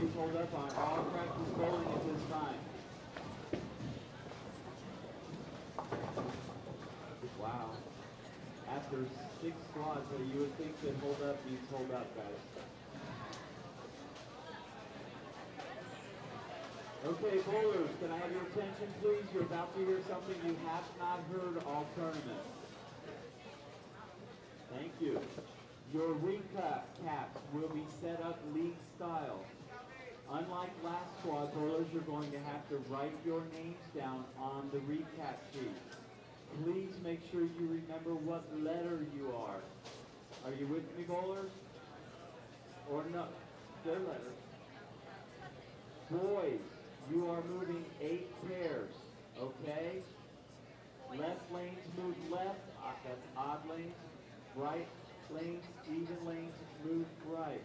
please hold up on all practice bowling at this time. Wow. After 6 squads, you would think that hold up means hold up, guys. Okay, bowlers, can I have your attention, please? You're about to hear something you have not heard all tournament. Thank you. Your recap caps will be set up league style. Unlike last squad, bowlers, you're going to have to write your names down on the recap sheet. Please make sure you remember what letter you are. Are you with me, bowlers? Or no? Their letter. Boys, you are moving 8 pairs, okay? Left lanes move left, that's odd lanes. Right lanes, even lanes, move right.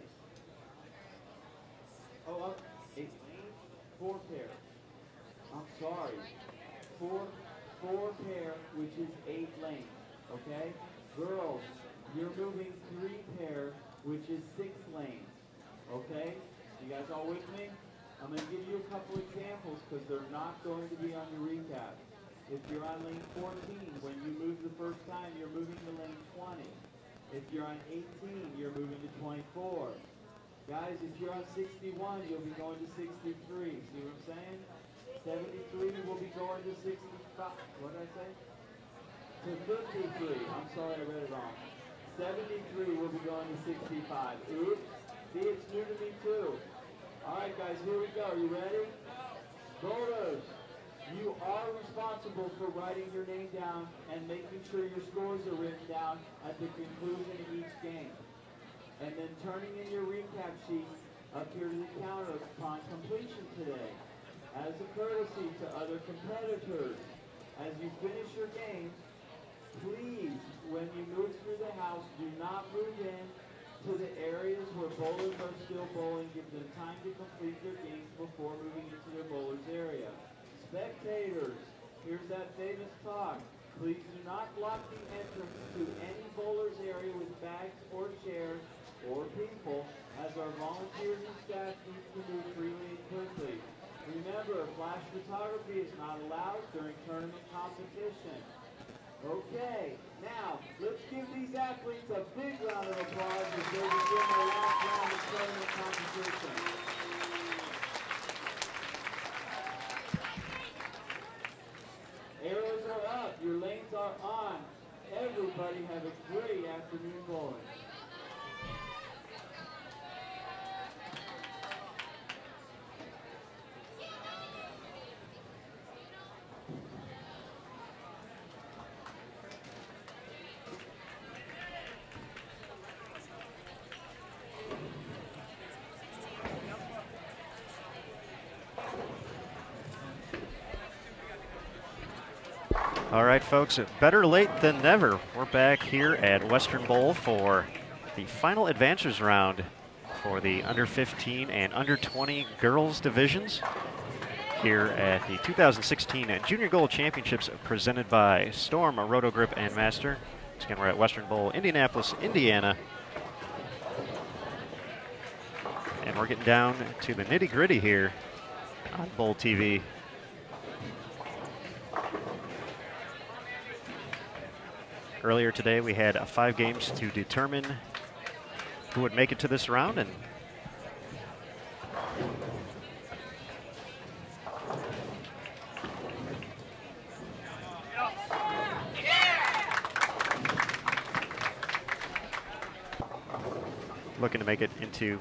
Oh, up, 8 lanes, 4 pair. I'm sorry, 4 pair, which is 8 lanes, okay? Girls, you're moving 3 pair, which is 6 lanes, okay? You guys all with me? I'm going to give you a couple examples because they're not going to be on your recap. If you're on lane 14, when you move the first time, you're moving to lane 20. If you're on 18, you're moving to 24. Guys, if you're on 61, you'll be going to 63. See what I'm saying? 73 will be going to 65. What did I say? To 53. I'm sorry, I read it wrong. 73 will be going to 65. Oops. See, it's new to me too. All right, guys, here we go. You ready? Bowlers, you are responsible for writing your name down and making sure your scores are written down at the conclusion of each game. And then turning in your recap sheet up here to the counter upon completion today. As a courtesy to other competitors, as you finish your game, please, when you move through the house, do not move in to the areas where bowlers are still bowling. Give them time to complete their games before moving into their bowler's area. Spectators, here's that famous talk. Please do not block the entrance to any bowler's area with bags or chairs or people, as our volunteers and staff need to move freely and quickly. Remember, flash photography is not allowed during tournament competition. Okay, now, let's give these athletes a big round of applause as they begin their last round of tournament competition. Arrows are up, your lanes are on. Everybody have a great afternoon bowling. All right, folks, better late than never. We're back here at Western Bowl for the final advancers round for the under 15 and under 20 girls divisions here at the 2016 Junior Gold Championships presented by Storm, Roto Grip, and Master. Once again, we're at Western Bowl, Indianapolis, Indiana. And we're getting down to the nitty-gritty here on Bowl TV. Earlier today, we had 5 games to determine who would make it to this round, and looking to make it into,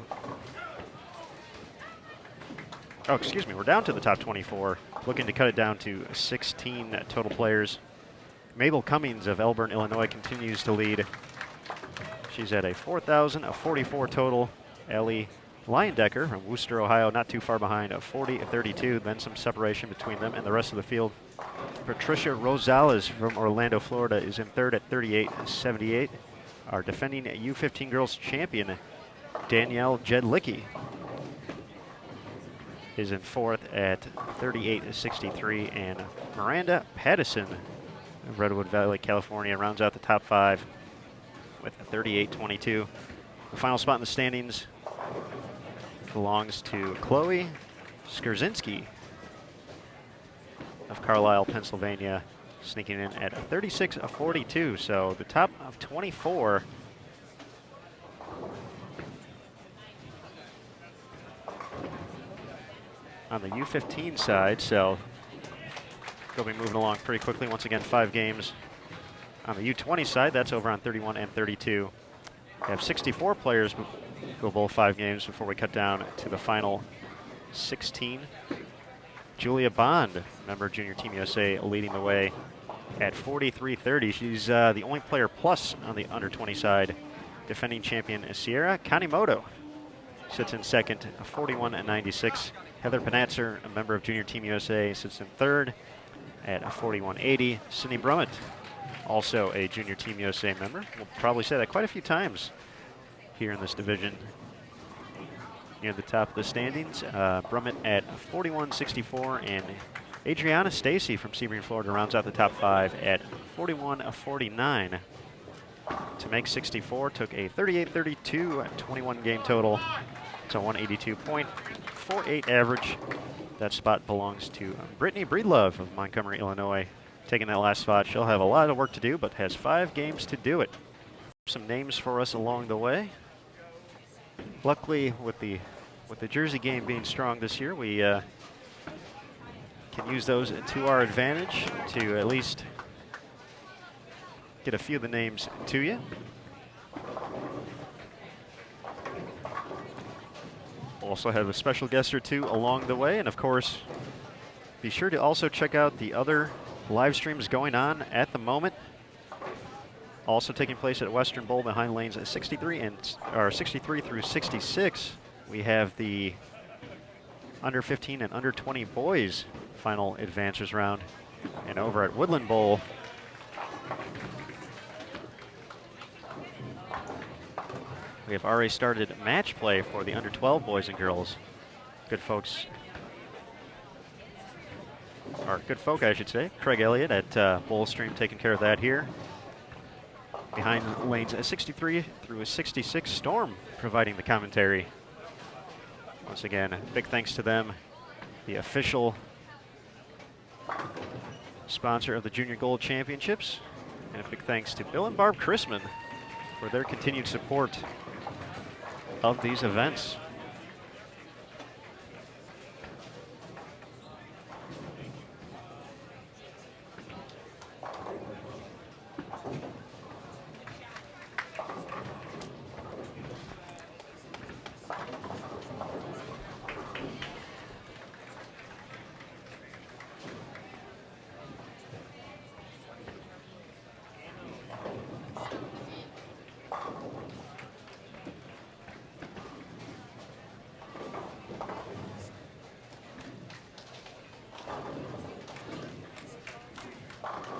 oh, excuse me, we're down to the top 24, looking to cut it down to 16 total players. Mabel Cummings of Elburn, Illinois continues to lead. She's at a 4,044 total. Ellie Leyendecker from Worcester, Ohio, not too far behind, a 40-32. Then some separation between them and the rest of the field. Patricia Rosales from Orlando, Florida, is in third at 38-78. Our defending U15 Girls champion, Danielle Jedlicki, is in fourth at 38-63. And Miranda Pattison of Redwood Valley, California, rounds out the top 5 with a 38-22. The final spot in the standings belongs to Chloe Skurzinski of Carlisle, Pennsylvania, sneaking in at 36-42. So the top of 24. On the U15 side, so they'll be moving along pretty quickly. Once again, 5 games. On the U20 side, that's over on 31 and 32. We have 64 players who go both 5 games before we cut down to the final 16. Julia Bond, member of Junior Team USA, leading the way at 43-30. She's the only player plus on the under 20 side. Defending champion Sierra Kanimoto sits in second, 41-96. Heather Panatzer, a member of Junior Team USA, sits in third at 41-80. Sydney Brummett, also a Junior Team USA member. We'll probably say that quite a few times here in this division. Near the top of the standings, Brummett at 41-64, and Adriana Stacy from Sebring, Florida rounds out the top 5 at 41-49. To make 64 took a 38-32 21 game total. It's a 182.48 average. That spot belongs to Brittany Breedlove of Montgomery, Illinois. Taking that last spot, she'll have a lot of work to do, but has 5 games to do it. Some names for us along the way. Luckily, with the Jersey game being strong this year, we can use those to our advantage to at least get a few of the names to you. Also have a special guest or two along the way, and of course, be sure to also check out the other live streams going on at the moment. Also taking place at Western Bowl behind lanes 63 through 66. We have the under 15 and under 20 boys final advancers round, and over at Woodland Bowl, we have already started match play for the under 12 boys and girls. Good folks, or good folk I should say. Craig Elliott at Bullstream taking care of that here. Behind lanes 63 through 66, Storm providing the commentary. Once again, big thanks to them, the official sponsor of the Junior Gold Championships. And a big thanks to Bill and Barb Chrisman for their continued support of these events.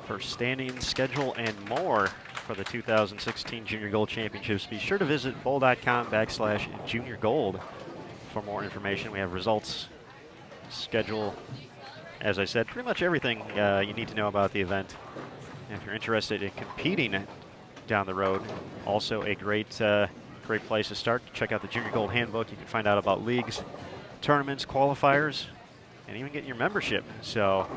For standing schedule and more for the 2016 Junior Gold Championships, be sure to visit bowl.com/Junior Gold for more information. We have results, schedule, as I said, pretty much everything you need to know about the event. And if you're interested in competing down the road, also a great place to start. Check out the Junior Gold Handbook. You can find out about leagues, tournaments, qualifiers, and even get your membership. So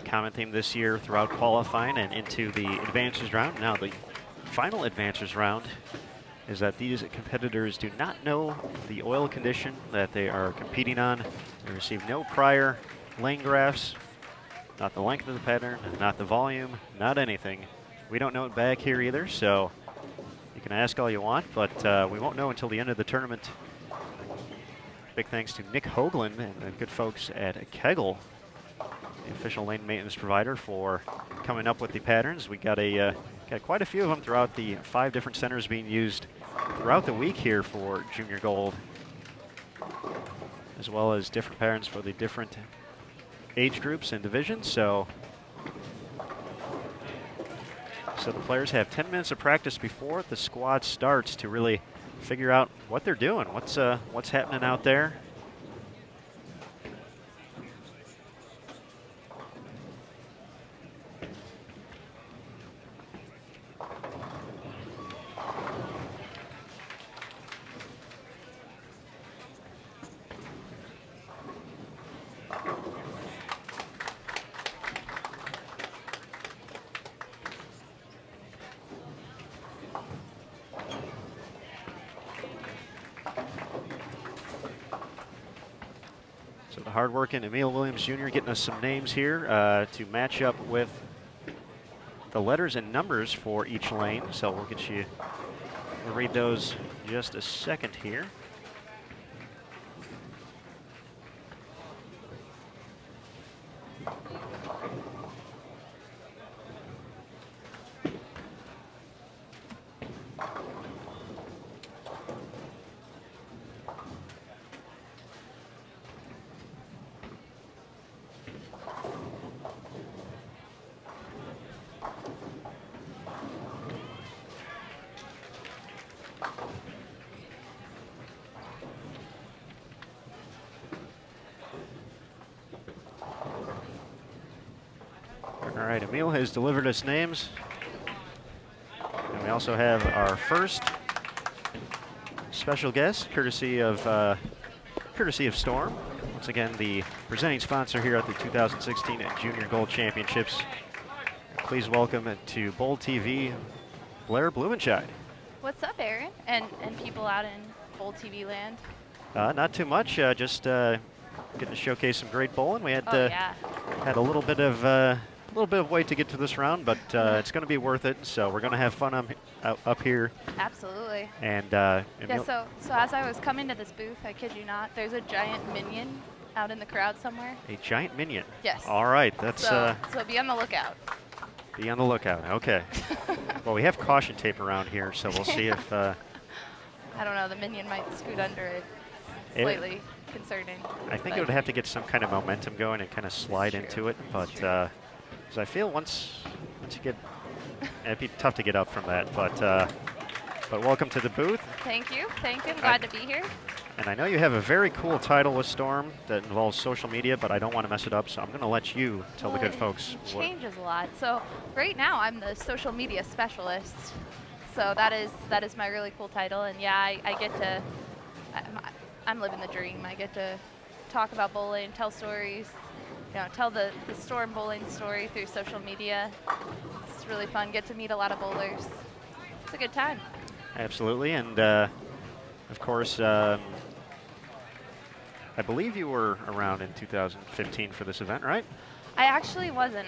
common theme this year throughout qualifying and into the advancers round. Now the final advancers round is that these competitors do not know the oil condition that they are competing on. They receive no prior lane graphs, not the length of the pattern, not the volume, not anything. We don't know it back here either, so you can ask all you want, but we won't know until the end of the tournament. Big thanks to Nick Hoagland and the good folks at Kegel, the official lane maintenance provider, for coming up with the patterns. We got quite a few of them throughout the 5 different centers being used throughout the week here for Junior Gold, as well as different patterns for the different age groups and divisions. So the players have 10 minutes of practice before the squad starts to really figure out what they're doing, what's happening out there. Hardworking Emil Williams Jr. getting us some names here to match up with the letters and numbers for each lane. So we'll read those in just a second here. All right, Emil has delivered us names. And we also have our first special guest, courtesy of Storm. Once again, the presenting sponsor here at the 2016 Junior Gold Championships. Please welcome to Bowl TV, Blair Blumenscheid. What's up, Aaron? And people out in Bowl TV land? Not too much, just getting to showcase some great bowling. We had had a little bit of wait to get to this round, but it's going to be worth it. So we're going to have fun up here. Absolutely. And so as I was coming to this booth, I kid you not, there's a giant minion out in the crowd somewhere. A giant minion. Yes. All right, that's so be on the lookout. Be on the lookout. Okay. Well, we have caution tape around here, so we'll see if. I don't know. The minion might scoot under it. Slightly concerning. I think it would have to get some kind of momentum going and kind of slide into it, but. So I feel once you get, it'd be tough to get up from that, but welcome to the booth. Thank you. I'm glad to be here. And I know you have a very cool title with Storm that involves social media, but I don't want to mess it up, so I'm going to let you tell the good folks. It changes a lot. So right now I'm the social media specialist. So that is my really cool title, and yeah, I get to, I'm living the dream. I get to talk about bowling, tell stories. Tell the Storm bowling story through social media. It's really fun. Get to meet a lot of bowlers. It's a good time. Absolutely, and of course, I believe you were around in 2015 for this event, right? I actually wasn't.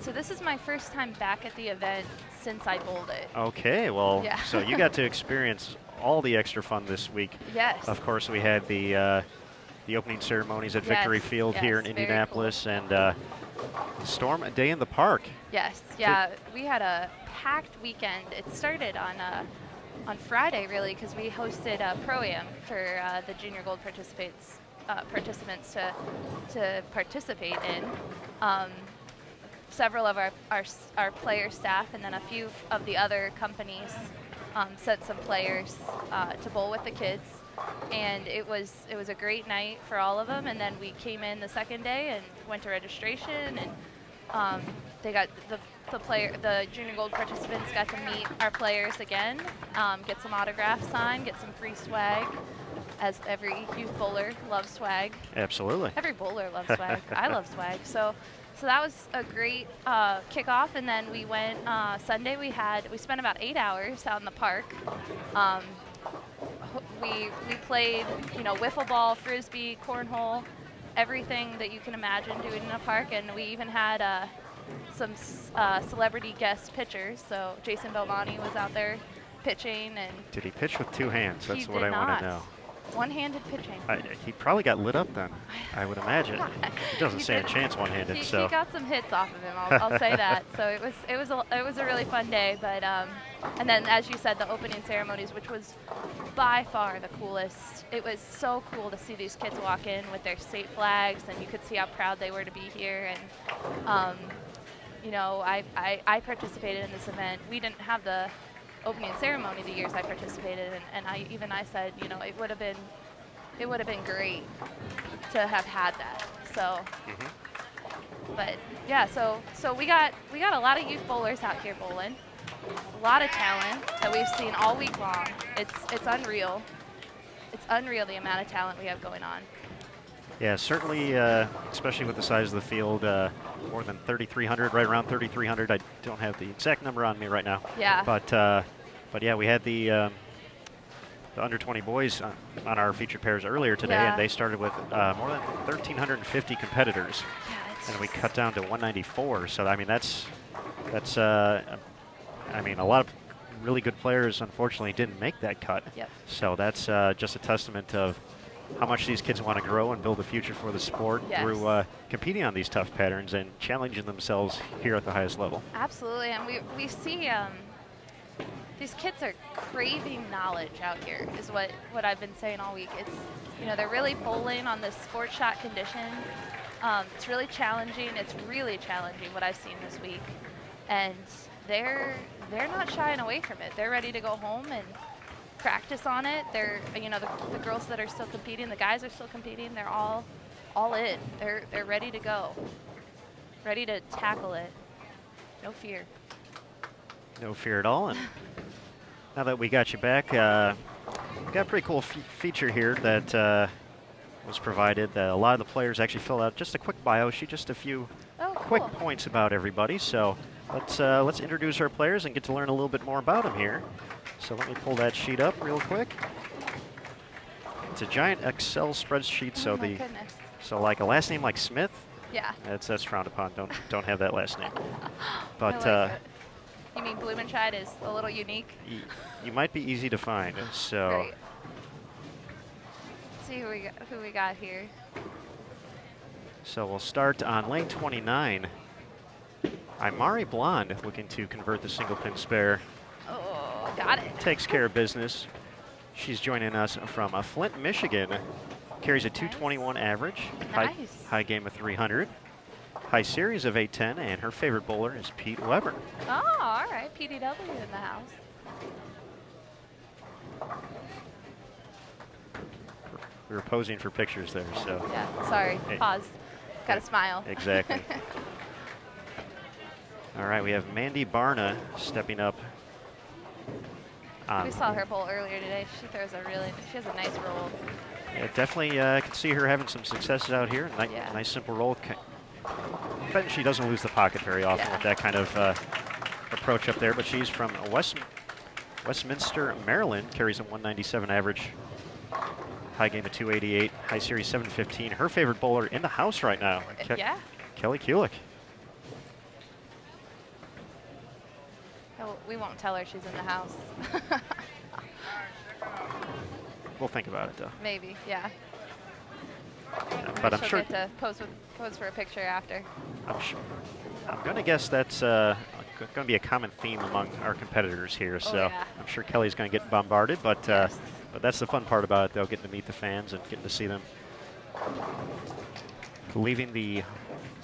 So this is my first time back at the event since I bowled it. Okay, well, so you got to experience all the extra fun this week. Yes. Of course, we had the opening ceremonies at Victory Field here in Indianapolis, cool. And Storm a day in the park. Yes, yeah, we had a packed weekend. It started on Friday, really, because we hosted a pro-am for the Junior Gold participants to participate in. Several of our player staff and then a few of the other companies sent some players to bowl with the kids. And it was a great night for all of them. And then we came in the second day and went to registration, and they got the Junior Gold participants got to meet our players again, get some autographs signed, get some free swag, as every youth bowler loves swag. Absolutely. Every bowler loves swag. I love swag. So so that was a great kickoff, and then we went Sunday. We spent about 8 hours out in the park. We played, wiffle ball, frisbee, cornhole, everything that you can imagine doing in a park, and we even had some celebrity guest pitchers. So Jason Belmonte was out there pitching, and Did he pitch with 2 hands? That's he what did I want not. to know. One-handed pitching. He probably got lit up then, I would imagine. He doesn't He stand a did. chance one-handed, He so. got some hits off of him. I'll say that. So it was a really fun day. But and then, as you said, the opening ceremonies, which was by far the coolest. It was so cool to see these kids walk in with their state flags, and you could see how proud they were to be here. And I participated in this event. We didn't have the opening ceremony the years I participated, and I said, it would have been great to have had that. So, but yeah, so we got a lot of youth bowlers out here bowling. A lot of talent that we've seen all week long. It's unreal. It's unreal the amount of talent we have going on. Yeah, certainly, especially with the size of the field, more than 3,300, right around 3,300. I don't have the exact number on me right now. Yeah. But yeah, we had the under 20 boys on our featured pairs earlier today, Yeah. and they started with more than 1,350 competitors, Yeah, and we cut down to 194. So I mean, that's I mean, a lot of really good players unfortunately didn't make that cut. Yep. So that's just a testament of how much these kids want to grow and build a future for the sport Yes. through competing on these tough patterns and challenging themselves here at the highest level. Absolutely, and we see these kids are craving knowledge out here, is what I've been saying all week. It's, they're really bowling on this sport shot condition. It's really challenging. It's really challenging what I've seen this week, and they're not shying away from it. They're ready to go home and practice on it. They're, the girls that are still competing, the guys are still competing. They're all in. They're ready to go, ready to tackle it. No fear. No fear at all. And now that we got you back, we got a pretty cool feature here that was provided. A lot of the players actually filled out just a quick bio sheet, just a few quick Cool. points about everybody. So let's introduce our players and get to learn a little bit more about them here. So let me pull that sheet up real quick. It's a giant Excel spreadsheet. So Oh my goodness. so like a last name like Smith, Yeah. that's frowned upon. Don't have that last name. But I like it. You mean Blumenscheid is a little unique? you might be easy to find. So. Great. Let's see who we got here. So we'll start on lane 29. Imari Blonde looking to convert the single pin spare. Oh, got it. Takes care of business. She's joining us from Flint, Michigan. Carries a 221 average. Nice. High game of 300. High series of 810, and her favorite bowler is Pete Weber. Oh, all right. PDW in the house. We were posing for pictures there, so. Yeah, sorry. Hey. Pause. Got to smile. Exactly. All right, we have Mandy Barna stepping up. We saw her bowl earlier today. She has a nice roll. Yeah, definitely can see her having some successes out here. Yeah. Nice simple roll. But she doesn't lose the pocket very often Yeah. with that kind of approach up there. But she's from Westminster, Maryland. Carries a 197 average. High game of 288. High series 715. Her favorite bowler in the house right now. Yeah. Kelly Kulik. Oh, we won't tell her she's in the house. We'll think about it though. Maybe, yeah. But I'm She'll sure. get to pose for a picture after. I'm going to guess that's going to be a common theme among our competitors here. So yeah. I'm sure Kelly's going to get bombarded, but Yes. but that's the fun part about it, though, getting to meet the fans and getting to see them. Leaving the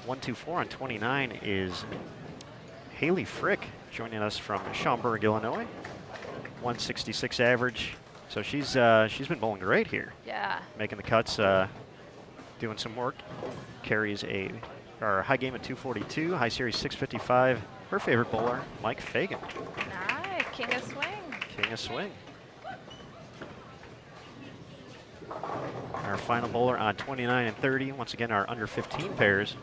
124 on 29 is Haley Frick, joining us from Schaumburg, Illinois. 166 average. So she's been bowling great here. Yeah. Making the cuts, doing some work. Carries a high game at 242, high series 655. Her favorite bowler, Mike Fagan. Nice. King of swing. King of swing. Our final bowler on 29 and 30. Once again, our under 15 pairs.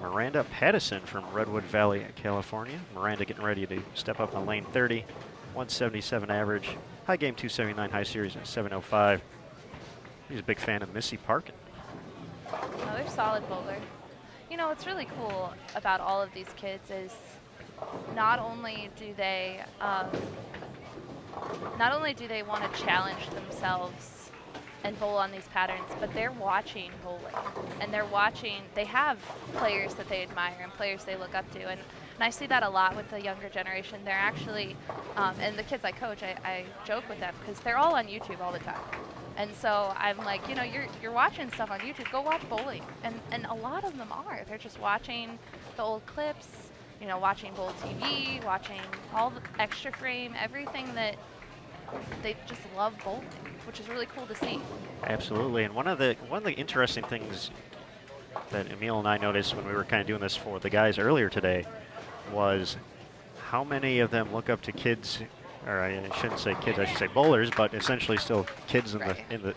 Miranda Pattison from Redwood Valley, California. Miranda getting ready to step up on lane 30. 177 average. High game 279, high series at 705. He's a big fan of Missy Parkin. Another solid bowler. You know, what's really cool about all of these kids is not only do they want to challenge themselves and bowl on these patterns, but they're watching bowling, and they have players that they admire and players they look up to, and I see that a lot with the younger generation. They're actually, and the kids I coach, I joke with them because they're all on YouTube all the time. And so I'm like, you know, you're watching stuff on YouTube, go watch bowling. And a lot of them are. They're just watching the old clips, you know, watching Bowl TV, watching all the extra frame, everything that they just love bowling, which is really cool to see. Absolutely. And one of the interesting things that Emil and I noticed when we were kind of doing this for the guys earlier today was how many of them look up to kids, or I shouldn't say kids, I should say bowlers, but essentially still kids in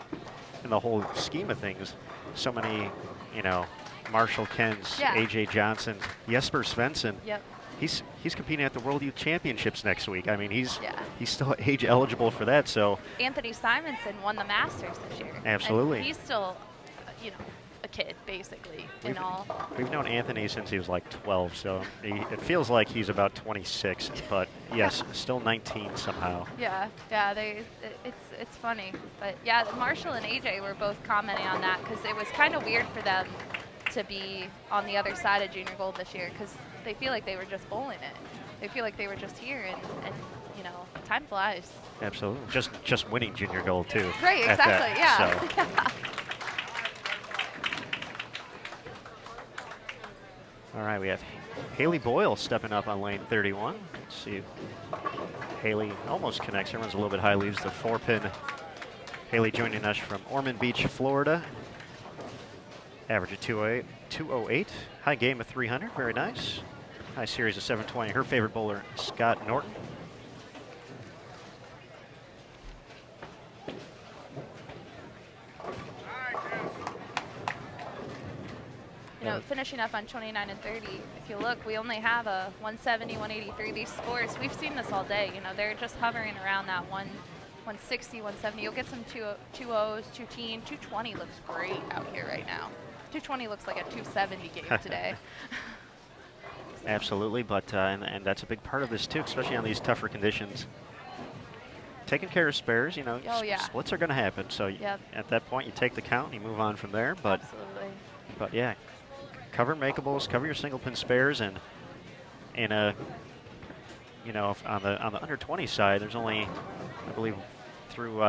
the whole scheme of things. So many, you know, Marshall Kens, AJ Johnson, Jesper Svensson. Yep. He's competing at the World Youth Championships next week. I mean, he's still age eligible for that. So Anthony Simonson won the Masters this year. Absolutely. And he's still, you know, a kid basically in all. We've known Anthony since he was like 12, so it feels like he's about 26, but yes, still 19 somehow. Yeah, it's funny, but yeah, Marshall and AJ were both commenting on that because it was kind of weird for them to be on the other side of Junior Gold this year because they feel like they were just bowling it. They feel like they were just here, and you know, time flies. Absolutely, just winning Junior Gold too. Right, exactly, yeah. So. Yeah. All right, we have Haley Boyle stepping up on lane 31. Let's see. Haley almost connects. Everyone's a little bit high, leaves the 4-pin. Haley joining us from Ormond Beach, Florida. Average of 208. High game of 300. Very nice. High series of 720. Her favorite bowler, Scott Norton. You know, finishing up on 29 and 30, if you look, we only have a 170, 183. These scores, we've seen this all day. You know, they're just hovering around that 160, 170. You'll get some 2.0s, 210, 220 looks great out here right now. 220 looks like a 270 game today. Absolutely, but and that's a big part of this too, especially on these tougher conditions. Taking care of spares, you know, splits are going to happen. So at that point, you take the count and you move on from there. But absolutely. But yeah, cover makeables, cover your single pin spares, and in a, you know, on the under 20 side, there's only, I believe, through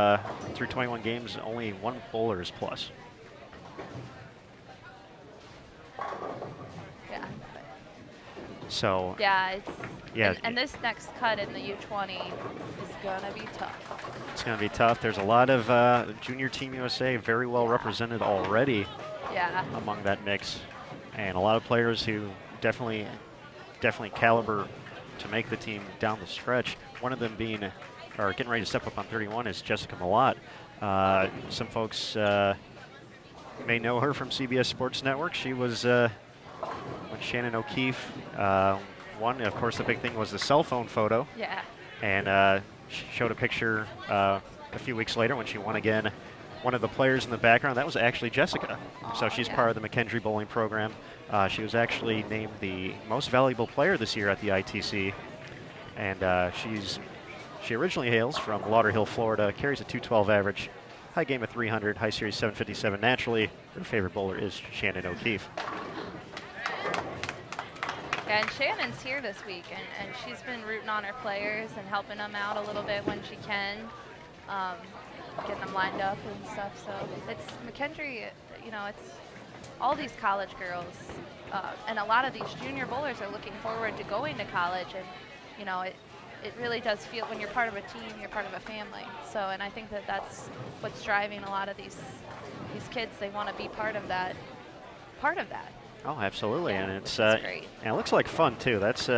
21 games, only one bowler is plus. Yeah. So. Yeah, it's and this next cut in the U20 is gonna be tough. It's gonna be tough. There's a lot of Junior Team USA very well represented already. Yeah. Among that mix, and a lot of players who definitely caliber to make the team down the stretch. One of them being, or getting ready to step up on 31, is Jessica Malott. Some folks may know her from CBS Sports Network. She was when Shannon O'Keefe won. Of course, the big thing was the cell phone photo. Yeah. And she showed a picture a few weeks later when she won again. One of the players in the background, that was actually Jessica. So she's part of the McKendree Bowling program. She was actually named the most valuable player this year at the ITC. And she originally hails from Lauderhill, Florida, carries a 212 average, high game of 300, high series 757. Naturally, her favorite bowler is Shannon O'Keefe. Yeah, and Shannon's here this week, and she's been rooting on her players and helping them out a little bit when she can. Getting them lined up and stuff. So it's McKendree, you know, it's all these college girls, and a lot of these junior bowlers are looking forward to going to college, and you know, it really does feel, when you're part of a team, you're part of a family. So, and I think that that's what's driving a lot of these kids. They want to be part of that. Oh, absolutely, yeah, and it's great. And it looks like fun too. That's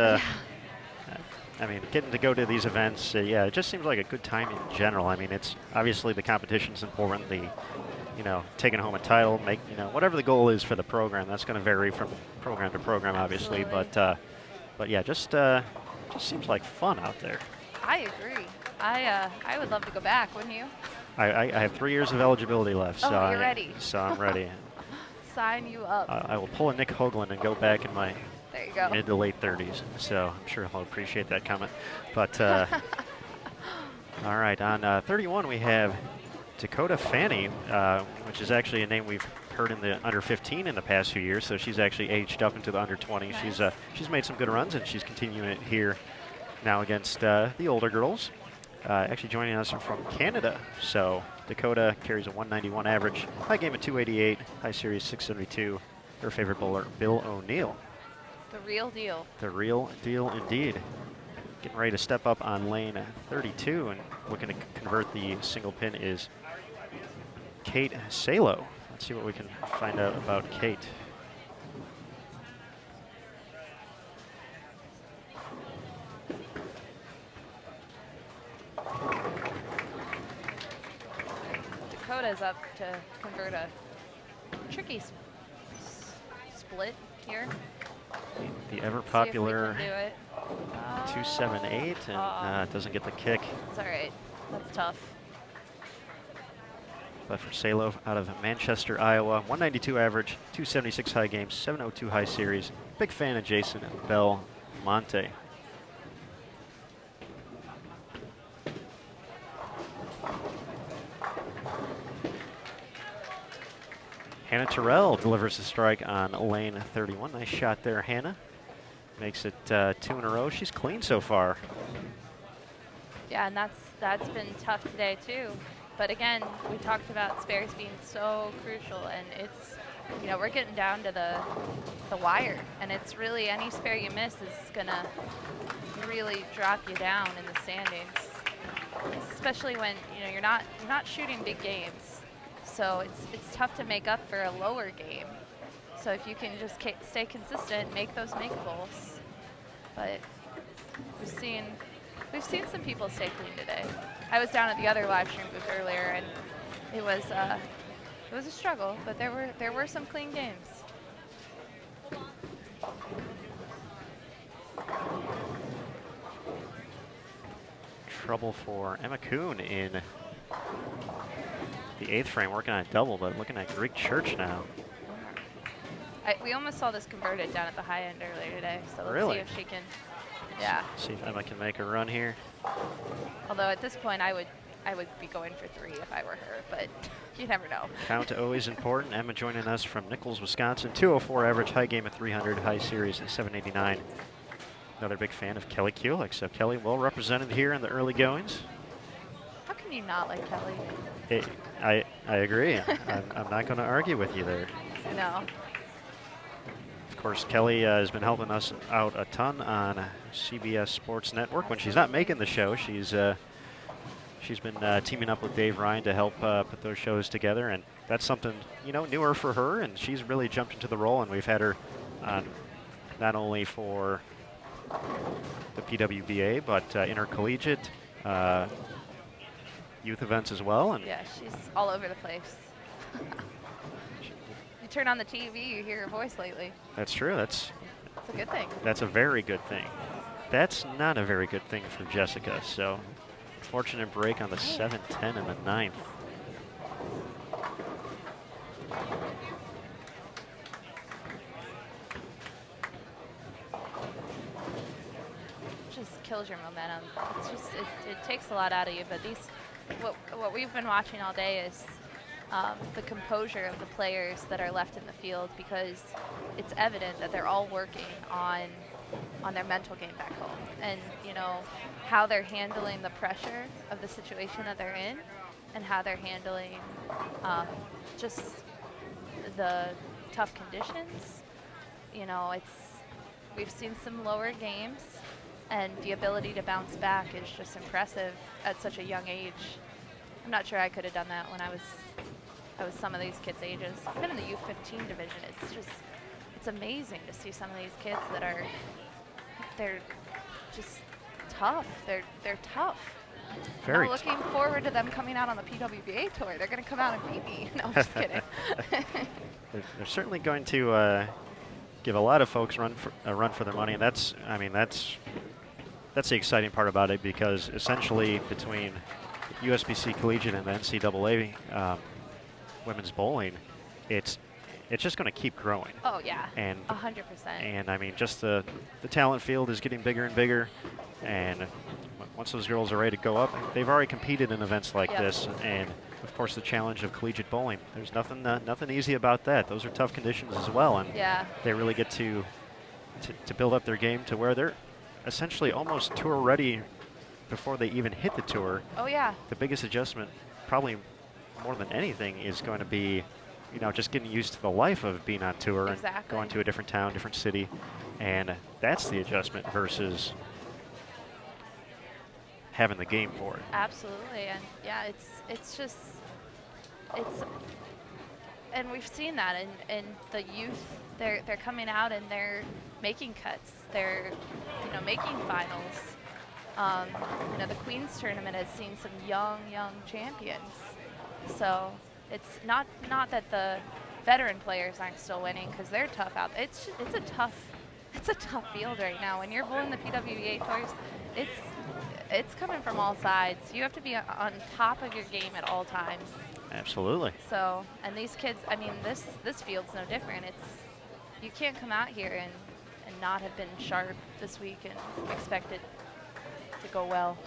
I mean, getting to go to these events, yeah, it just seems like a good time in general. I mean, it's obviously the competition's important, the taking home a title, whatever the goal is for the program. That's going to vary from program to program, obviously. Absolutely. But yeah, just seems like fun out there. I agree. I would love to go back, wouldn't you? I have 3 years of eligibility left, so you're ready. So I'm ready. Sign you up. I will pull a Nick Hoagland and go back in my There you go. mid to late 30s. So I'm sure he'll appreciate that comment. But all right, on 31 we have Dakota Fanny, which is actually a name we've heard in the under 15 in the past few years. So she's actually aged up into the under 20. Nice. She's made some good runs, and she's continuing it here now against the older girls. Actually joining us from Canada. So Dakota carries a 191 average, high game at 288, high series 672. Her favorite bowler, Bill O'Neill. The real deal. The real deal indeed. Getting ready to step up on lane 32 and looking to convert the single pin is Kate Salo. Let's see what we can find out about Kate. Dakota's up to convert a tricky split here. The ever popular See if we can do it. 278 and doesn't get the kick. It's all right. That's tough. But for Salo out of Manchester, Iowa, 192 average, 276 high game, 702 high series. Big fan of Jason Belmonte. Hannah Terrell delivers a strike on lane 31. Nice shot there, Hannah. Makes it 2 in a row. She's clean so far. Yeah, and that's been tough today too. But again, we talked about spares being so crucial, and it's, we're getting down to the wire, and it's really any spare you miss is gonna really drop you down in the standings, especially when you're not shooting big games. So it's tough to make up for a lower game. So if you can just stay consistent, make those makeables. But we've seen some people stay clean today. I was down at the other live stream booth earlier, and it was a struggle, but there were some clean games. Trouble for Emma Kuhn in the 8th frame, working on a double, but looking at Greek Church now. We almost saw this converted down at the high end earlier today, so let's Really? see if she can. Yeah. See if Emma can make a run here. Although at this point, I would be going for 3 if I were her, but you never know. Count always important. Emma joining us from Nichols, Wisconsin. 204 average, high game at 300, high series at 789. Another big fan of Kelly Kulik. So Kelly well represented here in the early goings. How can you not like Kelly? I agree. I'm not going to argue with you there. No. Of course, Kelly has been helping us out a ton on CBS Sports Network. When she's not making the show, she's been teaming up with Dave Ryan to help put those shows together, and that's something newer for her, and she's really jumped into the role. And we've had her on not only for the PWBA but intercollegiate youth events as well. And yeah, she's all over the place. You turn on the TV, you hear her voice lately. That's true. That's a good thing. That's a very good thing. That's not a very good thing for Jessica. So, fortunate break on the 7-10 and the 9th. Just kills your momentum. It's just it takes a lot out of you. But what we've been watching all day is the composure of the players that are left in the field, because it's evident that they're all working on their mental game back home, and how they're handling the pressure of the situation that they're in, and how they're handling just the tough conditions. We've seen some lower games, and the ability to bounce back is just impressive at such a young age. I'm not sure I could have done that when I was some of these kids' ages. Even in the U15 division, it's amazing to see some of these kids that they're just tough. They're tough. Very. I'm looking forward to them coming out on the PWBA tour. They're going to come out and beat me. No, I'm just kidding. They're certainly going to give a lot of folks a run for their money, and that's the exciting part about it, because essentially between USBC Collegiate and the NCAA women's bowling, it's just going to keep growing. Oh yeah, and 100%. And I mean, just the talent field is getting bigger and bigger, and once those girls are ready to go up, they've already competed in events like this, and of course the challenge of collegiate bowling. There's nothing easy about that. Those are tough conditions as well, and they really get to build up their game to where they're essentially almost tour ready before they even hit the tour. Oh yeah. The biggest adjustment, probably more than anything, is going to be, just getting used to the life of being on tour and going to a different town, different city, and that's the adjustment versus having the game for it. Absolutely, and yeah, and we've seen that in the youth. They're coming out and they're making cuts. They're making finals. The Queens tournament has seen some young champions. So it's not that the veteran players aren't still winning, because they're tough out. It's a tough field right now. When you're bowling the PWBA tours, it's coming from all sides. You have to be on top of your game at all times. Absolutely. So, and these kids, I mean, this field's no different. You can't come out here and not have been sharp this week and expect it to go well.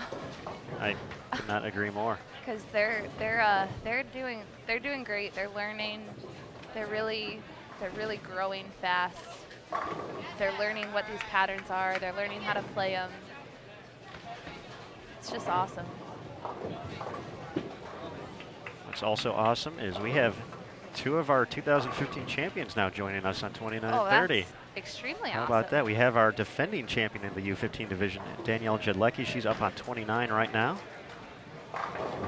I could not agree more. Because they're doing great. They're learning. They're really growing fast. They're learning what these patterns are. They're learning how to play them. It's just awesome. What's also awesome is we have two of our 2015 champions now joining us on 29 and 30. That's extremely How awesome. about that? We have our defending champion in the U15 division, Danielle Jedlecki. She's up on 29 right now,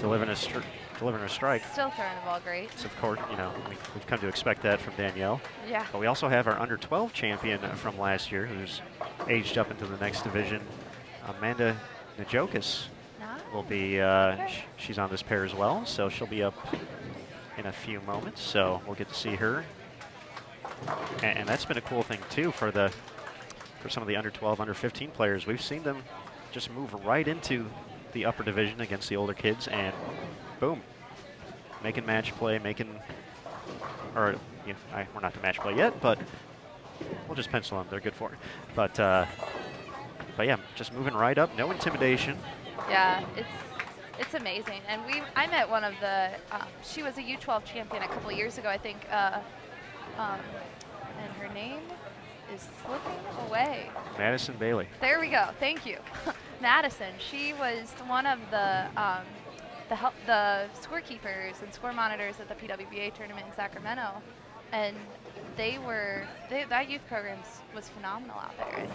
delivering a strike. Still throwing the ball great. So of course, we've come to expect that from Danielle. Yeah. But we also have our under 12 champion from last year, who's aged up into the next division, Amanda Najokis. Will be, she's on this pair as well, so she'll be up in a few moments, so we'll get to see her. And that's been a cool thing too for some of the under 12, under 15 players. We've seen them just move right into the upper division against the older kids, and boom, making match play, we're not to match play yet, but we'll just pencil them. They're good for it. But yeah, just moving right up, no intimidation. Yeah, it's amazing. And I met one of the, she was a U12 champion a couple years ago, I think, and her name is slipping away. Madison Bailey. There we go. Thank you. Madison. She was one of the scorekeepers and score monitors at the PWBA tournament in Sacramento, and that youth program was phenomenal out there. And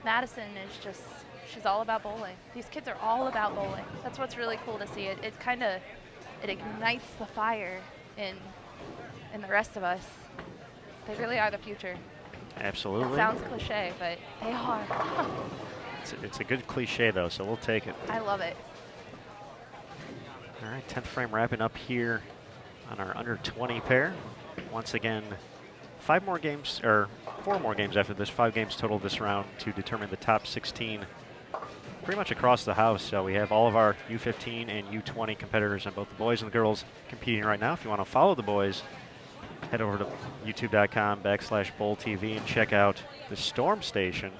Madison is just, she's all about bowling. These kids are all about bowling. That's what's really cool to see. It ignites the fire in the rest of us. They really are the future. Absolutely. It sounds cliche, but they are. It's a good cliche though, so we'll take it. I love it. All right, 10th frame wrapping up here on our under 20 pair. Once again, 4 more games after this, 5 games total this round to determine the top 16 pretty much across the house. So we have all of our U15 and U20 competitors on both the boys and the girls competing right now. If you want to follow the boys, head over to youtube.com/BowlTV and check out the Storm Station.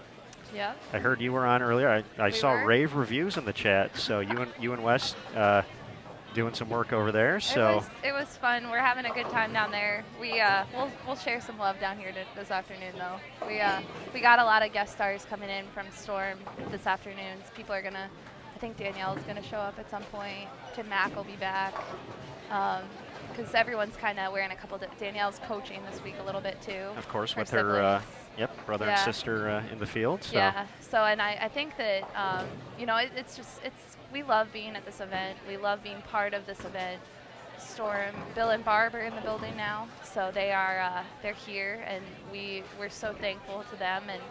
Yeah. I heard you were on earlier. I saw rave reviews in the chat. So you and Wes doing some work over there. So it was fun. We're having a good time down there. We'll share some love down here this afternoon though. We got a lot of guest stars coming in from Storm this afternoon. So people are gonna, I think Danielle's gonna show up at some point. Tim Mack will be back. Because everyone's kind of wearing a couple. Danielle's coaching this week a little bit too. Of course, with her brother and sister in the field. So. Yeah. So and I think that we love being at this event. We love being part of this event. Storm, Bill and Barb are in the building now, so they're here, and we're so thankful to them and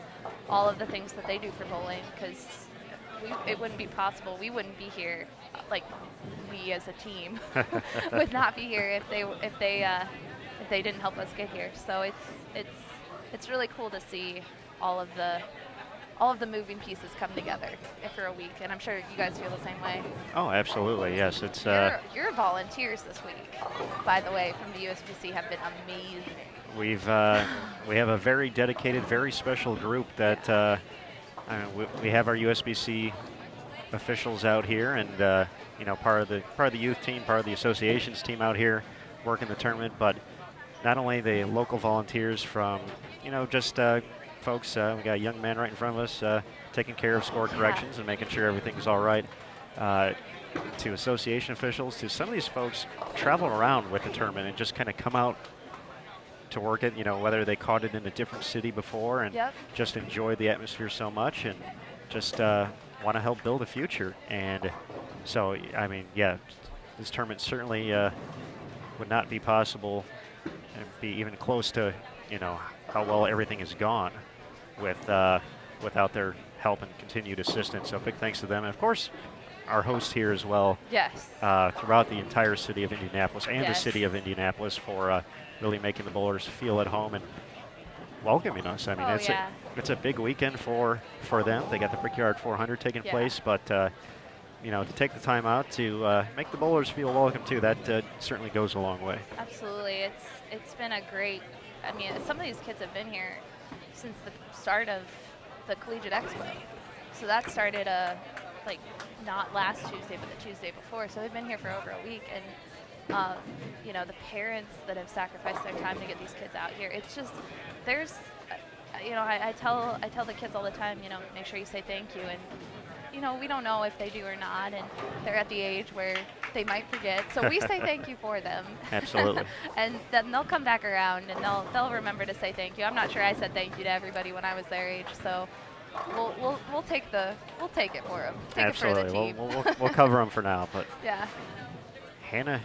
all of the things that they do for bowling, because it wouldn't be possible. We wouldn't be here, like we as a team would not be here if they didn't help us get here. So it's really cool to see all of the moving pieces come together for a week, and I'm sure you guys feel the same way. Oh, absolutely, yes. It's your volunteers this week, by the way, from the USBC have been amazing. we have a very dedicated, very special group that we have our USBC officials out here, and you know, part of the youth team, part of the association's team out here working the tournament, but not only the local volunteers from, you know, just folks, we got a young man right in front of us taking care of score corrections and making sure everything's all right, to association officials, to some of these folks travel around with the tournament and just kind of come out to work it, you know, whether they caught it in a different city before and just enjoy the atmosphere so much and just want to help build a future. And so, I mean, yeah, this tournament certainly would not be possible and be even close to, you know, how well everything has gone with without their help and continued assistance. So big thanks to them. And of course, our host here as well. Yes. Throughout the entire city of Indianapolis and the city of Indianapolis for really making the bowlers feel at home and welcoming us. I mean, it's a big weekend for them. They got the Brickyard 400 taking place, but you know, to take the time out to make the bowlers feel welcome too, that certainly goes a long way. Absolutely, it's been a great. I mean, some of these kids have been here since the start of the Collegiate Expo. So that started like not last Tuesday, but the Tuesday before. So they've been here for over a week, and you know, the parents that have sacrificed their time to get these kids out here. It's just there's, you know, I tell the kids all the time, you know, make sure you say thank you, and you know, we don't know if they do or not, and they're at the age where they might forget. So we say thank you for them. Absolutely. And then they'll come back around and they'll remember to say thank you. I'm not sure I said thank you to everybody when I was their age, so we'll take it for them. Take Absolutely. it for the team. We'll cover them for now, but yeah. Hannah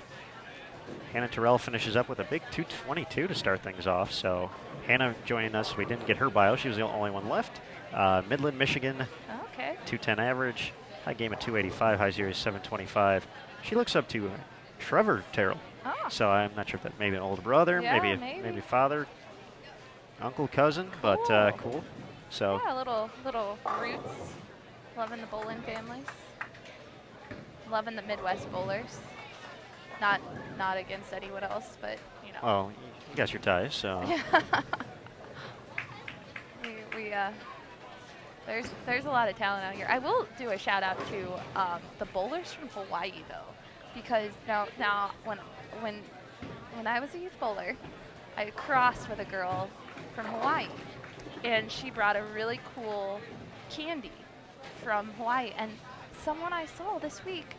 Terrell finishes up with a big 222 to start things off. So Hannah joining us. We didn't get her bio. She was the only one left. Midland, Michigan. Okay. 210 average. High game at 285. High zero is 725. She looks up to Trevor Terrell. Oh. So I'm not sure if that maybe an older brother, maybe father, uncle, cousin, but cool. So yeah, little roots. Loving the bowling families. Loving the Midwest bowlers. Not against anyone else, but you know. Well, you got your ties, so. we there's a lot of talent out here. I will do a shout out to the bowlers from Hawaii though, because now when I was a youth bowler, I crossed with a girl from Hawaii, and she brought a really cool candy from Hawaii, and someone I saw this week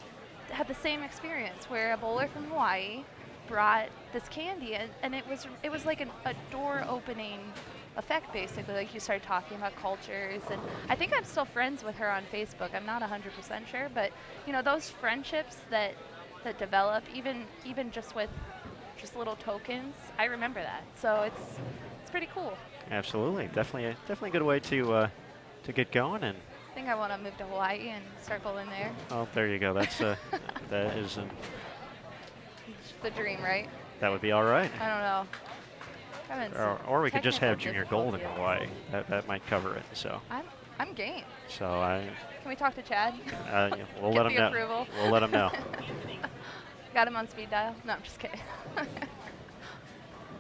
had the same experience where a bowler from Hawaii brought this candy, and it was like a door opening effect, basically. Like, you started talking about cultures, and I think I'm still friends with her on Facebook. I'm not 100% sure, but you know, those friendships that develop even just with just little tokens, I remember that. So it's pretty cool. Absolutely, definitely a good way to get going. And I think I want to move to Hawaii and start bowling there. Oh, there you go. That's that is the dream, right? That would be all right. I don't know. Or we could just have junior gold in Hawaii. That might cover it. So I'm game. So Can we talk to Chad? We'll let him know. Approval. We'll let him know. Got him on speed dial? No, I'm just kidding. I'm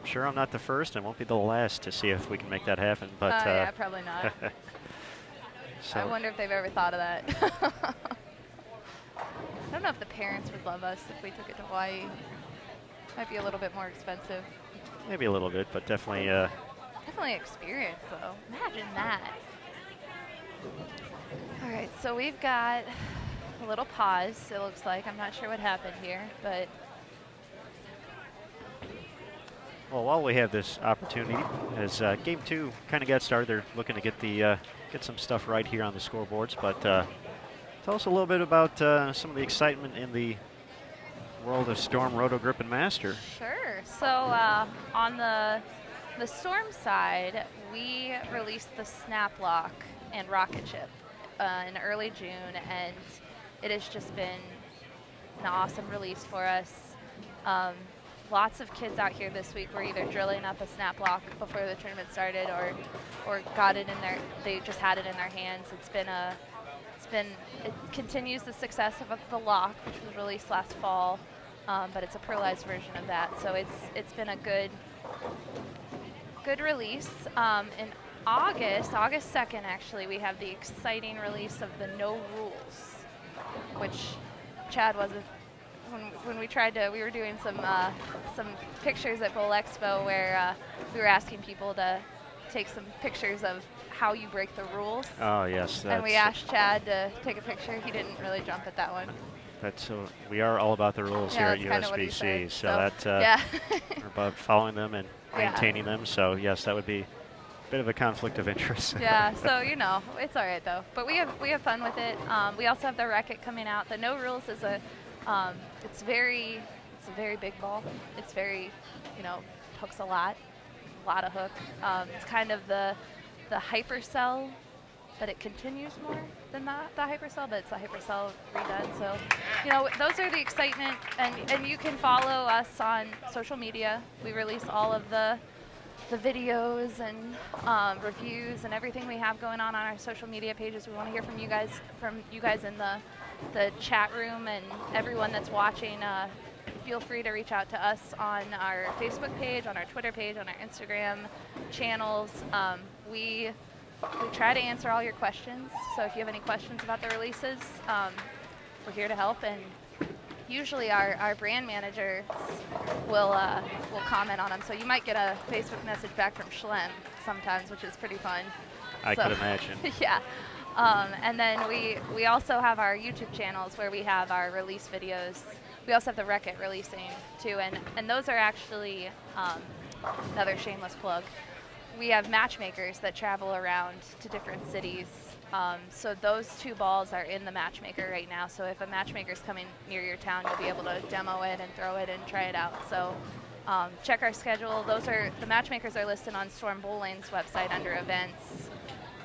sure I'm not the first and won't be the last to see if we can make that happen. But yeah, probably not. So I wonder if they've ever thought of that. I don't know if the parents would love us if we took it to Hawaii. Might be a little bit more expensive. Maybe a little bit, but definitely. Definitely experience, though. Imagine that. All right, so we've got a little pause, it looks like. I'm not sure what happened here, but. Well, while we have this opportunity, as game two kind of got started, they're looking to get get some stuff right here on the scoreboards. But tell us a little bit about some of the excitement in the world of Storm, Roto, Grip, and Master. Sure. So on the Storm side, we released the Snap Lock and Rocket Chip. in early June, and it has just been an awesome release for us. Lots of kids out here this week were either drilling up a snap lock before the tournament started, or got it in their, they just had it in their hands. It continues the success of the lock, which was released last fall, but it's a pearlized version of that. So it's been a good release. In August 2nd, actually, we have the exciting release of the No Rules, which Chad wasn't. When we tried to, we were doing some pictures at Bowl Expo where we were asking people to take some pictures of how you break the rules. Oh yes. And we asked Chad to take a picture. He didn't really jump at that one. That's we are all about the rules here at USBC. So that we're about following them and maintaining them. So yes, that would be a bit of a conflict of interest. Yeah. So it's all right though. But we have fun with it. We also have the racket coming out. The No Rules is it's a very big ball. It's very, hooks a lot of hook. It's kind of the hypercell, but it continues more than the hypercell, but it's the hypercell redone. So, those are the excitement, and you can follow us on social media. We release all of the videos and reviews and everything we have going on our social media pages. We want to hear from you guys in the chat room, and everyone that's watching. Feel free to reach out to us on our Facebook page, on our Twitter page, on our Instagram channels. We try to answer all your questions. So if you have any questions about the releases, we're here to help. And usually our brand managers will comment on them. So you might get a Facebook message back from Schlem sometimes, which is pretty fun. I could imagine. Yeah. And then we also have our YouTube channels where we have our release videos. We also have the Wreck-It releasing too, and those are actually another shameless plug. We have matchmakers that travel around to different cities. So those two balls are in the matchmaker right now. So if a matchmaker's coming near your town, you'll be able to demo it and throw it and try it out. So check our schedule. The matchmakers are listed on Storm Bowling's website under events.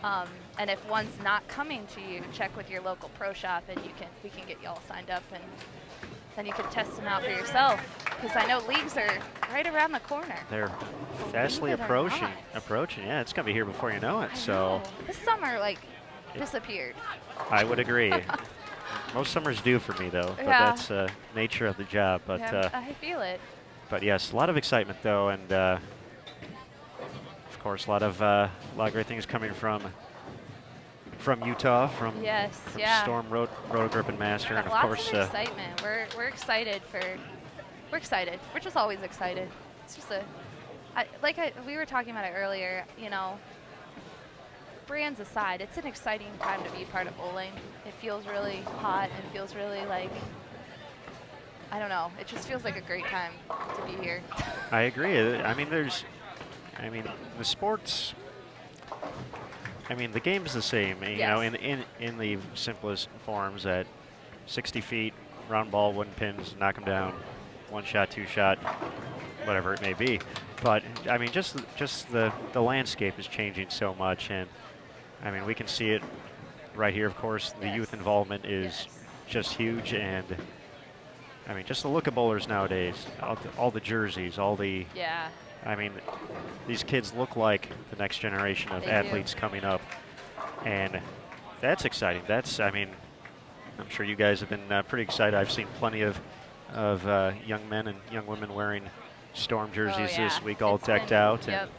And if one's not coming to you, check with your local pro shop, and we can get you all signed up, and then you can test them out for yourself. Because I know leagues are right around the corner. They're fastly approaching. Yeah, it's gonna be here before you know it. So this summer disappeared. I would agree. Most summers do for me though, but that's nature of the job. But I feel it. But yes, a lot of excitement though, and of course a lot of great things coming from Utah, from Storm Rotogruppen and Master, and of course excitement. We're excited we're excited. We're just always excited. It's just we were talking about it earlier. Brands aside, it's an exciting time to be part of bowling. It feels really hot and feels really I don't know. It just feels like a great time to be here. I agree. I mean, the sports. The game's the same, in the simplest forms at 60 feet, round ball, wooden pins, knock them down, one shot, two shot, whatever it may be. But just the landscape is changing so much, and we can see it right here. Of course, the youth involvement is just huge, and just the look of bowlers nowadays, all the jerseys, all the these kids look like the next generation of athletes coming up, and that's exciting. I'm sure you guys have been pretty excited. I've seen plenty of young men and young women wearing Storm jerseys this week, all decked out. Yep.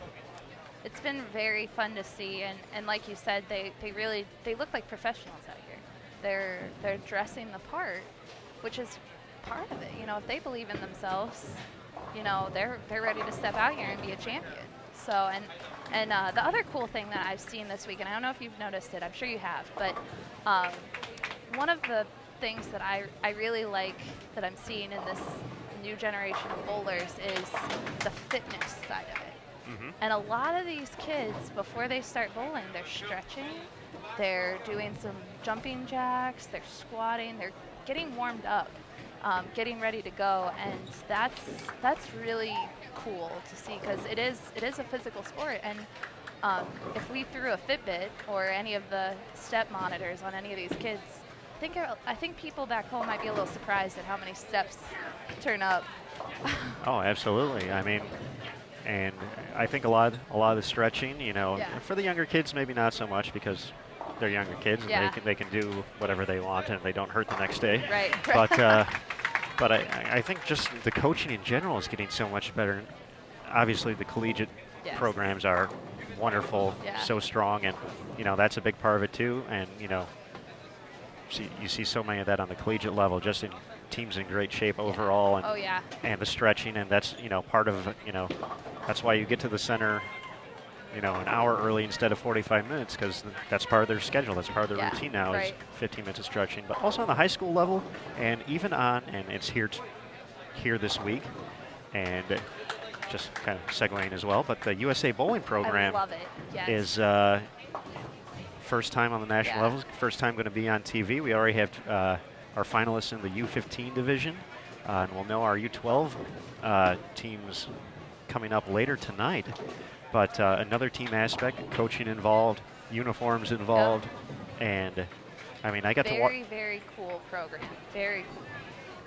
It's been very fun to see, and like you said, they look like professionals out here. They're dressing the part, which is part of it. If they believe in themselves, they're ready to step out here and be a champion. So, and the other cool thing that I've seen this week, and I don't know if you've noticed it, I'm sure you have, but one of the things that I really like that I'm seeing in this new generation of bowlers is the fitness side of it. Mm-hmm. And a lot of these kids, before they start bowling, they're stretching, they're doing some jumping jacks, they're squatting, they're getting warmed up. Getting ready to go, and that's really cool to see, because it is a physical sport, and if we threw a Fitbit or any of the step monitors on any of these kids, I think people back home might be a little surprised at how many steps turn up. Oh, absolutely. I mean, and I think a lot of the stretching, you know, Yeah. for the younger kids, maybe not so much because they're younger kids and Yeah. they can do whatever they want and they don't hurt the next day. Right. But I think just the coaching in general is getting so much better. Obviously, the collegiate Yes. programs are wonderful, Yeah. so strong, and you know that's a big part of it too. And you know, you see so many of that on the collegiate level, just in teams in great shape overall, and Oh, yeah. and the stretching, and that's part of that's why you get to the center an hour early instead of 45 minutes, because that's part of their schedule. That's part of their Yeah, routine now right. is 15 minutes of stretching. But also on the high school level, and even on, and it's here this week, and just kind of segueing as well, but the USA Bowling program I love it. Yes. is first time on the national level, first time going to be on TV. We already have our finalists in the U15 division, and we'll know our U12 teams coming up later tonight. But another team aspect, coaching involved, uniforms involved, and I mean, I got to watch. Very cool program. Very cool.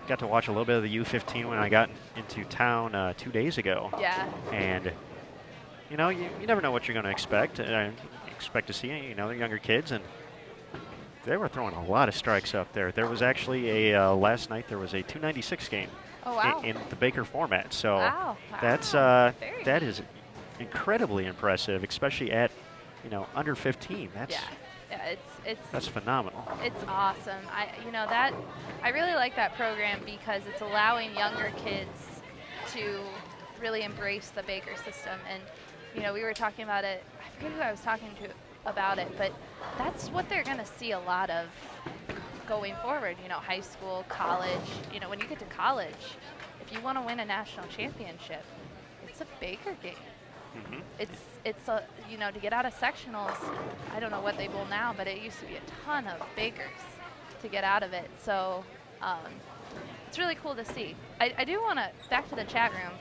Got to watch a little bit of the U15 when I got into town 2 days ago. Yeah. And you never know what you're going to expect. Expect to see the younger kids, and they were throwing a lot of strikes up there. There was actually last night there was a 296 game. Oh, wow. in the Baker format. So Wow. that's Very that is incredibly impressive, especially at under 15. That's it's phenomenal. It's awesome. I really like that program because it's allowing younger kids to really embrace the Baker system. And we were talking about it. I forget who I was talking to about it, but that's what they're going to see a lot of going forward. High school, college. When you get to college, if you want to win a national championship, it's a Baker game. Mm-hmm. It's a to get out of sectionals. I don't know what they bowl now, but it used to be a ton of Bakers to get out of it. So it's really cool to see. I do want to back to the chat room.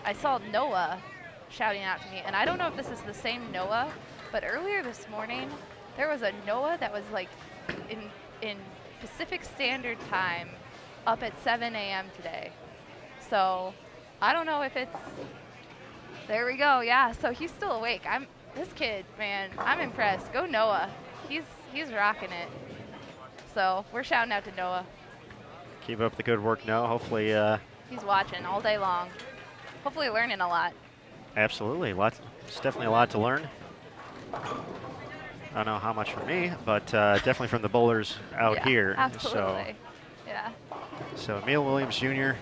I saw Noah shouting out to me, and I don't know if this is the same Noah, but earlier this morning there was a Noah that was like in Pacific Standard Time up at 7 a.m. today. So I don't know if it's. There we go. Yeah. So he's still awake. This kid, man. I'm impressed. Go Noah. He's rocking it. So we're shouting out to Noah. Keep up the good work, Noah. Hopefully. He's watching all day long. Hopefully learning a lot. Absolutely. It's definitely a lot to learn. I don't know how much from me, but definitely from the bowlers out here. Absolutely. So Emil Williams Jr.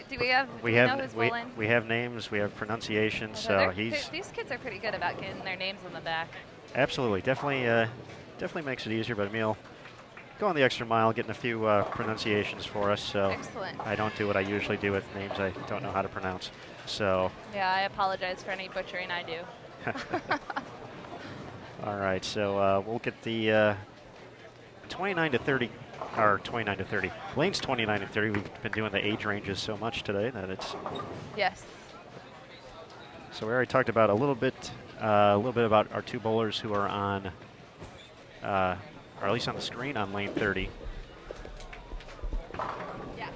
Do we know who's bowling? We have names. We have pronunciation. So so these kids are pretty good about getting their names on the back. Absolutely. Definitely makes it easier. But Emil, going the extra mile, getting a few pronunciations for us. So excellent. I don't do what I usually do with names I don't know how to pronounce. So yeah, I apologize for any butchering I do. All right, so we'll get the 29 to 30, or 29 to 30. Lane's 29 and 30. We've been doing the age ranges so much today that it's. Yes. So we already talked about a little bit about our two bowlers who are on, or at least on the screen on lane 30. Yeah.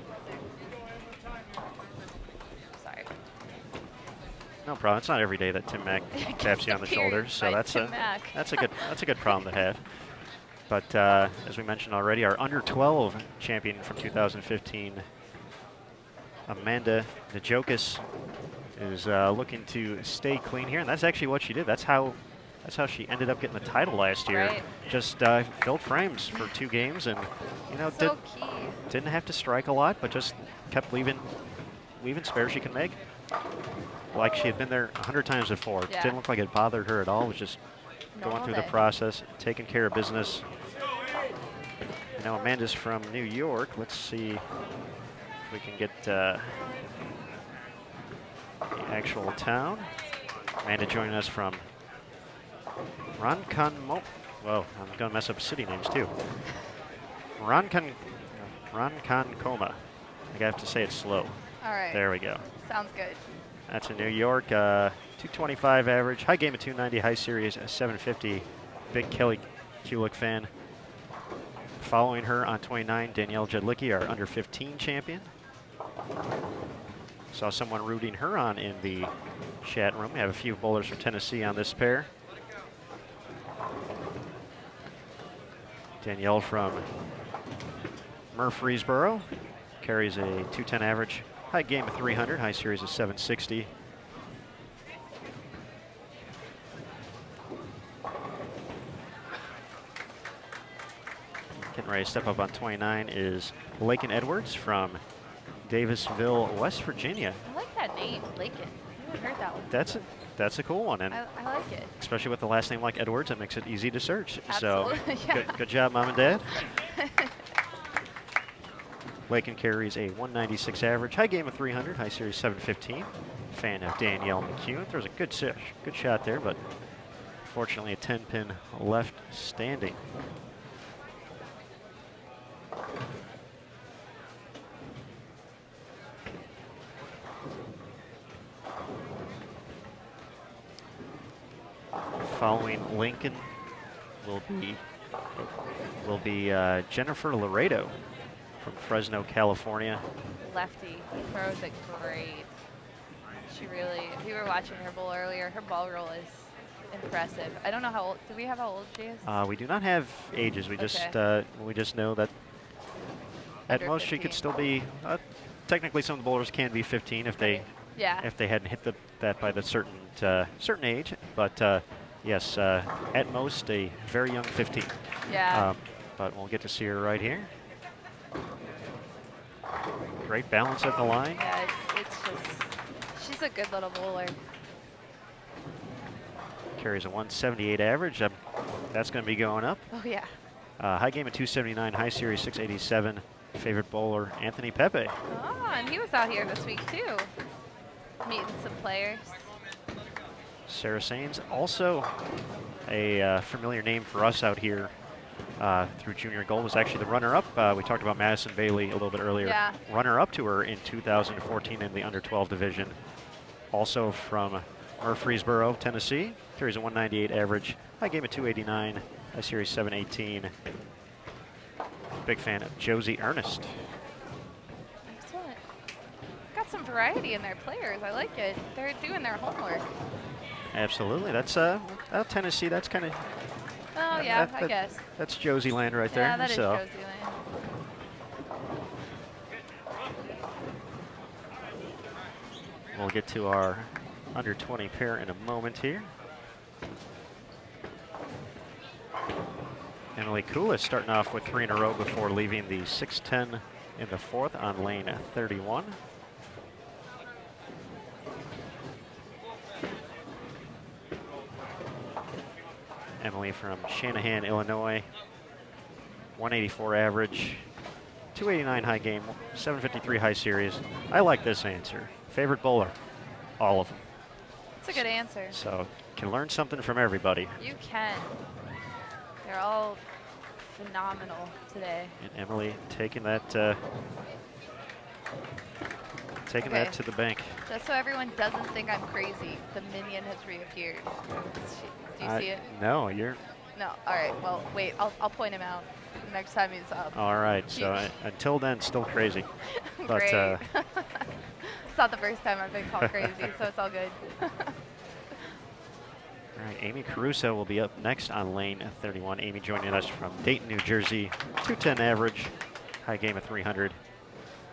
Sorry. No problem. It's not every day that Tim Mack taps you on the shoulder, so that's a good problem to have. But as we mentioned already, our under 12 champion from 2015, Amanda Najokis, is looking to stay clean here, and that's actually what she did. That's how she ended up getting the title last year. Right. Just filled frames for 2 games, and didn't have to strike a lot, but just kept leaving spares she could make. Like she had been there 100 times before. Yeah. Didn't look like it bothered her at all. It was just going through the process, taking care of business. Now Amanda's from New York. Let's see if we can get the actual town. Amanda joining us from Ronkonkoma. Whoa, I'm going to mess up city names too. Ronkonkoma. I have to say it slow. All right. There we go. Sounds good. That's in New York. 225 average, high game of 290, high series 750. Big Kelly Kulik fan. Following her on 29, Danielle Jedlicki, our under 15 champion. Saw someone rooting her on in the chat room. We have a few bowlers from Tennessee on this pair. Danielle from Murfreesboro carries a 210 average, high game of 300, high series of 760. Getting ready to step up on 29 is Lakin Edwards from Davisville, West Virginia. I like that name, Lakin. I haven't heard that one. That's a cool one, and I like it. especially with the last name like Edwards, it makes it easy to search. Absolutely, So yeah. good job, Mom and Dad. Lakin carries a 196 average, high game of 300, high series 715. Fan of Danielle McCune. Throws a good shot there, but fortunately a 10-pin left standing. Following Lincoln will be Jennifer Laredo from Fresno, California. Lefty. He throws it great. She really, if you were watching her bowl earlier, her ball roll is impressive. I don't know how old, do we have how old she is? We do not have ages. We just know that at Under most she could 15. still be, technically some of the bowlers can be 15 if they Yeah. if they hadn't hit that by the certain age. But yes, at most a very young 15. Yeah. But we'll get to see her right here. Great balance at the line. Yeah, it's just, she's a good little bowler. Carries a 178 average. That's going to be going up. Oh, yeah. High game of 279, high series 687. Favorite bowler, Anthony Pepe. Oh, and he was out here this week, too, meeting some players. Sarah Sains, also a familiar name for us out here through Junior Gold, was actually the runner-up. We talked about Madison Bailey a little bit earlier. Yeah. Runner-up to her in 2014 in the under-12 division. Also from Murfreesboro, Tennessee. Carries a 198 average. High game of 289. High series 718. Big fan of Josie Ernest. Excellent. Got some variety in their players. I like it. They're doing their homework. Absolutely. That's Tennessee. That's kind of. Oh, yeah, I guess. That's Josie land right there. Yeah, that is so. Josie Land. We'll get to our under 20 pair in a moment here. Emily Koulis starting off with 3 in a row before leaving the 610 in the 4th on lane 31. Emily from Shanahan, Illinois. 184 average, 289 high game, 753 high series. I like this answer. Favorite bowler? All of them. It's a good answer. So can learn something from everybody. You can. They're all phenomenal today. And Emily taking that that to the bank. Just so everyone doesn't think I'm crazy, the minion has reappeared. Do you see it? No, you're. No. All right. Well, wait. I'll point him out next time he's up. All right. So until then, still crazy. But Great. It's not the first time I've been called crazy, so it's all good. All right, Amy Caruso will be up next on lane 31. Amy joining us from Dayton, New Jersey. 210 average, high game of 300,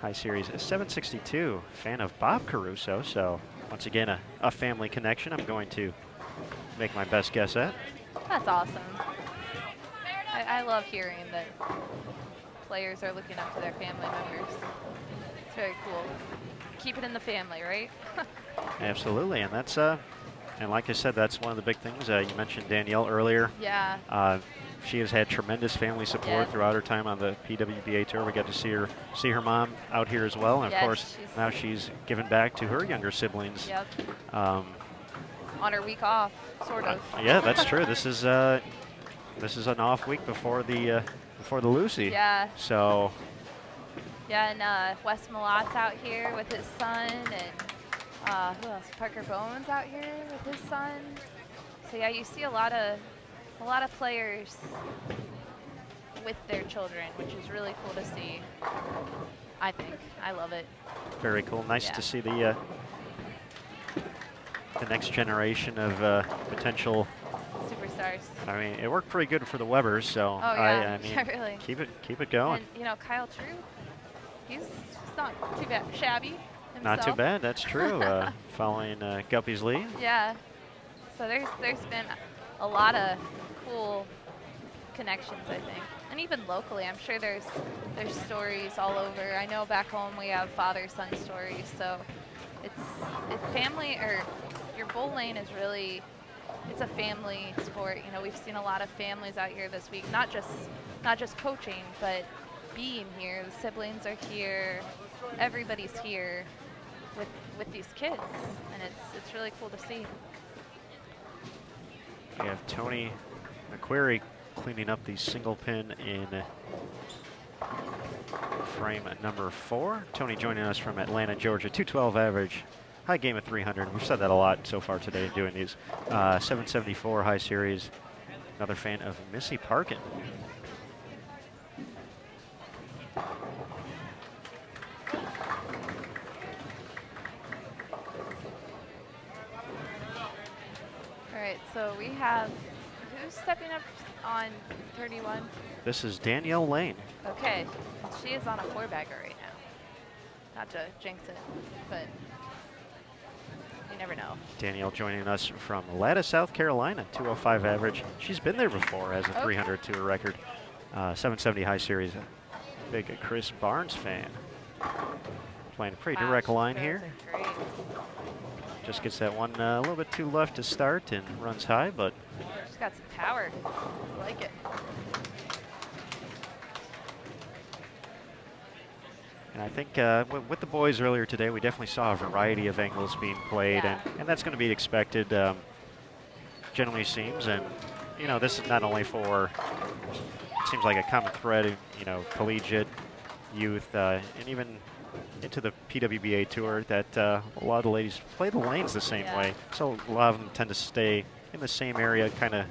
high series 762. Fan of Bob Caruso, so once again a family connection. I'm going to make my best guess at. That's awesome. I love hearing that players are looking up to their family members. It's very cool. Keep it in the family, right? Absolutely, and that's and like I said, that's one of the big things. You mentioned Danielle earlier. Yeah. She has had tremendous family support throughout her time on the PWBA tour. We got to see her mom out here as well, and of course now she's given back to her younger siblings. Yep. On her week off, sort of. Yeah, that's true. This is an off week before the Lucy. Yeah. So. Yeah, and Wes Malot's out here with his son, and Who else? Parker Bowen's out here with his son. So yeah, you see a lot of players with their children, which is really cool to see. I think I love it. Very cool. Nice to see the next generation of potential superstars. I mean, it worked pretty good for the Webbers, so oh, yeah. I mean, yeah, really. keep it going. And you know, Kyle True, he's not too bad, shabby himself. Not too bad. That's true. Following Guppy's lead. Yeah. So there's been a lot of cool connections, I think, and even locally, I'm sure there's stories all over. I know back home we have father-son stories, so it's family, or your bull lane is really, it's a family sport. You know, we've seen a lot of families out here this week, not just coaching, but being here. The siblings are here, everybody's here with these kids, and it's really cool to see. We have Tony McQuarrie cleaning up the single pin in frame number 4. Tony joining us from Atlanta, Georgia, 212 average, high game of 300. We've said that a lot so far today doing these. 774 high series. Another fan of Missy Parkin. All right, so we have, who's stepping up on 31? This is Danielle Lane. Okay, she is on a 4-bagger right now. Not to jinx it, but you never know. Danielle joining us from Latta, South Carolina, 205 average. She's been there before as a 300 to a record. 770 high series. Big Chris Barnes fan. Playing a pretty direct line here. Great. Just gets that one a little bit too left to start and runs high, but She's got some power. I like it. and I think with the boys earlier today, we definitely saw a variety of angles being played, Yeah. and that's going to be expected, generally seems. And, you know, this is not only for, it seems like a common thread in, you know, collegiate, youth, and even into the PWBA tour, that a lot of the ladies play the lanes the same way. So a lot of them tend to stay in the same area, kind of,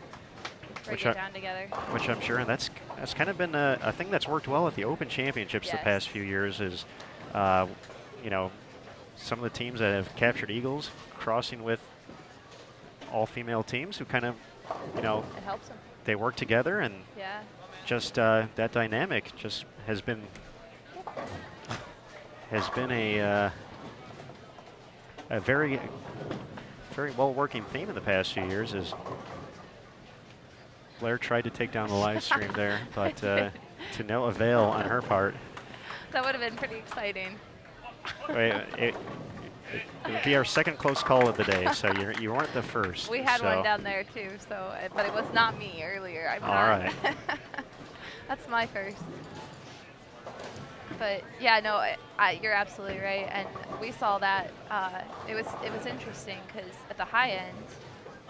Break it down together. which I'm sure, and that's kind of been a thing that's worked well at the Open Championships the Yes. past few years. Is you know, some of the teams that have captured eagles crossing with all-female teams who kind of, you know, It helps them. they work together, and Yeah. just that dynamic just has been a very well working theme in the past few years. Is Blair tried to take down the live stream there, but to no avail on her part. That would have been pretty exciting. It would be our second close call of the day, so you weren't the first. We had so. one down there too, so but it was not me earlier. I'm All not. right. That's my first. But yeah, no, you're absolutely right, and we saw that. It was interesting because at the high end,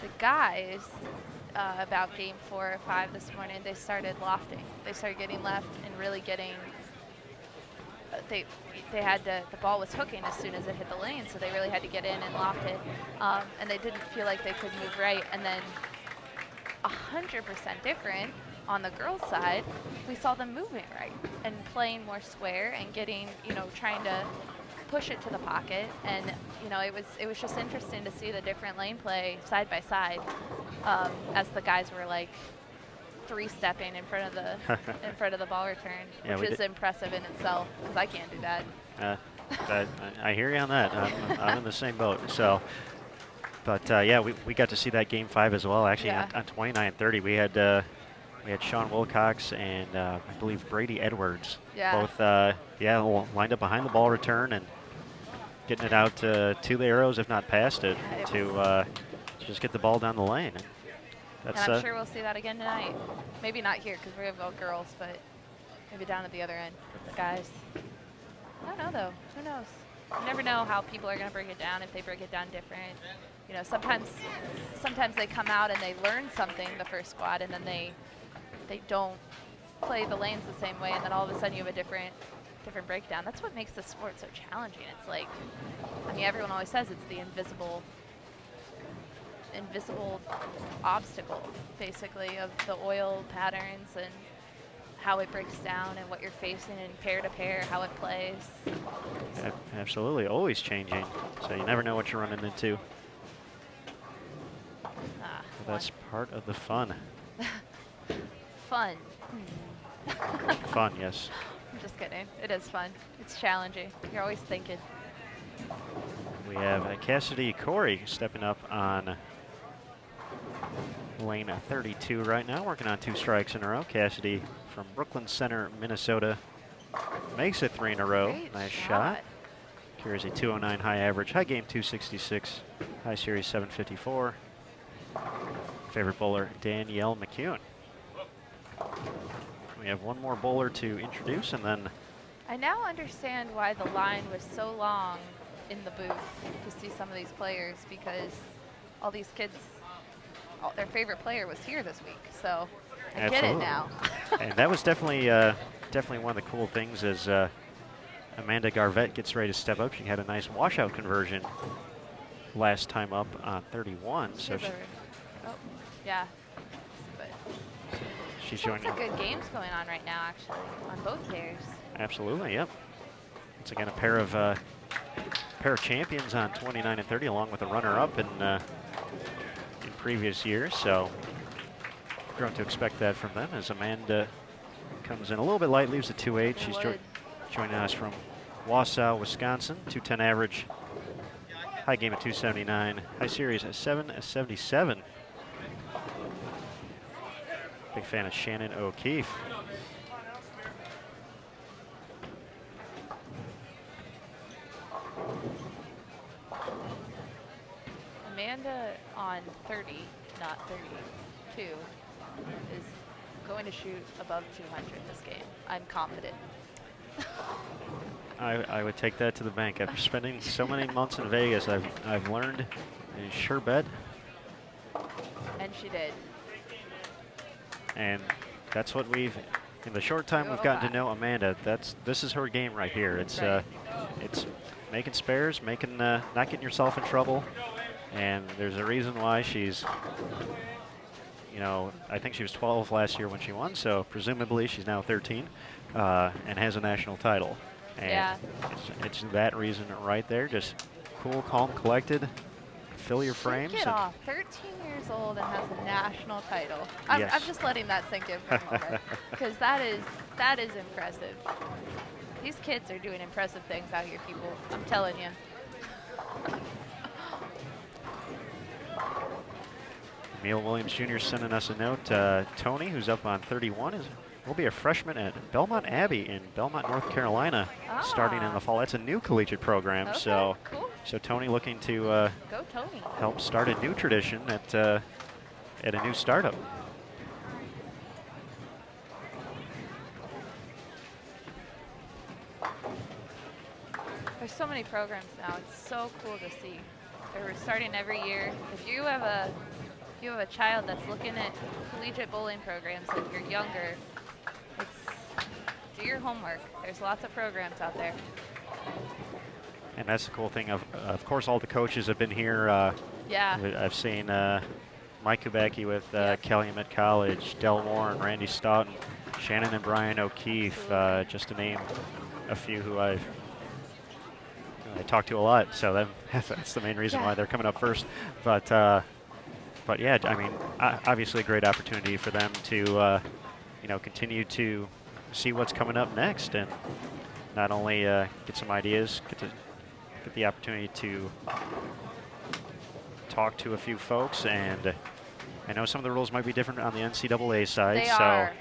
the guys about game 4 or 5 this morning, they started lofting. They started getting left and really getting. They had to. The ball was hooking as soon as it hit the lane, so they really had to get in and loft it, and they didn't feel like they could move right. And then 100% different. On the girls' side, we saw them moving right and playing more square and getting, you know, trying to push it to the pocket. And, you know, it was just interesting to see the different lane play side by side as the guys were like 3-stepping in front of the ball return, which is impressive in itself because I can't do that. I hear you on that. I'm in the same boat. So, but yeah, we got to see that game 5 as well. Actually, on 29-30, we had Sean Wilcox and I believe Brady Edwards, both lined up behind the ball return and getting it out to the arrows, if not past it, to just get the ball down the lane. That's, and I'm sure we'll see that again tonight. Maybe not here because we're going to go girls, but maybe down at the other end with the guys. I don't know, though. Who knows? You never know how people are going to break it down, if they break it down different. You know, sometimes they come out and they learn something, the first squad, and then they don't play the lanes the same way, and then all of a sudden you have a different breakdown. That's what makes the sport so challenging. It's like, I me, everyone always says it's the invisible obstacle, basically, of the oil patterns and how it breaks down and what you're facing in pair to pair, how it plays. Absolutely, always changing. So you never know what you're running into. That's part of the fun. Fun. Fun, yes. I'm just kidding. It is fun. It's challenging. You're always thinking. We have Cassidy Corey stepping up on lane 32 right now, working on 2 strikes in a row. Cassidy from Brooklyn Center, Minnesota, makes it 3 in a row. Great nice shot. Carries a 209 high average, high game 266, high series 754. Favorite bowler, Danielle McCune. We have one more bowler to introduce, and then I now understand why the line was so long in the booth to see some of these players, because all these kids, their favorite player was here this week, so I get it now. And that was definitely one of the cool things as Amanda Garvette gets ready to step up. She had a nice washout conversion last time up on 31. Yeah. She's showing some good games going on right now, actually, on both pairs. Absolutely, yep. Once again, a pair of champions on 29 and 30, along with a runner-up in previous years. So, grown to expect that from them as Amanda comes in a little bit light, leaves a 2.8. She's joining us from Wausau, Wisconsin. 210 average, high game at 279, high series at 777. Big fan of Shannon O'Keefe. Amanda on 30, not 32, is going to shoot above 200 this game. I'm confident. I would take that to the bank. After spending so many months in Vegas, I've learned a sure bet. And she did. And that's what in the short time we've gotten to know Amanda, this is her game right here. It's it's making spares, not getting yourself in trouble, and there's a reason why she's, I think she was 12 last year when she won, so presumably she's now 13 and has a national title. And it's that reason right there, just cool, calm, collected. Fill your frames. Get off. 13 years old and has a national title. I'm just letting that sink in for a moment, because that is impressive. These kids are doing impressive things out here, people. I'm telling you. Emil Williams Jr. sending us a note. Tony, who's up on 31, will be a freshman at Belmont Abbey in Belmont, North Carolina, starting in the fall. That's a new collegiate program, so cool. So Tony looking to go Tony. Help start a new tradition at a new startup. There's so many programs now. It's so cool to see. They're starting every year. If you have a child that's looking at collegiate bowling programs and you're younger, do your homework. There's lots of programs out there. And that's the cool thing. Of course, all the coaches have been here. I've seen Mike Kubecki with Calumet College, Del Warren, Randy Stoughton, Shannon and Brian O'Keefe, just to name a few who I talk to a lot. So that's the main reason why they're coming up first. But yeah, I mean, obviously a great opportunity for them to continue to see what's coming up next, and not only get some ideas, get the opportunity to talk to a few folks. And I know some of the rules might be different on the NCAA side,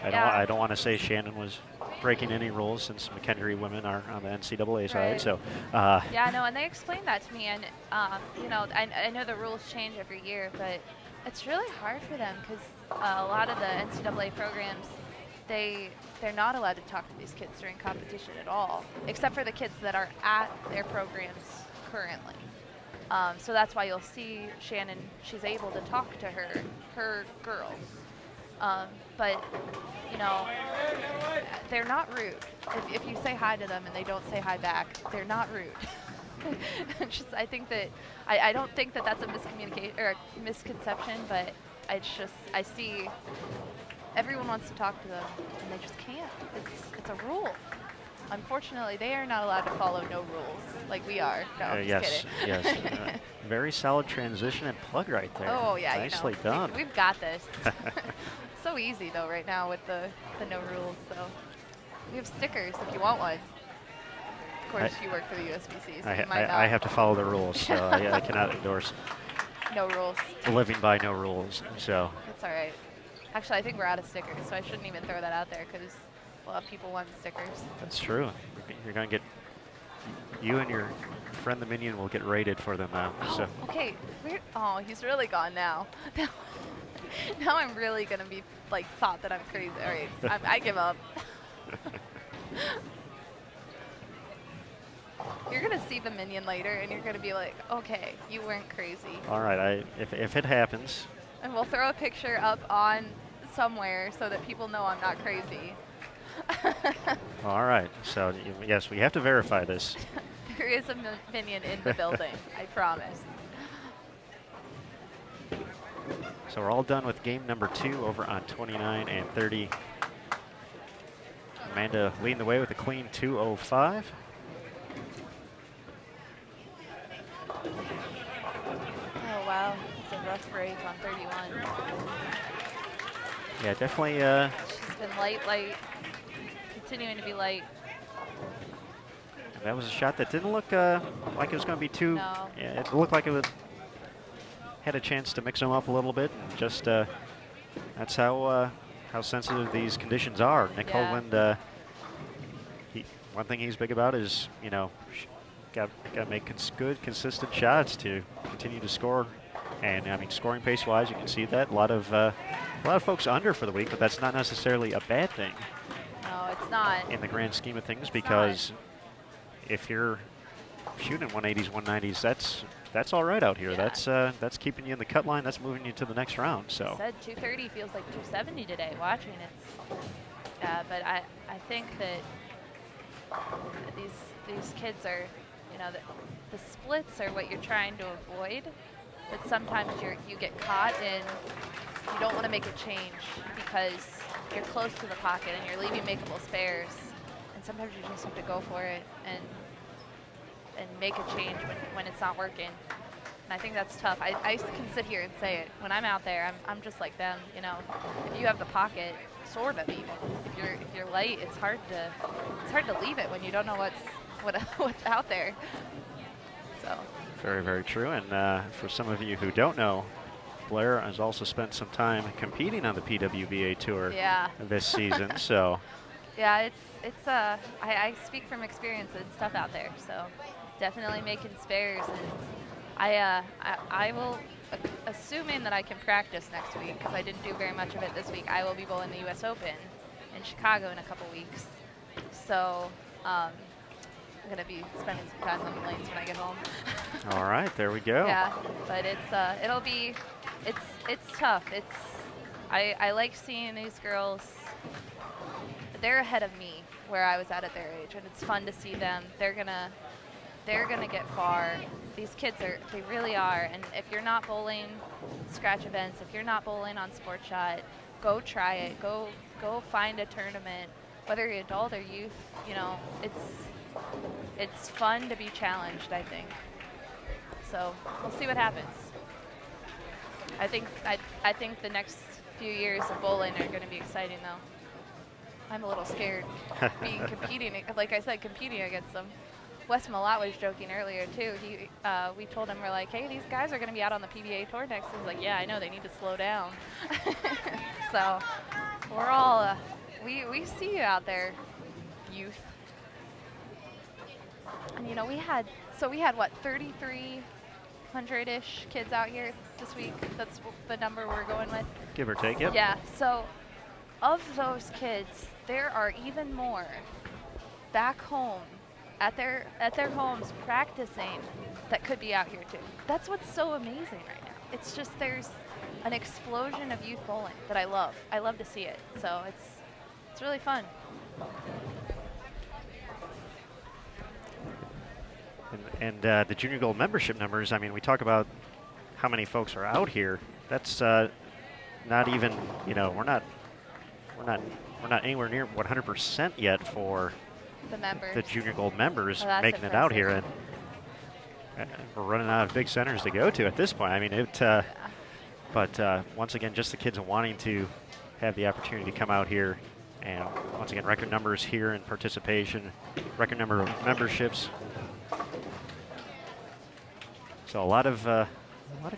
I don't want to say Shannon was breaking any rules, since McHenry women are on the NCAA side. So and they explained that to me, and I know the rules change every year, but it's really hard for them, because a lot of the NCAA programs, they're not allowed to talk to these kids during competition at all, except for the kids that are at their programs currently. So that's why you'll see Shannon, she's able to talk to her girls. But, they're not rude. If you say hi to them and they don't say hi back, they're not rude. I think that I don't think that that's a miscommunication or a misconception, but it's just I see everyone wants to talk to them and they just can't. It's a rule. Unfortunately, they are not allowed to follow no rules like we are. No, I'm just Yes, kidding. yes. Very solid transition and plug right there. Oh yeah, Nicely you know, done. we've got this. So easy though right now with the no rules. So we have stickers if you want one. Of course, you work for the USBC, so you might not. I have to follow the rules, so I cannot endorse No rules. living by no rules. So That's all right. Actually, I think we're out of stickers, so I shouldn't even throw that out there because a lot of people want stickers. that's true. You're going to get, you and your friend the Minion will get rated for them now. Oh, So okay. Oh, he's really gone now. Now I'm really going to be like thought that I'm crazy. All right, I give up. You're going to see the Minion later, and you're going to be like, okay, you weren't crazy. all right, if it happens, And we'll throw a picture up on somewhere so that people know I'm not crazy. all right. So yes, we have to verify this. There is a Minion in the building, I promise. So we're all done with game number 2 over on 29 and 30. Amanda leading the way with a clean 2:05. Oh, wow. It's a rough break on 31. Yeah, definitely. She's been light, continuing to be light. That was a shot that didn't look like it was going to be too. No. Yeah, it looked like it had a chance to mix them up a little bit, and just that's how sensitive these conditions are. Nick Hoagland, one thing he's big about is, you know, got to make good, consistent shots to continue to score. And I mean, scoring pace-wise, you can see that a lot of folks under for the week, but that's not necessarily a bad thing. No, it's not. In the grand scheme of things, because if you're shooting 180s, 190s, that's all right out here. Yeah. That's keeping you in the cut line. That's moving you to the next round. So. I said 230 feels like 270 today. Watching it, but I think that these kids are, you know, the splits are what you're trying to avoid, but sometimes you get caught in, you don't want to make a change because you're close to the pocket and you're leaving makeable spares, and sometimes you just have to go for it and make a change when it's not working. And I think that's tough. I can sit here and say it. When I'm out there, I'm just like them. You know, if you have the pocket, sort of even. If you're light, it's hard to leave it when you don't know what's out there. So. Very, very true. And for some of you who don't know, Blair has also spent some time competing on the PWBA tour this season. So. Yeah, I speak from experience and stuff out there. So definitely making spares, and I will, assuming that I can practice next week, because I didn't do very much of it this week, I will be bowling the U.S. Open in Chicago in a couple weeks. So I'm going to be spending some time on the lanes when I get home. All right, there we go. Yeah, but it's tough. I like seeing these girls. They're ahead of me where I was at their age, and it's fun to see them. They're gonna get far. These kids they really are. And if you're not bowling scratch events, if you're not bowling on Sport Shot, go try it. Go find a tournament, whether you're adult or youth. You know, it's fun to be challenged, I think. So we'll see what happens. I think the next few years of bowling are going to be exciting, though. I'm a little scared competing, like I said, competing against them. Wes Malott was joking earlier too. We told him, we're like, hey, these guys are going to be out on the PBA tour next. He's like, yeah, I know, they need to slow down. So we're all, we see you out there, youth. And you know, we had what, 3,300-ish kids out here this week. That's the number we're going with. Give or take, yep. Yeah. So of those kids, there are even more back home at their homes practicing that could be out here too. That's what's so amazing right now. It's just there's an explosion of youth bowling that I love. I love to see it. So it's really fun. And the Junior Gold membership numbers, I mean, we talk about how many folks are out here. That's not even, you know, we're not anywhere near 100% yet for the members, the Junior Gold members that's making it out here, and we're running out of big centers to go to at this point. I mean, but once again, just the kids wanting to have the opportunity to come out here, and once again, record numbers here in participation, record number of memberships. So a lot of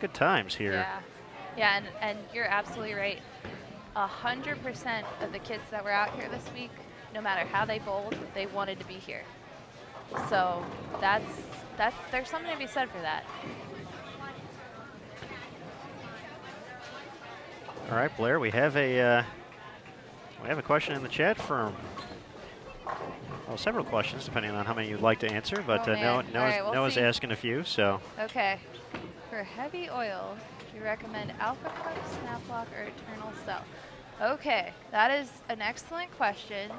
good times here. Yeah, yeah, and you're absolutely right. 100% of the kids that were out here this week, no matter how they bowled, they wanted to be here. So there's something to be said for that. All right, Blair, we have a question in the chat from, well, several questions depending on how many you'd like to answer, but Noah's asking a few, so. Okay. For heavy oil, do you recommend Alpha Crux, Snap Lock, or Eternal Cell? Okay, that is an excellent question,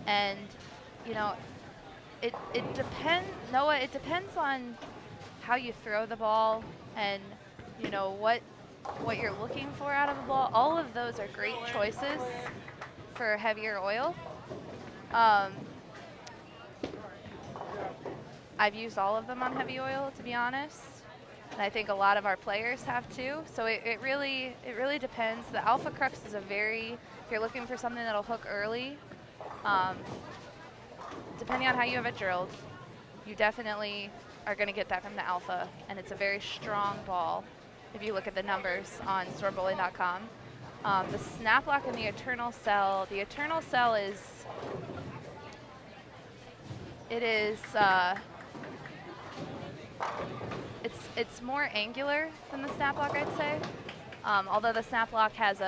and you know, it depends, Noah. It depends on how you throw the ball, and you know what you're looking for out of a ball. All of those are great choices for heavier oil. I've used all of them on heavy oil, to be honest. And I think a lot of our players have too. So it really depends. The Alpha Crux is if you're looking for something that'll hook early, depending on how you have it drilled, you definitely are going to get that from the Alpha. And it's a very strong ball if you look at the numbers on storebowling.com. The Snap Lock and the Eternal Cell is, it's more angular than the Snap Lock, I'd say. Although the Snap Lock has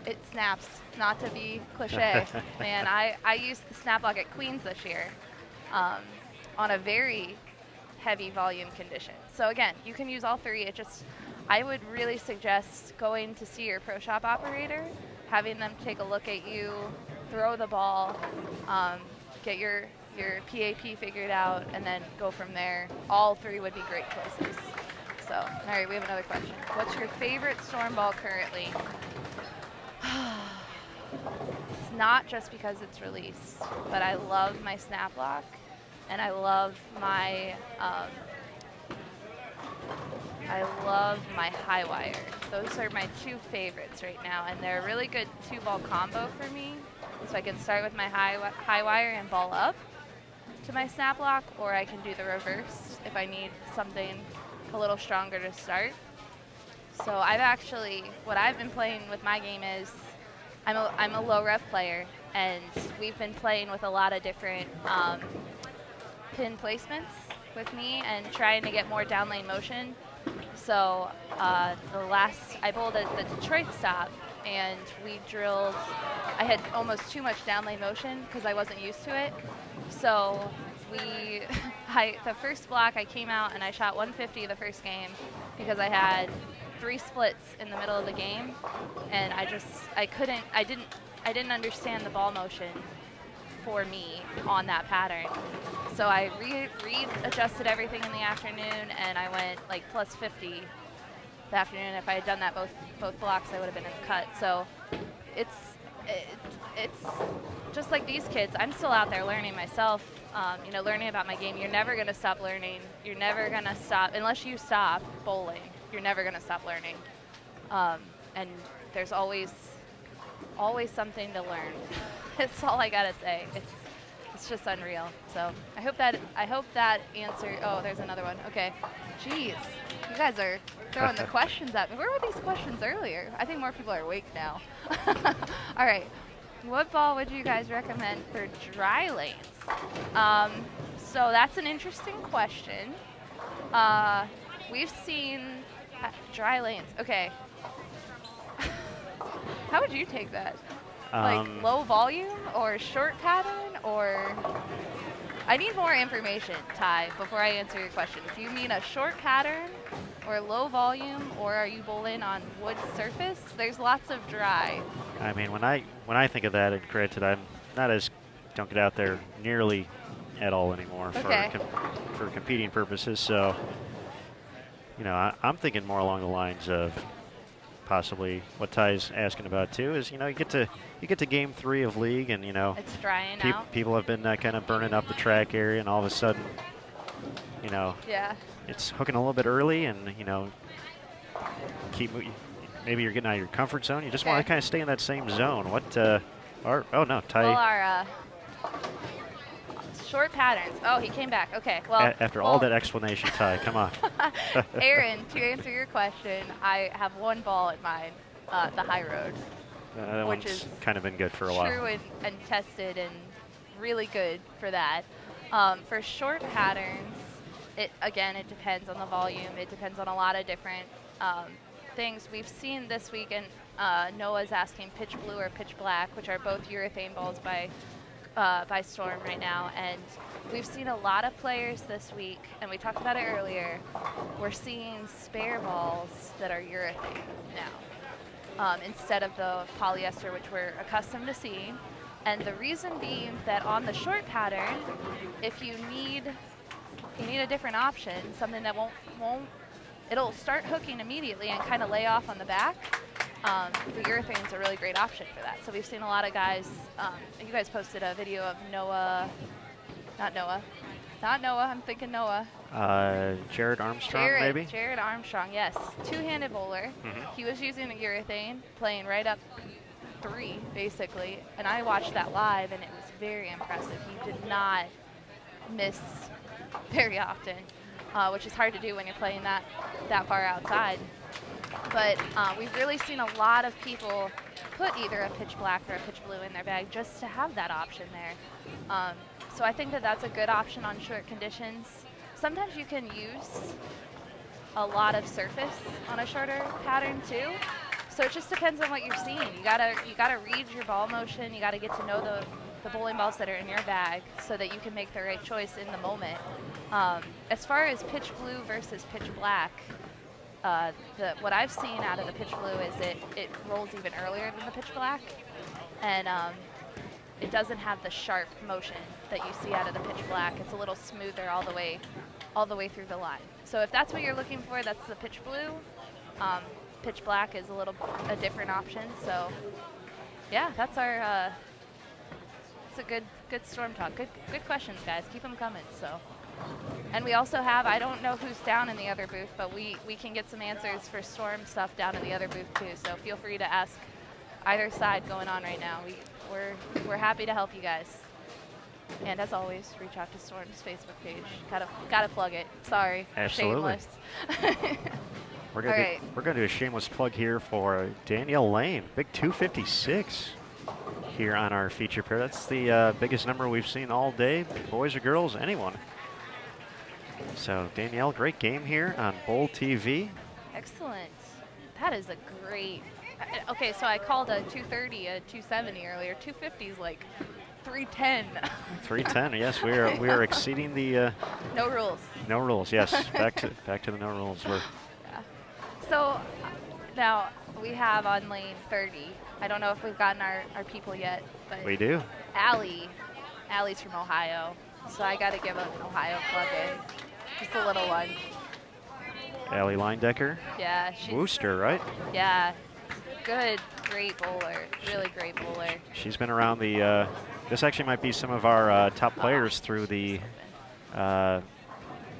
it snaps, not to be cliche. Man, I used the Snap Lock at Queens this year on a very heavy volume condition. So again, you can use all three. I would really suggest going to see your pro shop operator, having them take a look at you, throw the ball, get your PAP figured out, and then go from there. All three would be great choices. So, all right, we have another question. What's your favorite storm ball currently? It's not just because it's released, but I love my Snap Lock, and I love my high wire. Those are my two favorites right now, and they're a really good two-ball combo for me. So I can start with my high wire and ball up to my Snap Lock, or I can do the reverse if I need something a little stronger to start. So what I've been playing with my game is, I'm a low rev player, and we've been playing with a lot of different pin placements with me and trying to get more down lane motion. So I bowled at the Detroit stop, and we drilled, I had almost too much down lane motion because I wasn't used to it. So the first block I came out and I shot 150 the first game because I had 3 splits in the middle of the game, and I didn't understand the ball motion for me on that pattern. So I readjusted everything in the afternoon, and I went like plus 50 the afternoon. If I had done that both blocks, I would have been in the cut. So it's just like these kids. I'm still out there learning myself, learning about my game. You're never going to stop learning. You're never going to stop unless you stop bowling. You're never going to stop learning, and there's always something to learn. That's all I gotta say. It's just unreal. So I hope that answer. Oh, there's another one. Okay. Jeez, you guys are throwing the questions at me. Where were these questions earlier? I think more people are awake now. All right. What ball would you guys recommend for dry lanes? So that's an interesting question. We've seen dry lanes. Okay. How would you take that? Like low volume or short pattern, or I need more information, Ty, before I answer your question. Do you mean a short pattern or low volume, or are you bowling on wood surface? There's lots of dry. I mean, when I think of that, and granted, don't get out there nearly at all anymore for competing purposes. So, you know, I'm thinking more along the lines of possibly what Ty's asking about too is, you know, you get to game 3 of league, and you know, it's drying out. People have been kind of burning up the track area, and all of a sudden, you know, it's hooking a little bit early, and you know, maybe you're getting out of your comfort zone. You just want to kind of stay in that same zone. What? Oh no, Ty. Well, our short patterns. Oh, he came back. Okay. Well, after all that explanation, Ty, come on. Aaron, to answer your question, I have one ball at mine, the high road, which has kind of been good for a while. True and tested and really good for that. For short patterns, it depends on the volume. It depends on a lot of different things. We've seen this week, and Noah's asking pitch blue or pitch black, which are both urethane balls by Storm right now, and we've seen a lot of players this week, and we talked about it earlier. We're seeing spare balls that are urethane now instead of the polyester, which we're accustomed to seeing. And the reason being that on the short pattern, if you need a different option, something that it'll start hooking immediately and kind of lay off on the back. The urethane is a really great option for that. So we've seen a lot of guys. You guys posted a video of not Noah. I'm thinking Noah. Jared Armstrong, maybe. Jared Armstrong, yes, two-handed bowler. He was using the urethane, playing right up 3 basically, and I watched that live, and it was very impressive. He did not miss very often, which is hard to do when you're playing that far outside. But we've really seen a lot of people put either a pitch black or a pitch blue in their bag just to have that option there. So I think that that's a good option on short conditions. Sometimes you can use a lot of surface on a shorter pattern too. So it just depends on what you're seeing. You gotta read your ball motion. You gotta get to know the bowling balls that are in your bag so that you can make the right choice in the moment. As far as pitch blue versus pitch black, what I've seen out of the pitch blue is it rolls even earlier than the pitch black, and it doesn't have the sharp motion that you see out of the pitch black. It's a little smoother all the way through the line. So if that's what you're looking for, that's the pitch blue. Pitch black is a different option. So yeah, that's our it's a good Storm talk. Good questions, guys. Keep them coming. So. And we also have, I don't know who's down in the other booth, but we can get some answers for Storm stuff down in the other booth too. So feel free to ask either side going on right now. We're happy to help you guys. And as always, reach out to Storm's Facebook page. Gotta plug it. Sorry. Absolutely. Shameless. We're gonna do a shameless plug here for Danielle Lane, big 256 here on our feature pair. That's the biggest number we've seen all day, boys or girls, anyone. So Danielle, great game here on Bowl TV. Excellent. That is a great. Okay, so I called a 230, a 270 earlier. 250 is like 310. 310. Yes, we are exceeding the. No rules. No rules. Yes, back to the no rules. Yeah. So now we have on lane 30. I don't know if we've gotten our people yet, but we do. Allie's from Ohio, so I got to give an Ohio plug-in. Just a little one. Allie Leindecker. Yeah. Wooster, right? Yeah. Great bowler. Really great bowler. She's been around the. This actually might be some of our top players through the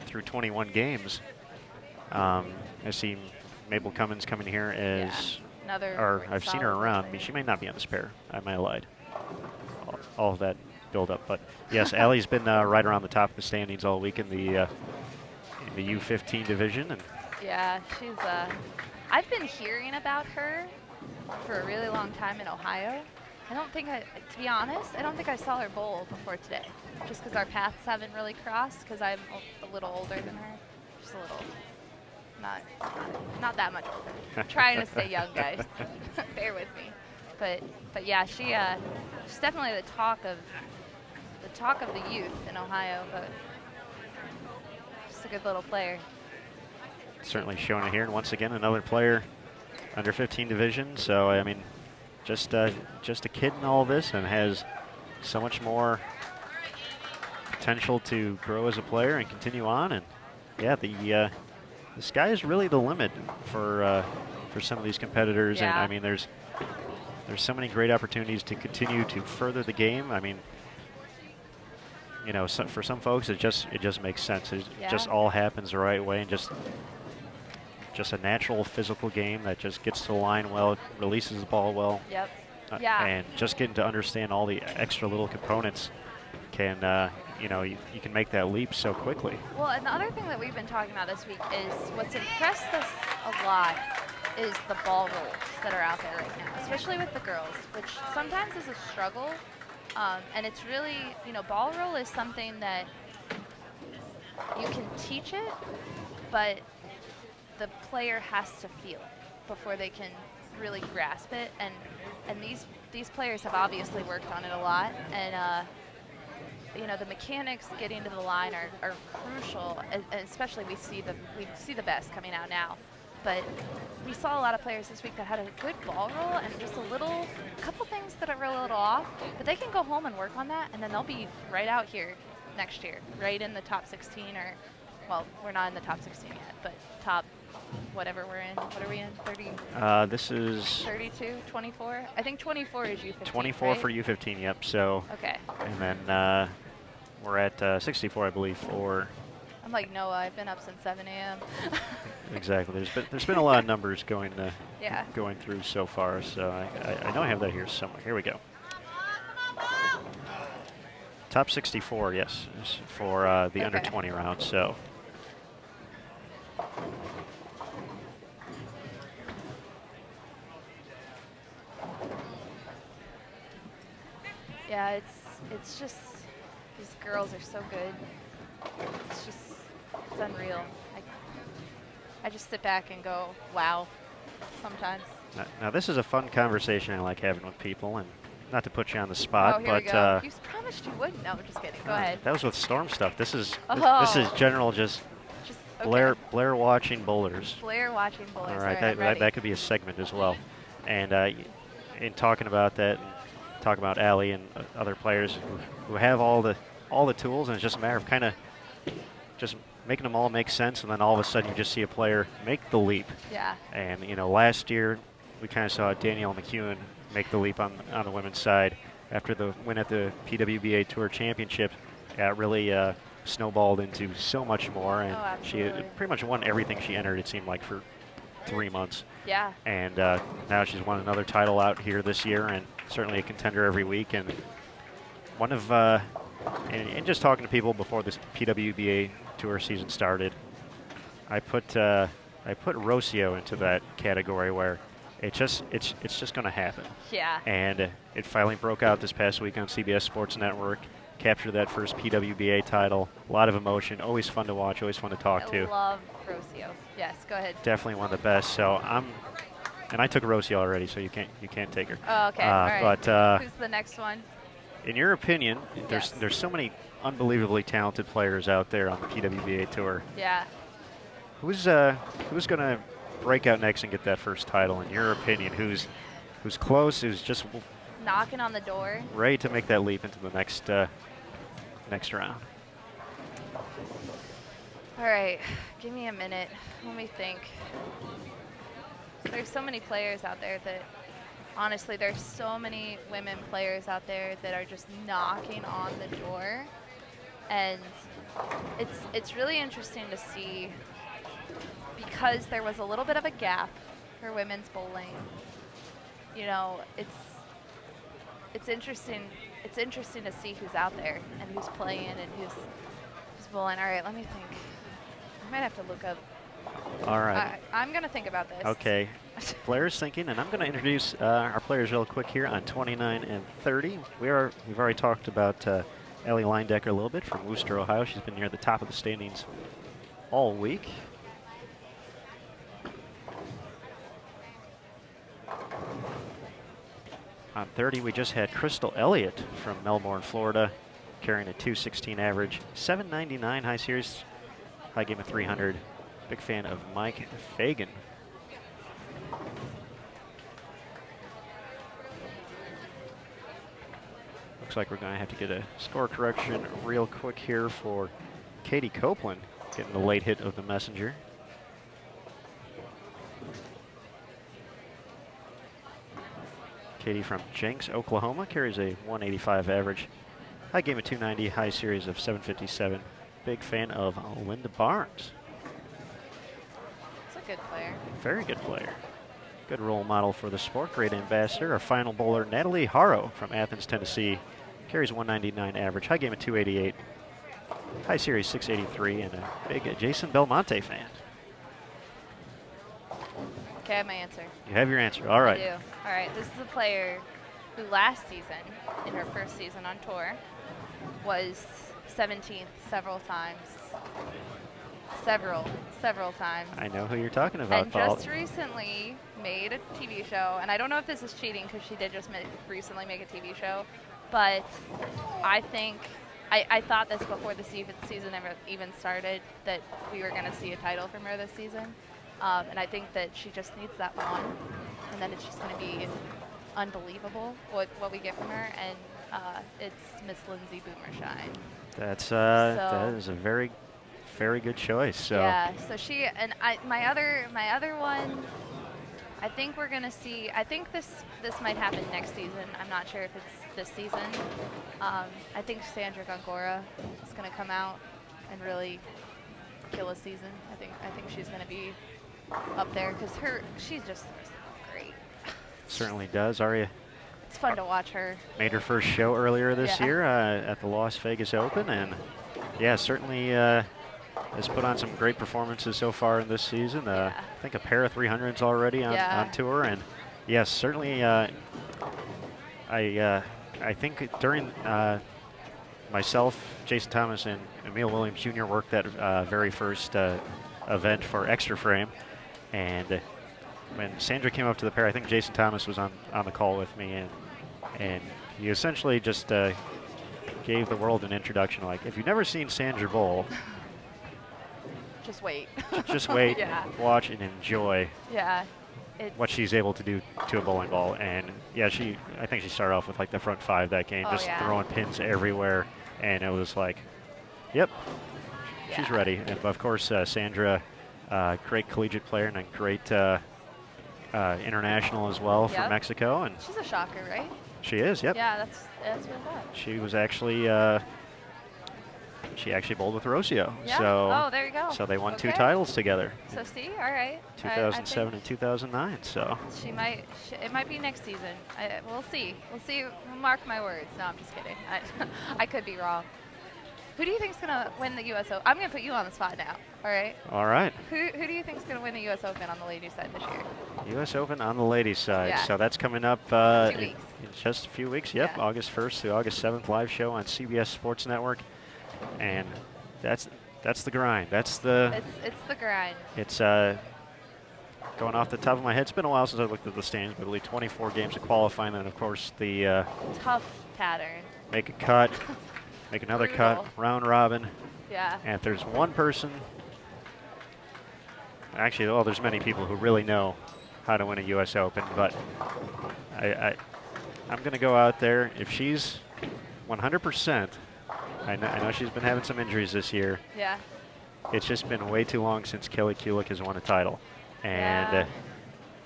through 21 games. I see Mabel Cummins coming here as. Another. I've seen her around. I mean, she may not be on this pair. I might have lied. All of that build up, but yes, Allie's been right around the top of the standings all week in the U15 division, and yeah, she's. I've been hearing about her for a really long time in Ohio. To be honest, I don't think I saw her bowl before today, just because our paths haven't really crossed. Because I'm a little older than her, just a little. Not that much older. I'm trying to stay young, guys. Bear with me. But yeah, she's definitely the talk of the youth in Ohio. But just a good little player. Certainly showing it here, and once again another player under 15 division. So I mean, just a kid in all this, and has so much more potential to grow as a player and continue on. And yeah, the sky is really the limit for some of these competitors. Yeah. And I mean, there's so many great opportunities to continue to further the game. I mean, you know, for some folks, it just makes sense. It just all happens the right way, and just a natural physical game that just gets to the line well, releases the ball well. Yep. And just getting to understand all the extra little components can, you know, you can make that leap so quickly. Well, and the other thing that we've been talking about this week is what's impressed us a lot is the ball rolls that are out there right now, especially with the girls, which sometimes is a struggle. And it's really, you know, ball roll is something that you can teach it, but the player has to feel it before they can really grasp it. And these players have obviously worked on it a lot. And, you know, the mechanics getting to the line are crucial, and especially we see the best coming out now. But we saw a lot of players this week that had a good ball roll and just a couple things that are a little off, but they can go home and work on that, and then they'll be right out here next year, right in the top 16, or, well, we're not in the top 16 yet, but top whatever we're in. What are we in? 30? This is 32, 24? I think 24 is U15, 24 right? for U15, yep. So, okay. And then we're at 64, I believe, for... I'm like Noah, I've been up since 7 a.m. Exactly. There's been a lot of numbers going through so far. So I know I have that here somewhere. Here we go. Top 64, yes, is for the under 20 round. So. Yeah, it's just, these girls are so good. It's unreal. I just sit back and go, wow, sometimes. Now this is a fun conversation I like having with people, and not to put you on the spot, here but we go. You promised you wouldn't. No, just kidding. Go ahead. That was with storm stuff. This is general, just okay. Blair watching bowlers. Blair watching bowlers. All right, that could be a segment as well. And in talking about that, talk about Allie and other players who have all the tools, and it's just a matter of kind of just making them all make sense, and then all of a sudden you just see a player make the leap. Yeah. And you know, last year we kind of saw Danielle McEwen make the leap on the women's side after the win at the PWBA Tour Championship. It really snowballed into so much more, and she pretty much won everything she entered, it seemed like, for 3 months. Yeah. And now she's won another title out here this year, and certainly a contender every week. And one of and just talking to people before this PWBA Tour season started, I put Rocio into that category where it's just going to happen. Yeah. And it finally broke out this past week on CBS Sports Network. Captured that first PWBA title. A lot of emotion. Always fun to watch. Always fun to talk to. I love Rocio. Yes, go ahead. Definitely one of the best. So and I took Rocio already, so you can't take her. Oh, okay. All right. But who's the next one? In your opinion, there's so many unbelievably talented players out there on the PWBA Tour. Yeah. Who's going to break out next and get that first title? In your opinion, who's close? Who's just knocking on the door? Ready to make that leap into the next round. All right, give me a minute. Let me think. There's so many players out there that, honestly, there's so many women players out there that are just knocking on the door, and it's really interesting to see, because there was a little bit of a gap for women's bowling. You know, it's interesting. It's interesting to see who's out there and who's playing and who's bowling. All right, let me think. I might have to look up. All right. I'm going to think about this. Okay. Players thinking, and I'm going to introduce our players real quick here on 29 and 30. We've already talked about Ellie Leindecker a little bit from Wooster, Ohio. She's been near the top of the standings all week. On 30, we just had Crystal Elliott from Melbourne, Florida, carrying a 216 average, 799 high series, high game of 300. Big fan of Mike Fagan. Looks like we're going to have to get a score correction real quick here for Katie Copeland, getting the late hit of the messenger. Katie from Jenks, Oklahoma, carries a 185 average. High game of 290, high series of 757. Big fan of Linda Barnes. It's a good player. Very good player. Good role model for the sport. Great ambassador. Our final bowler, Natalie Haro from Athens, Tennessee. Carries 199 average. High game of 288. High series 683. And a big Jason Belmonte fan. Okay, I have my answer. You have your answer. All right. I do. All right, this is a player who last season, in her first season on tour, was 17th several times. Several times. I know who you're talking about, and Paul. just recently made a TV show, and I don't know if this is cheating because she did just recently make a TV show, but I think, I thought this before the season ever even started, that we were going to see a title from her this season, and I think that she just needs that one, and then it's just going to be unbelievable what we get from her, and it's Miss Lindsay Boomershine. That is a very good choice. So yeah, so she and my other one, I think we're gonna see. I think this might happen next season. I'm not sure if it's this season. I think Sandra Gongora is gonna come out and really kill a season. I think she's gonna be up there because she's just great. certainly does. Aria, it's fun to watch her. Made her first show earlier this year at the Las Vegas Open, and yeah, certainly has put on some great performances so far in this season. I think a pair of 300s already on tour, and yes, certainly. I think during myself, Jason Thomas, and Emil Williams Jr. worked that very first event for Extra Frame, and when Sandra came up to the pair, I think Jason Thomas was on the call with me, and he essentially just gave the world an introduction. Like, if you've never seen Sandra bowl, just wait. Just wait, watch, and enjoy. Yeah. What she's able to do to a bowling ball, and yeah, I think she started off with like the front five that game, just throwing pins everywhere, and it was like, yep, she's ready. And of course, Sandra, great collegiate player and a great international as well from Mexico, and she's a shocker, right? She is, yep. Yeah, that's what I thought. She was actually. She actually bowled with Rocio. Yeah. So, there you go. So they won 2 titles together. So see, all right. 2007 and 2009. So it might be next season. We'll see. Mark my words. No, I'm just kidding. I could be wrong. Who do you think's gonna win the U.S. Open? I'm gonna put you on the spot now. All right. All right. Who do you think's gonna win the U.S. Open on the ladies' side this year? U.S. Open on the ladies' side. Yeah. So that's coming up 2 weeks. in just a few weeks. Yep. Yeah. August 1st through August 7th, live show on CBS Sports Network. And that's the grind. It's the grind. It's going off the top of my head. It's been a while since I looked at the standings, but I believe 24 games of qualifying, and of course the tough pattern. Make a cut, make another cut, round robin. Yeah. And if there's one person, actually, there's many people who really know how to win a U.S. Open, but I'm going to go out there. If she's 100%. I know she's been having some injuries this year. Yeah. It's just been way too long since Kelly Kulick has won a title. And I'm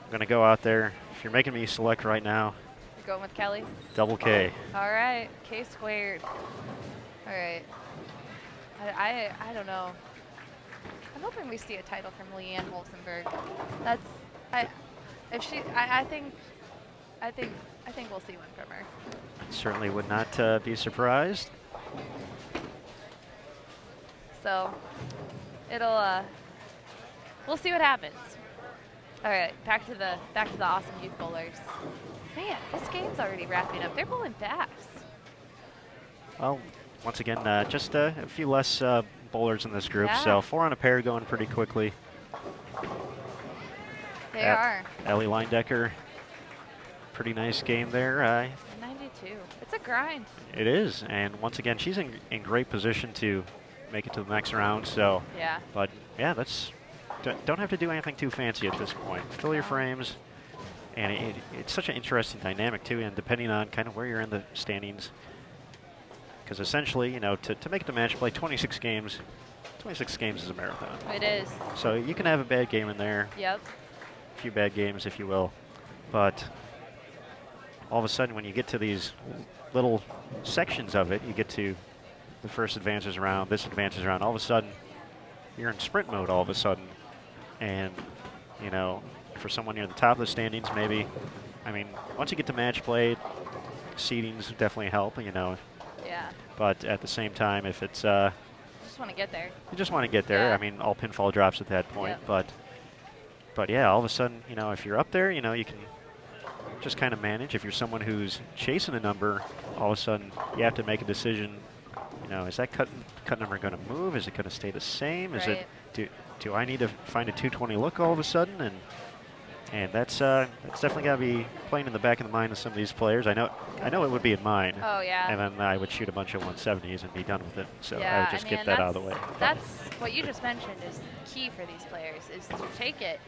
going to go out there. If you're making me select right now. You're going with Kelly? Double K. All right. K squared. All right. I don't know. I'm hoping we see a title from Leanne Holzenberg. I think we'll see one from her. Certainly would not be surprised. So we'll see what happens. All right, back to the awesome youth bowlers. Man, this game's already wrapping up. They're bowling fast. Well, once again, just a few less bowlers in this group, Yeah. so 4 on a pair going pretty quickly. They are. Ellie Leindecker, pretty nice game there. 92. It's a grind. It is, and once again, she's in great position to make it to the next round. So, yeah. But yeah, don't have to do anything too fancy at this point. Fill your frames, and it's such an interesting dynamic too. And depending on kind of where you're in the standings, Because essentially, you know, to make it to match play, 26 games is a marathon. It is. So you can have a bad game in there, Yep. a few bad games, if you will, but all of a sudden, when you get to these little sections of it, you get to the first advances round, this advances round, all of a sudden, you're in sprint mode all of a sudden. And, you know, for someone near the top of the standings, maybe, I mean, once you get to match play, seedings definitely help, you know. Yeah. But at the same time, if it's, Just want to get there. you just want to get there. Yeah. I mean, all pinfall drops at that point. Yep. But yeah, all of a sudden, you know, if you're up there, you know, you can just kind of manage. If you're someone who's chasing a number, all of a sudden you have to make a decision. You know, is that cut number going to move? Is it going to stay the same? Is it do I need to find a 220 look all of a sudden? And that's definitely got to be playing in the back of the mind of some of these players. I know it would be in mine. Oh, yeah. And then I would shoot a bunch of 170s and be done with it. So Yeah, I would just get that out of the way. That's what you just mentioned is key for these players, is to take it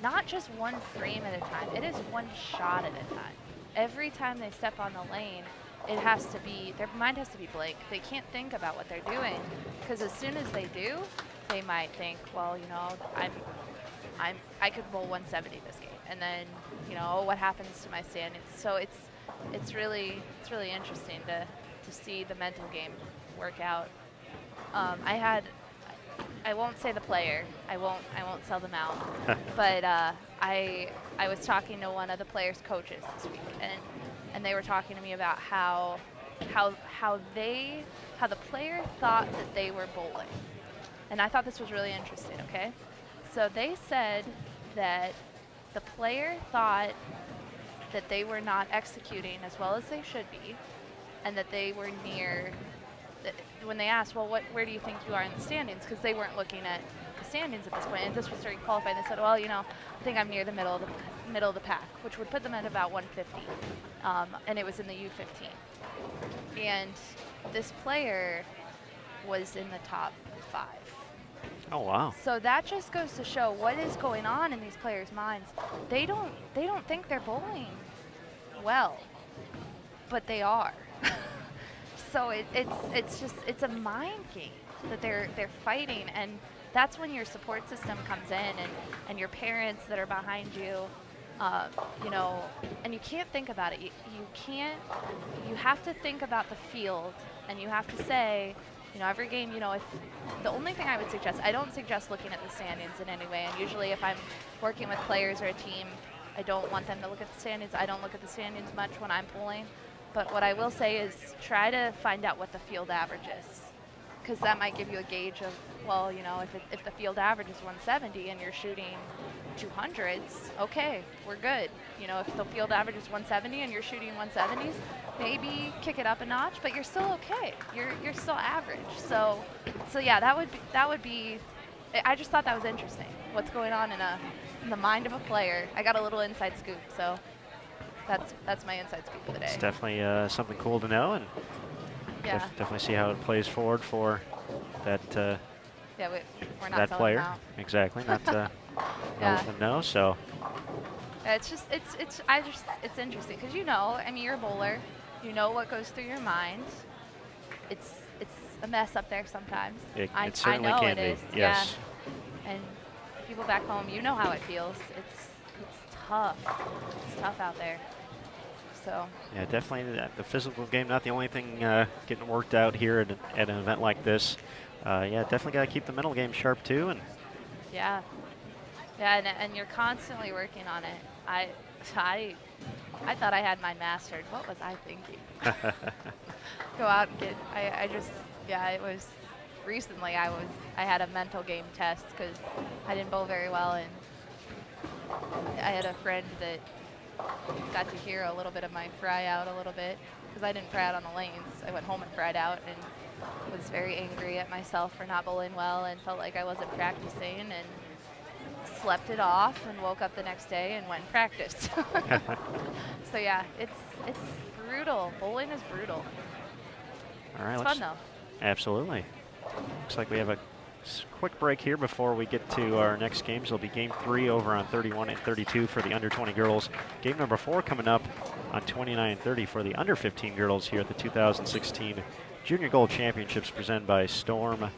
not just one frame at a time. It is one shot at a time. Every time they step on the lane, it has to be, their mind has to be blank. They can't think about what they're doing, because as soon as they do, they might think, well, you know, I could bowl 170 this game, and then, you know, what happens to my standings? So it's really interesting to see the mental game work out. I won't say the player. I won't sell them out. But I was talking to one of the players' coaches this week, and they were talking to me about how the player thought that they were bowling. And I thought this was really interesting, okay? So they said that the player thought that they were not executing as well as they should be, and that they were near, when they asked, well, where do you think you are in the standings? Because they weren't looking at the standings at this point, and this was during qualifying. They said, well, you know, I think I'm near the middle of the pack, which would put them at about 150, and it was in the U15. And this player was in the top 5. Oh, wow. So that just goes to show what is going on in these players' minds. They don't think they're bowling well, but they are. So it's a mind game that they're fighting, and that's when your support system comes in, and your parents that are behind you, you know, and you can't think about it. You have to think about the field, and you have to say, you know, every game, you know, if the only thing I would suggest, I don't suggest looking at the standings in any way, and usually if I'm working with players or a team, I don't want them to look at the standings. I don't look at the standings much when I'm pulling, but what I will say is try to find out what the field average is, because that might give you a gauge of, well, you know, if the field average is 170 and you're shooting 200s, okay, we're good. You know, if the field average is 170 and you're shooting 170s, maybe kick it up a notch, but you're still okay. You're still average. So yeah, that would be. I just thought that was interesting. What's going on in the mind of a player? I got a little inside scoop, so that's my inside scoop of the day. It's definitely something cool to know, and yeah, definitely see how it plays forward for that. Yeah, we're not that selling player. them out. Exactly. Not Yeah. no. So. It's interesting because, you know, I mean, you're a bowler, you know what goes through your mind. It's a mess up there sometimes. It I certainly know can it be. is. Yes. Yeah. And people back home, you know how it feels. It's tough. It's tough out there. So. Yeah, definitely the physical game, not the only thing getting worked out here at an event like this. Yeah, definitely got to keep the mental game sharp too. And yeah. Yeah, and you're constantly working on it. I thought I had mine mastered. What was I thinking? Go out and it was recently I had a mental game test because I didn't bowl very well, and I had a friend that got to hear a little bit of my fry out a little bit because I didn't fry out on the lanes. I went home and fried out and was very angry at myself for not bowling well and felt like I wasn't practicing, and slept it off and woke up the next day and went and practiced. So yeah, it's brutal. Bowling is brutal. all right, It's fun though. Absolutely. Looks like we have a quick break here before we get to our next games. It'll be game 3 over on 31 and 32 for the under 20 girls. Game number 4 coming up on 29 and 30 for the under 15 girls here at the 2016 Junior Gold Championships presented by Storm,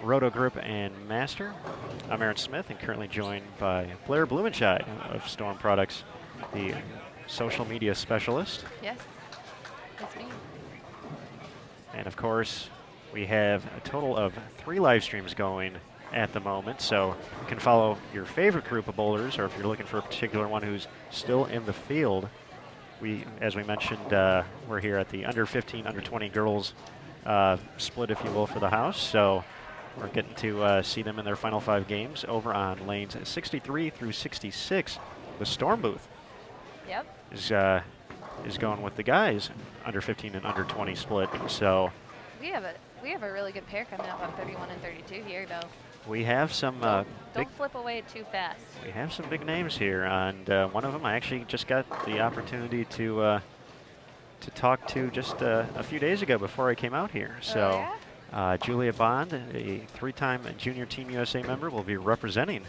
Roto Group, and Master. I'm Aaron Smith and currently joined by Blair Blumenscheid of Storm Products, the social media specialist. Yes, that's me. And of course, we have a total of 3 live streams going at the moment, so you can follow your favorite group of bowlers, or if you're looking for a particular one who's still in the field. As we mentioned, we're here at the under 15, under 20 girls split, if you will, for the house. So we're getting to see them in their final 5 games over on lanes 63 through 66. The Storm booth is going with the guys under 15 and under 20 split. So we have a really good pair coming up on 31 and 32 here, though. we have some Don't flip away too fast. we have some big names here, and one of them I actually just got the opportunity to talk to just a few days ago before I came out here. So Julia Bond, a 3-time Junior Team USA member, will be representing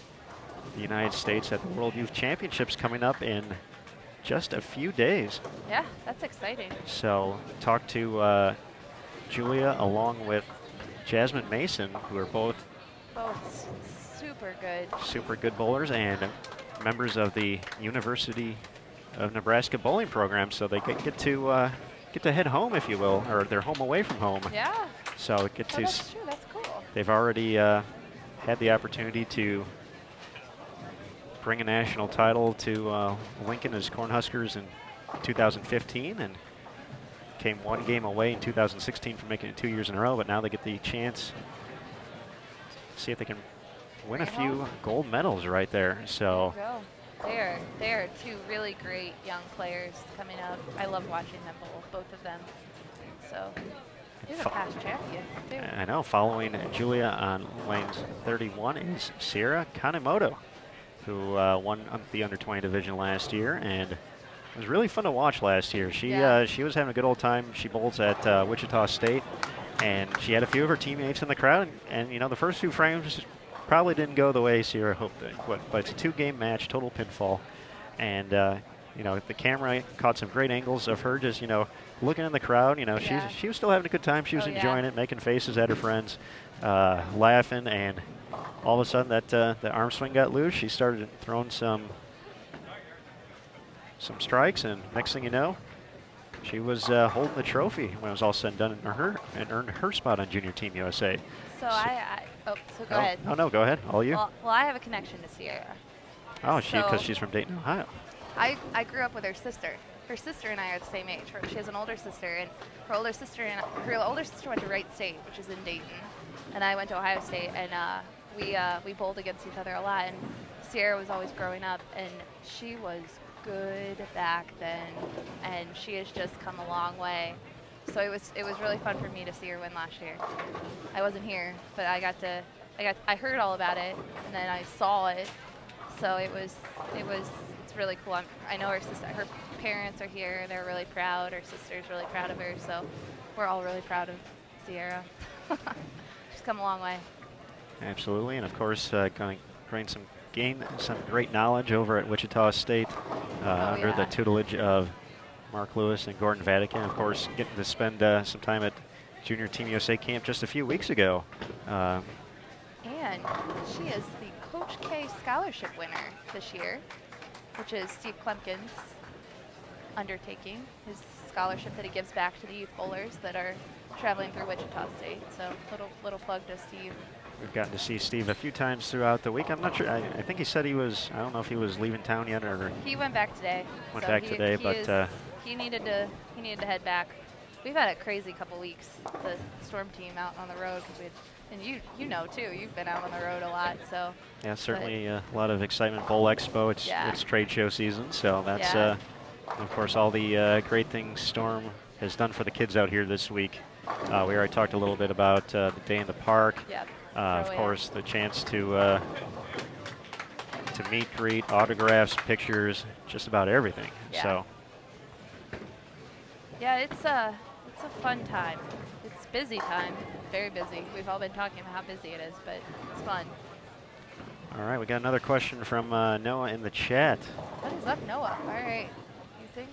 the United States at the World Youth Championships coming up in just a few days. Yeah, that's exciting. So talk to Julia along with Jasmine Mason, who are both super good bowlers and members of the University of Nebraska bowling program. So they get to head home, if you will, or they're home away from home. Yeah. So That's true. That's cool. they've already had the opportunity to bring a national title to Lincoln as Cornhuskers in 2015, and came 1 game away in 2016 from making it 2 years in a row. But now they get the chance to see if they can win a few gold medals right there. So there you go. They are 2 really great young players coming up. I love watching them bowl, both of them. So he's a past champion too. I know. Following Julia on lanes 31 is Sierra Kanemoto, who won the under 20 division last year, and it was really fun to watch last year. She was having a good old time. She bowls at Wichita State, and she had a few of her teammates in the crowd, and you know, the first 2 frames probably didn't go the way Sierra hoped they would, but it's a 2-game match, total pinfall, and you know, the camera caught some great angles of her just, you know, looking in the crowd. You know, she was still having a good time. She was enjoying it, making faces at her friends, laughing, and all of a sudden that the arm swing got loose. She started throwing some strikes, and next thing you know, she was holding the trophy when it was all said and done, and earned her spot on Junior Team USA. So go ahead. Oh no, go ahead. All you. Well, I have a connection to Sierra. Oh, because she's from Dayton, Ohio. I grew up with her sister. Her sister and I are the same age. She has an older sister, and her older sister went to Wright State, which is in Dayton, and I went to Ohio State, and we bowled against each other a lot. And Sierra was always growing up, and she was good back then, and she has just come a long way. So it was really fun for me to see her win last year. I wasn't here, but I heard all about it, and then I saw it. So it's really cool. I know her sister, her parents are here. They're really proud. Her sister's really proud of her. So we're all really proud of Sierra. She's come a long way. Absolutely, and of course, going to gain some great knowledge over at Wichita State under the tutelage of Mark Lewis and Gordon Vatican. Of course, getting to spend some time at Junior Team USA camp just a few weeks ago. And she is the Coach K scholarship winner this year, which is Steve Klemkin's undertaking, his scholarship that he gives back to the youth bowlers that are traveling through Wichita State. So little plug to Steve. We've gotten to see Steve a few times throughout the week. I'm not sure. I think he said he was, I don't know if he was leaving town yet or. He went back today. He needed to head back. We've had a crazy couple weeks, the Storm team out on the road, and you know too, you've been out on the road a lot, so. Yeah, certainly a lot of excitement. Bowl Expo, it's trade show season, so that's of course all the great things Storm has done for the kids out here this week. We already talked a little bit about the day in the park. Yep. Of course, the chance to meet, greet, autographs, pictures, just about everything. Yeah. So. Yeah, it's a fun time. It's busy time, very busy. We've all been talking about how busy it is, but it's fun. All right, we got another question from Noah in the chat. What is up, Noah? All right. You think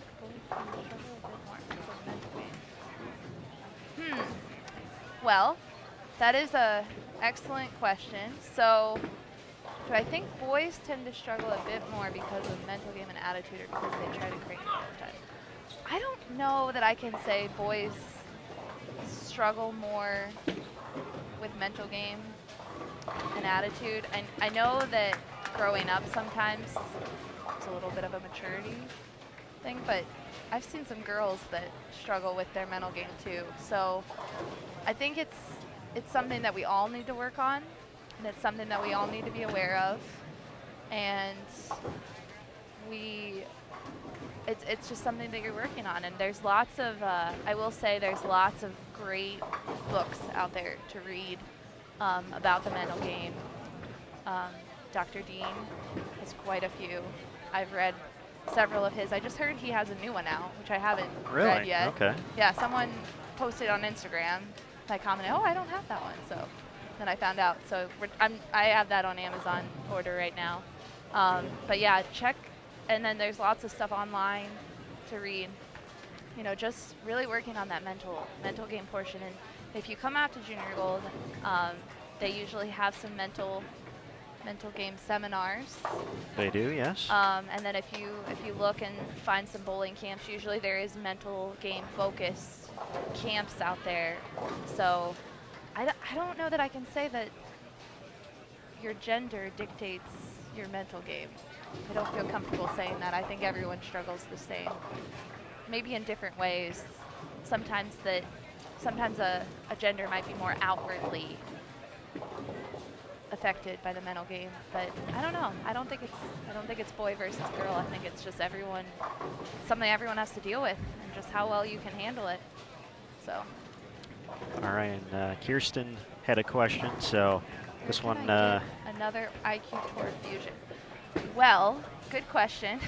Well, that is a excellent question. So, do I think boys tend to struggle a bit more because of mental game and attitude, or because they try to create more time? I don't know that I can say boys struggle more with mental game and attitude. And I know that growing up sometimes it's a little bit of a maturity thing, but I've seen some girls that struggle with their mental game too. So I think it's something that we all need to work on, and it's something that we all need to be aware of. And it's just something that you're working on. And there's lots of, I will say there's lots of great books out there to read about the mental game. Dr. Dean has quite a few. I've read several of his. I just heard he has a new one out, which I haven't read yet. Okay. Yeah, someone posted on Instagram. I commented, oh, I don't have that one. So then I found out. So I have that on Amazon order right now. But yeah, check. And then there's lots of stuff online to read. You know, just really working on that mental game portion. And if you come out to Junior Gold, they usually have some mental game seminars. They do, yes. And then if you look and find some bowling camps, usually there is mental game focused camps out there. So I don't know that I can say that your gender dictates your mental game. I don't feel comfortable saying that. I think everyone struggles the same. Maybe in different ways. Sometimes a gender might be more outwardly affected by the mental game, but I don't know. I don't think it's boy versus girl. I think it's just something everyone has to deal with, and just how well you can handle it. So. All right, and Kirsten had a question, so this one. Another IQ Tour Fusion. Well, good question.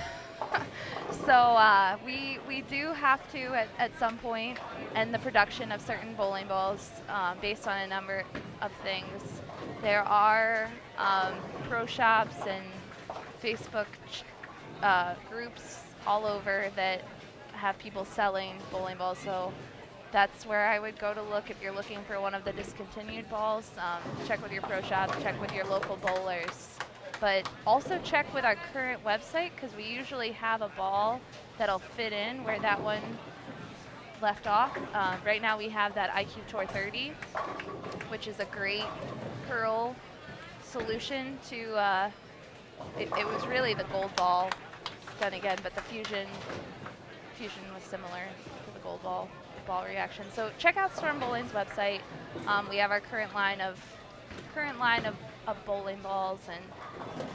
So we do have to at some point end the production of certain bowling balls based on a number of things. There are pro shops and Facebook groups all over that have people selling bowling balls. So that's where I would go to look if you're looking for one of the discontinued balls. Check with your pro shop, check with your local bowlers. But also check with our current website, because we usually have a ball that'll fit in where that one left off. Right now we have that IQ Tour 30, which is a great curl solution to, it was really the gold ball done again, but the fusion was similar to the gold ball reaction. So check out Storm Bowling's website. We have our current line of bowling balls, and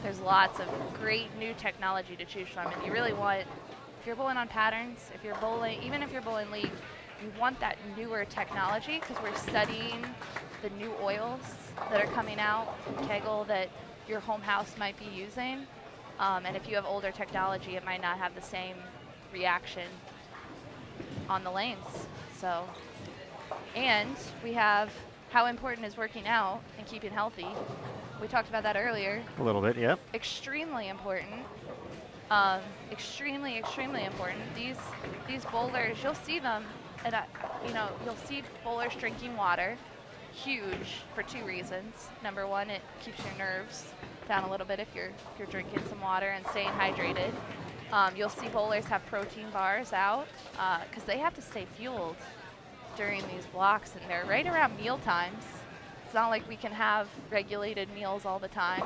there's lots of great new technology to choose from. And you really want, if you're bowling on patterns, if you're bowling, even if you're bowling league, you want that newer technology, because we're studying the new oils that are coming out from Kegel that your home house might be using. And if you have older technology, it might not have the same reaction on the lanes. So, and we have how important is working out and keeping healthy. We talked about that earlier. A little bit, yep. Extremely important. Extremely important. These bowlers, you'll see them, and you'll see bowlers drinking water. Huge for two reasons. Number one, it keeps your nerves down a little bit if you're drinking some water and staying hydrated. You'll see bowlers have protein bars out because they have to stay fueled during these blocks, and they're right around meal times. It's not like we can have regulated meals all the time.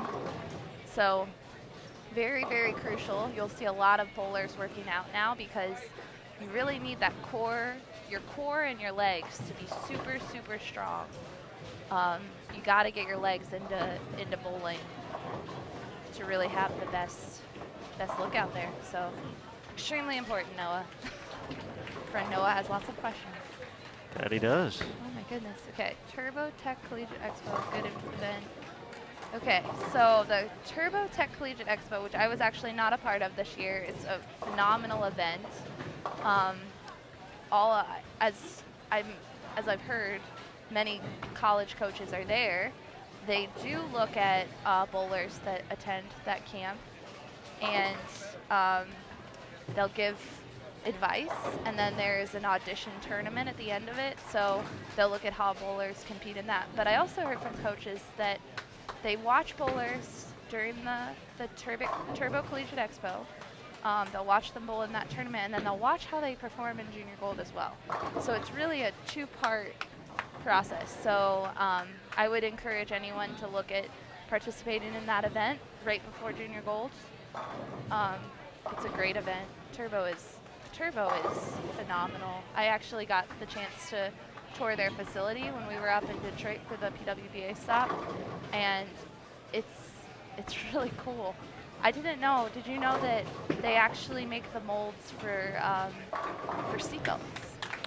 So very, very crucial. You'll see a lot of bowlers working out now because you really need that core, your core and your legs to be super, super strong. You got to get your legs into bowling to really have the best look out there. So extremely important, Noah. Friend Noah has lots of questions. That he does. Oh my goodness. Okay, Turbo Tech Collegiate Expo, good into the bin. Okay, so the Turbo Tech Collegiate Expo, which I was actually not a part of this year, it's a phenomenal event. As I've heard, many college coaches are there. They do look at bowlers that attend that camp, and they'll give advice, and then there's an audition tournament at the end of it, so they'll look at how bowlers compete in that. But I also heard from coaches that they watch bowlers during the Turbo Collegiate Expo. They'll watch them bowl in that tournament, and then they'll watch how they perform in Junior Gold as well. So it's really a two-part process. So I would encourage anyone to look at participating in that event right before Junior Gold. It's a great event. Turbo is phenomenal. I actually got the chance to tour their facility when we were up in Detroit for the PWBA stop, and it's really cool. I didn't know. Did you know that they actually make the molds for seatbelts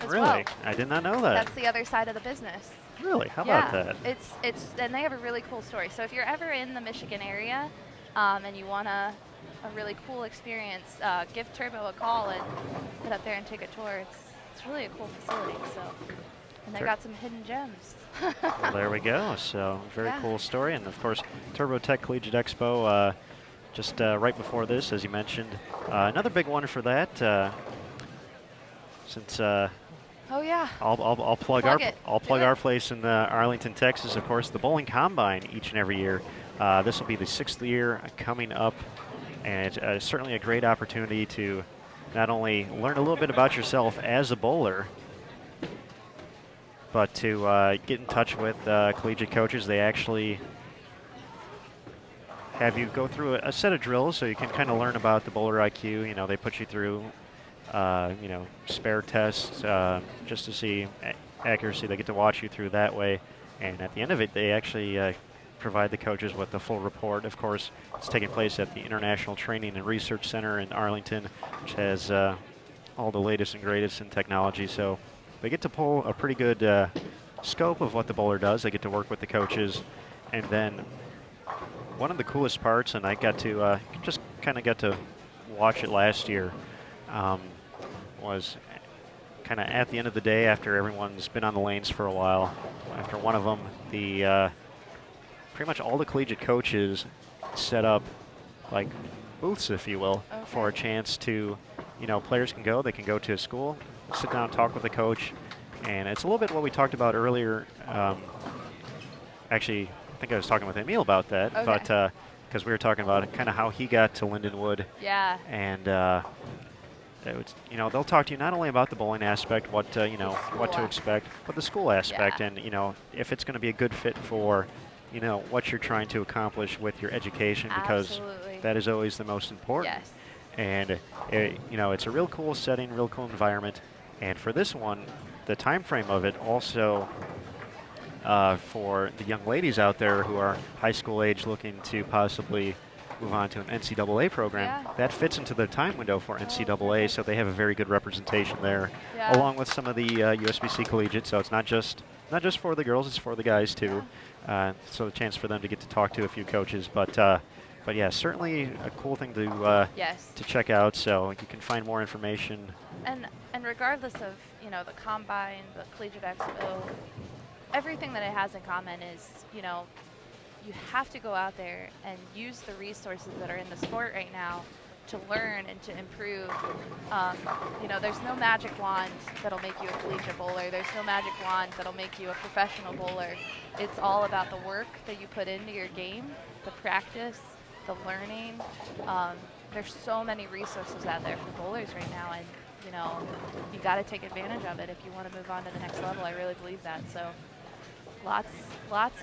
as Really? well? I did not know that. That's the other side of the business. Really? How about that? It's and they have a really cool story. So if you're ever in the Michigan area and you want a really cool experience, give Turbo a call and get up there and take a tour. It's really a cool facility. So, and they got some hidden gems. Well, there we go. So very cool story, and of course, Turbo Tech Collegiate Expo. Just right before this, as you mentioned, another big one for that. Since oh yeah, I'll plug our place in Arlington, Texas. Of course, the Bowling Combine each and every year. This will be the 6th year coming up, and it's certainly a great opportunity to not only learn a little bit about yourself as a bowler, but to get in touch with collegiate coaches. They actually have you go through a set of drills so you can kind of learn about the bowler IQ. You know, they put you through, spare tests just to see accuracy. They get to watch you through that way. And at the end of it, they actually provide the coaches with the full report. Of course, it's taking place at the International Training and Research Center in Arlington, which has all the latest and greatest in technology. So they get to pull a pretty good scope of what the bowler does. They get to work with the coaches. And then one of the coolest parts, and I got to just kind of got to watch it last year, was kind of at the end of the day after everyone's been on the lanes for a while. After one of them, the pretty much all the collegiate coaches set up like booths, if you will, for a chance to, players can go. They can go to a school, sit down, talk with the coach, and it's a little bit what we talked about earlier. Actually, I think I was talking with Emil about that, but because we were talking about kind of how he got to Lindenwood. Yeah. And they'll talk to you not only about the bowling aspect, what to expect, but the school aspect, and if it's going to be a good fit for, what you're trying to accomplish with your education, because that is always the most important. Yes. And it's a real cool setting, real cool environment, and for this one, the time frame of it also. For the young ladies out there who are high school age looking to possibly move on to an NCAA program, that fits into the time window for NCAA, so they have a very good representation there, along with some of the USBC collegiate. So it's not just for the girls, it's for the guys too. So a chance for them to get to talk to a few coaches, but yeah, certainly a cool thing to check out. So you can find more information. And regardless of the combine, the collegiate expo, everything that it has in common is, you have to go out there and use the resources that are in the sport right now to learn and to improve. There's no magic wand that'll make you a collegiate bowler. There's no magic wand that'll make you a professional bowler. It's all about the work that you put into your game, the practice, the learning. There's so many resources out there for bowlers right now, and you got to take advantage of it if you want to move on to the next level. I really believe that. So lots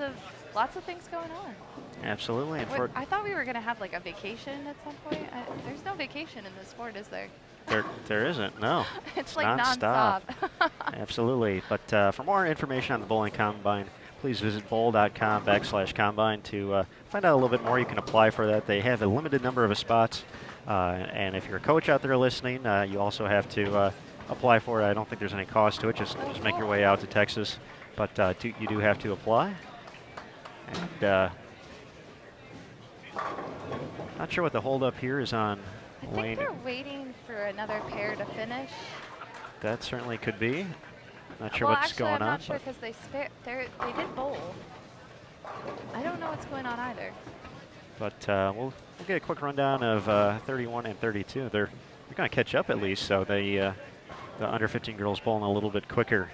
of things going on. Absolutely. And I thought we were going to have like a vacation at some point. There's no vacation in this sport, is there? There isn't, no. It's like nonstop. nonstop. Absolutely. But for more information on the Bowling Combine, please visit bowl.com/combine to find out a little bit more. You can apply for that. They have a limited number of spots. And if you're a coach out there listening, you also have to apply for it. I don't think there's any cost to it. Just make your way out to Texas. But you do have to apply. And not sure what the holdup here is on I lane. think they're waiting for another pair to finish. That certainly could be. Not sure well, what's actually, going I'm on. not sure because they did bowl. I don't know what's going on either. But we'll get a quick rundown of 31 and 32. They're they're going to catch up at least. So the under 15 girls bowling a little bit quicker.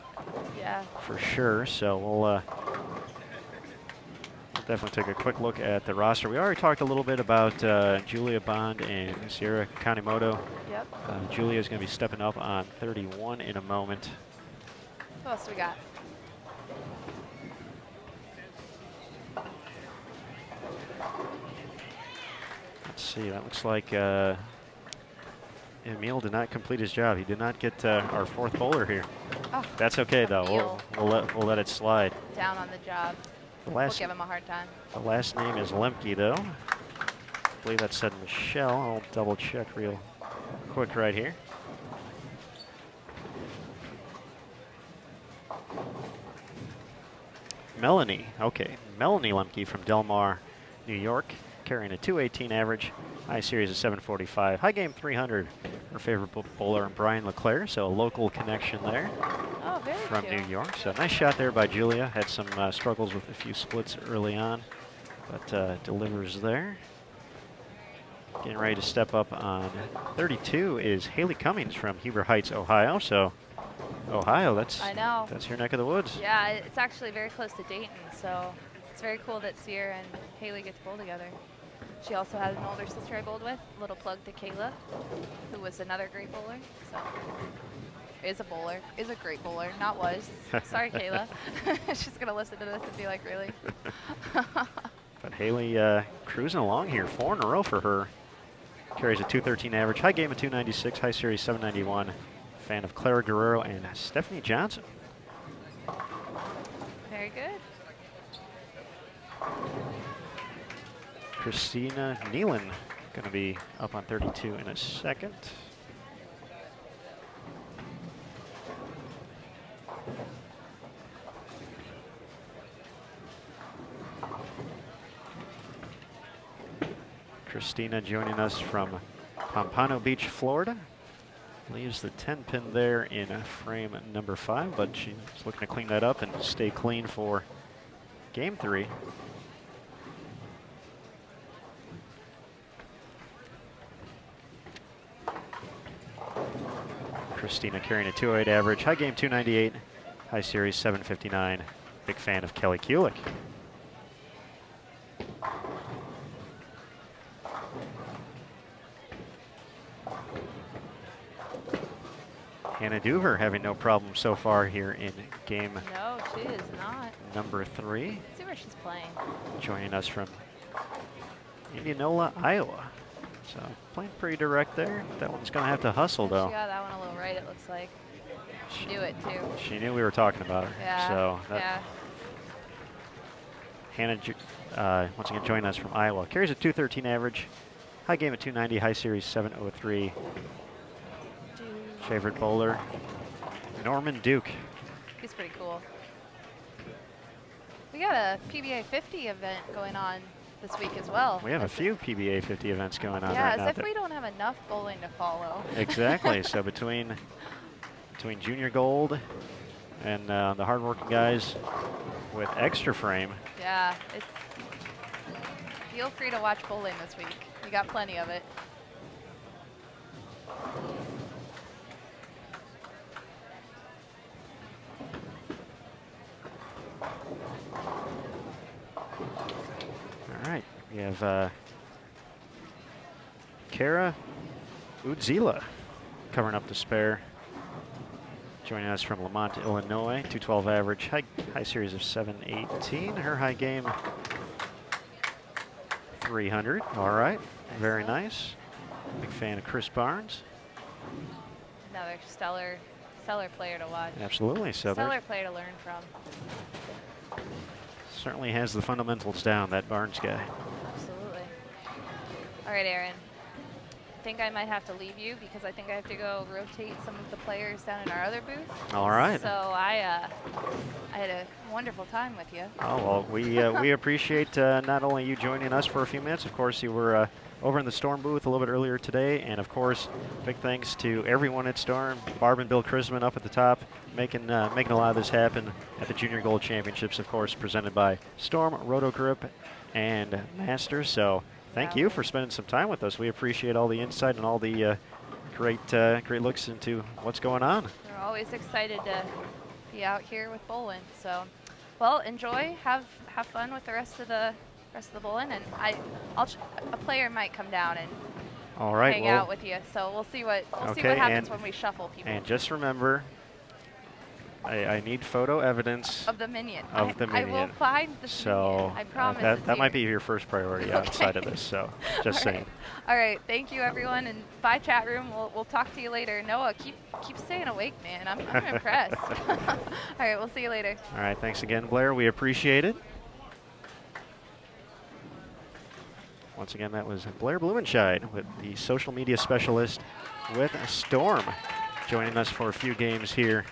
Yeah. For sure. So we'll definitely take a quick look at the roster. We already talked a little bit about Julia Bond and Sierra Kanemoto. Yep. Julia is going to be stepping up on 31 in a moment. What else we got? Let's see. That looks like Emil did not complete his job. He did not get our fourth bowler here. Oh, that's okay though. We'll let it slide. Down on the job. We'll give him a hard time. The last name is Lemke though. I believe that said Michelle. I'll double check real quick right here. Melanie, okay. Melanie Lemke from Del Mar, New York, carrying a 218 average, high series of 745, high game 300. Her favorite bowler, Brian LeClaire, so a local connection there. Oh, very from cute. New York. So nice shot there by Julia. Had some struggles with a few splits early on, but delivers there. Getting ready to step up on 32 is Haley Cummings from Heber Heights, Ohio. So Ohio, that's your neck of the woods. Yeah, it's actually very close to Dayton, so it's very cool that Sierra and Haley get to bowl together. She also has an older sister I bowled with. Little plug to Kayla, who was another great bowler. So is a bowler, is a great bowler, not was. Sorry, Kayla. She's gonna listen to this and be like, really? But Haley cruising along here, 4 in a row for her. Carries a 213 average, high game of 296, high series 791. Fan of Clara Guerrero and Stephanie Johnson. Very good. Christina Nealon going to be up on 32 in a second. Christina joining us from Pompano Beach, Florida. Leaves the 10 pin there in frame number 5, but she's looking to clean that up and stay clean for game 3. Christina carrying a 208 average, high game 298, high series 759. Big fan of Kelly Kulik. Hannah Duver having no problem so far here in game No, she is not. number 3. Let's see where she's playing. Joining us from Indianola, Iowa. So playing pretty direct there. That one's going to have to hustle though. She got that one a little right, it looks like. She knew it too. She knew we were talking about her. Yeah. So yeah. Hannah, once again, joining us from Iowa. Carries a 213 average, high game at 290, high series 703. Favorite bowler, Norman Duke. He's pretty cool. We got a PBA 50 event going on this week as well. We have a few PBA 50 events going on yeah, right now. as if we don't have enough bowling to follow. Exactly. So between Junior Gold and the hardworking guys with extra frame. Yeah, feel free to watch bowling this week. We got plenty of it. All right, we have Kara Udzila covering up the spare. Joining us from Lamont, Illinois, 212 average, high series of 718. Her high game, 300. All right, very nice. Big fan of Chris Barnes. Another stellar player to watch. Absolutely. So stellar player to learn from. Certainly has the fundamentals down, that Barnes guy. Absolutely. All right, Aaron. I think I might have to leave you because I think I have to go rotate some of the players down in our other booth. All right. So I had a wonderful time with you. Oh, well, we appreciate not only you joining us for a few minutes. Of course, you were over in the Storm booth a little bit earlier today. And, of course, big thanks to everyone at Storm. Barb and Bill Chrisman up at the top, making a lot of this happen at the Junior Gold Championships, of course, presented by Storm, Roto Grip, and Masters. So thank you for spending some time with us. We appreciate all the insight and all the great looks into what's going on. We're always excited to be out here with bowling. So, well, enjoy, have fun with the rest of the bowling, and a player might come down and all right, hang out with you. So we'll see what happens when we shuffle people. And just remember, I need photo evidence of the minion. I will find the minion. I promise. That might be your first priority outside of this. So just saying. All right, thank you everyone, and bye chat room. We'll talk to you later. Noah, keep staying awake, man. I'm impressed. All right, we'll see you later. All right, thanks again, Blair. We appreciate it. Once again, that was Blair Blumenscheid, with the social media specialist with Storm, joining us for a few games here.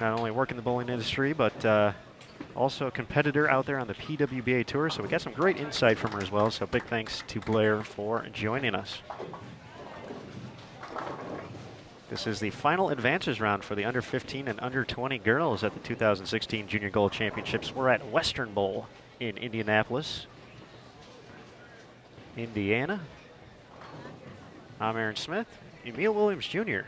Not only working the bowling industry, but also a competitor out there on the PWBA Tour. So we got some great insight from her as well. So big thanks to Blair for joining us. This is the final advances round for the under 15 and under 20 girls at the 2016 Junior Gold Championships. We're at Western Bowl in Indianapolis, Indiana. I'm Aaron Smith. Emil Williams Jr.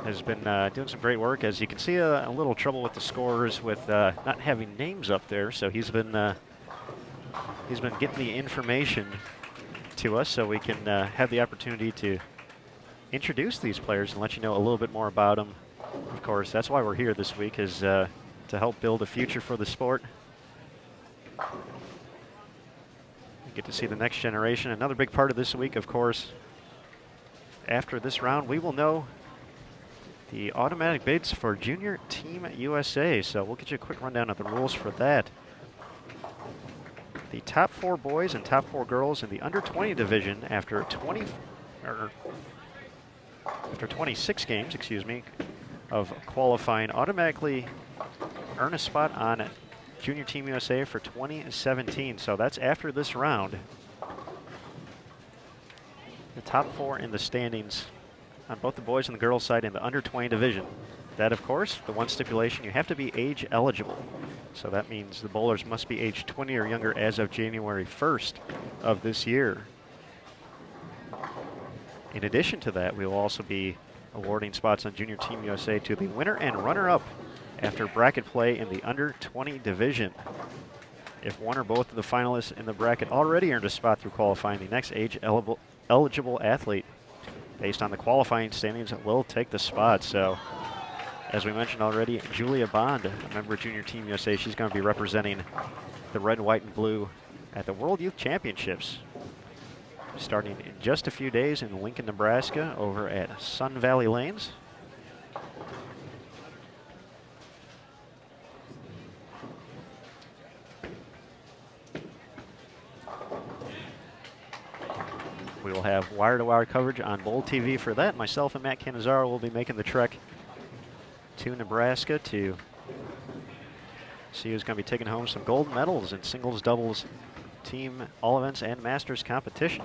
has been doing some great work. As you can see, a little trouble with the scores with not having names up there. So he's been getting the information to us so we can have the opportunity to introduce these players and let you know a little bit more about them. Of course, that's why we're here this week, is to help build a future for the sport. You get to see the next generation. Another big part of this week, of course, after this round, we will know the automatic bids for Junior Team USA. So we'll get you a quick rundown of the rules for that. The top 4 boys and top 4 girls in the under 20 division after 26 games, of qualifying automatically earn a spot on Junior Team USA for 2017. So that's after this round. The top 4 in the standings on both the boys and the girls side in the under 20 division. That, of course, the one stipulation, you have to be age eligible. So that means the bowlers must be age 20 or younger as of January 1st of this year. In addition to that, we will also be awarding spots on Junior Team USA to the winner and runner-up after bracket play in the under 20 division. If one or both of the finalists in the bracket already earned a spot through qualifying, the next age eligible athlete, based on the qualifying standings, will take the spot. So, as we mentioned already, Julia Bond, a member of Junior Team USA, she's going to be representing the red, white, and blue at the World Youth Championships, starting in just a few days in Lincoln, Nebraska, over at Sun Valley Lanes. We will have wire-to-wire coverage on Bowl TV for that. Myself and Matt Cannizzaro will be making the trek to Nebraska to see who's going to be taking home some gold medals in singles, doubles, team, all events, and masters competition.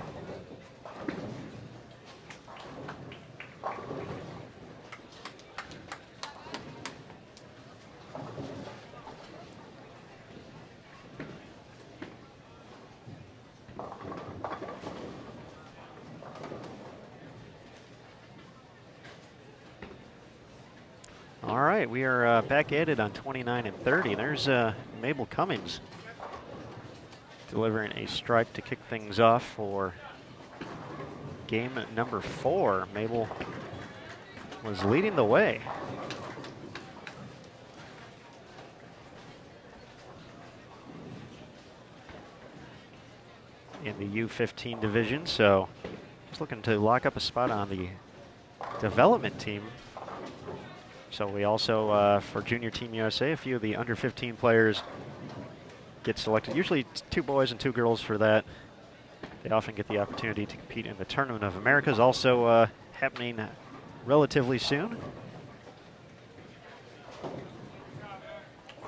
All right, we are back at it on 29 and 30. There's Mabel Cummings delivering a strike to kick things off for game number 4. Mabel was leading the way. In the U15 division, so just looking to lock up a spot on the development team. So we also, for Junior Team USA, a few of the under 15 players get selected. Usually 2 boys and 2 girls for that. They often get the opportunity to compete in the Tournament of Americas, also happening relatively soon.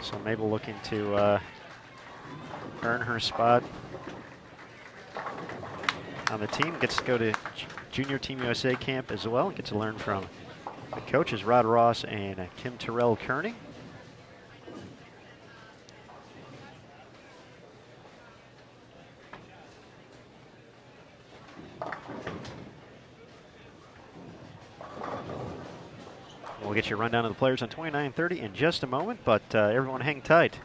So Mabel looking to earn her spot on the team. Gets to go to Junior Team USA camp as well. Get to learn from the coaches, Rod Ross and Kim Terrell Kearney. We'll get you a rundown of the players on 29 and 30 in just a moment, but everyone hang tight.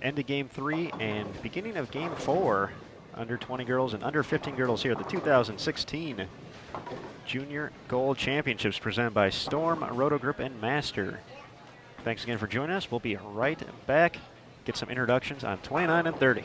End of game 3 and beginning of game 4. Under 20 girls and under 15 girls here at the 2016 Junior Gold Championships presented by Storm, Roto Group, and Master. Thanks again for joining us. We'll be right back. Get some introductions on 29 and 30.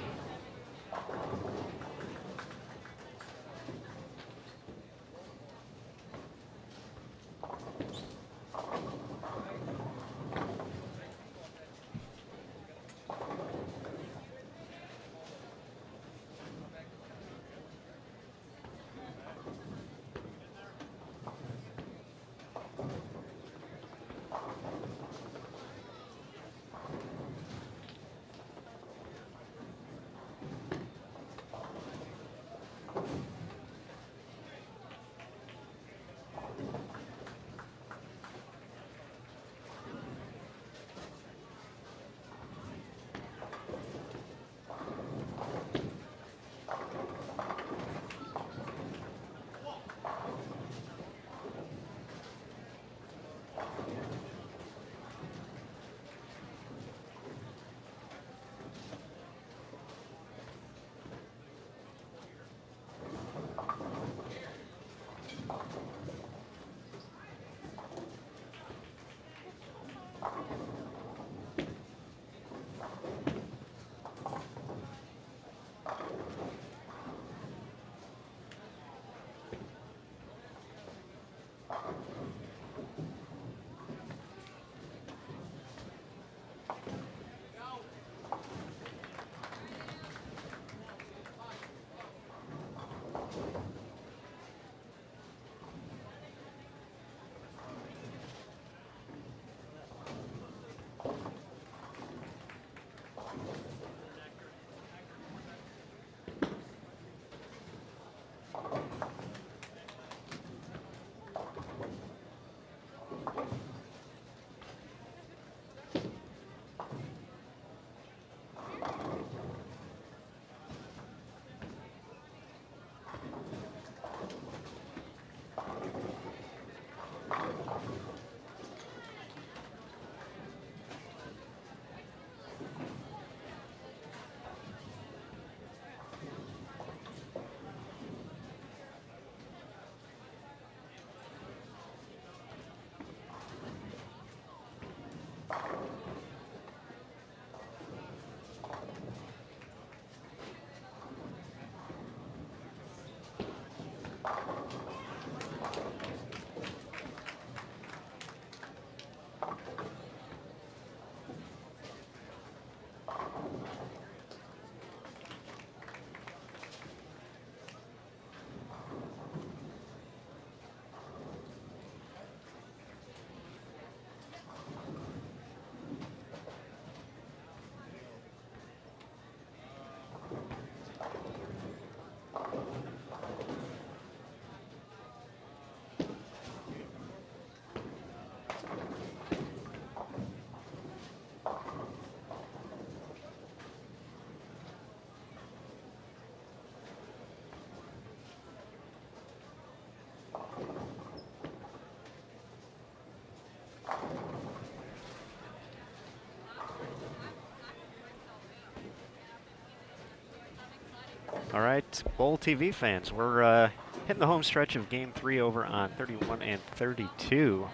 All right, Bowl TV fans, we're hitting the home stretch of Game 3 over on 31 and 32.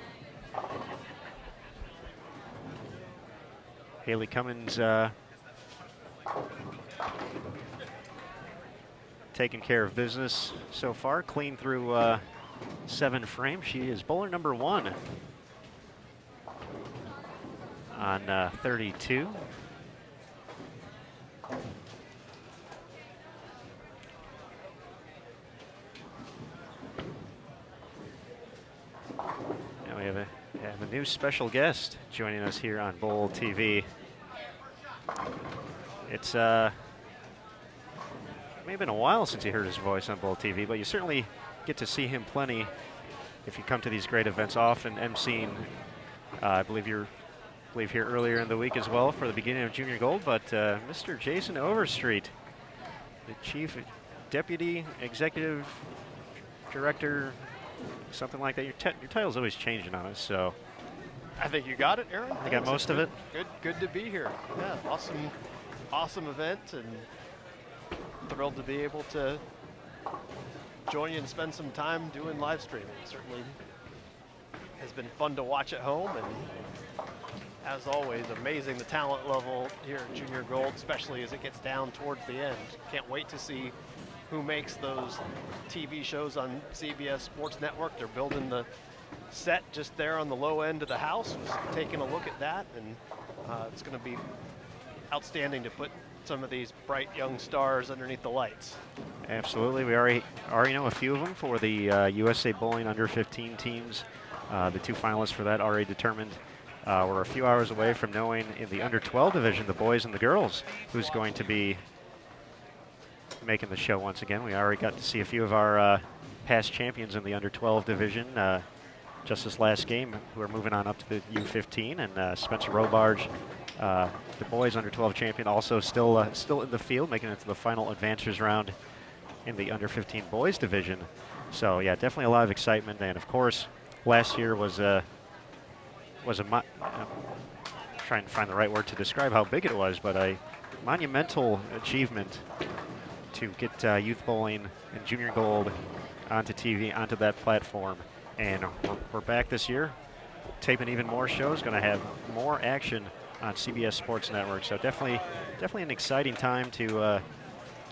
Haley Cummins taking care of business so far, clean through 7 frames. She is bowler number 1 on 32. Have a new special guest joining us here on Bowl TV. It's may have been a while since you heard his voice on Bowl TV, but you certainly get to see him plenty if you come to these great events, often emceeing. I believe here earlier in the week as well for the beginning of Junior Gold. But Mr. Jason Overstreet, the Chief Deputy Executive Director, something like that. Your title's always changing on us, so I think you got it, Aaron. I got most of it. Good to be here. Yeah, awesome event, and thrilled to be able to join you and spend some time doing live streaming. Certainly has been fun to watch at home, and as always, amazing the talent level here at Junior Gold, especially as it gets down towards the end. Can't wait to see who makes those TV shows on CBS Sports Network. They're building the set just there on the low end of the house. Was taking a look at that, and it's going to be outstanding to put some of these bright young stars underneath the lights. Absolutely. We already know a few of them for the USA Bowling under 15 teams. The 2 finalists for that already determined. We're a few hours away from knowing in the under 12 division, the boys and the girls, who's going to be making the show once again. We already got to see a few of our past champions in the under 12 division just this last game, who are moving on up to the U15, and Spencer Robarge, the boys under 12 champion, also still in the field, making it to the final advancers round in the under 15 boys division. So yeah, definitely a lot of excitement, and of course, last year was a trying to find the right word to describe how big it was, but a monumental achievement to get youth bowling and Junior Gold onto TV, onto that platform. And we're back this year, taping even more shows, going to have more action on CBS Sports Network. So definitely an exciting time to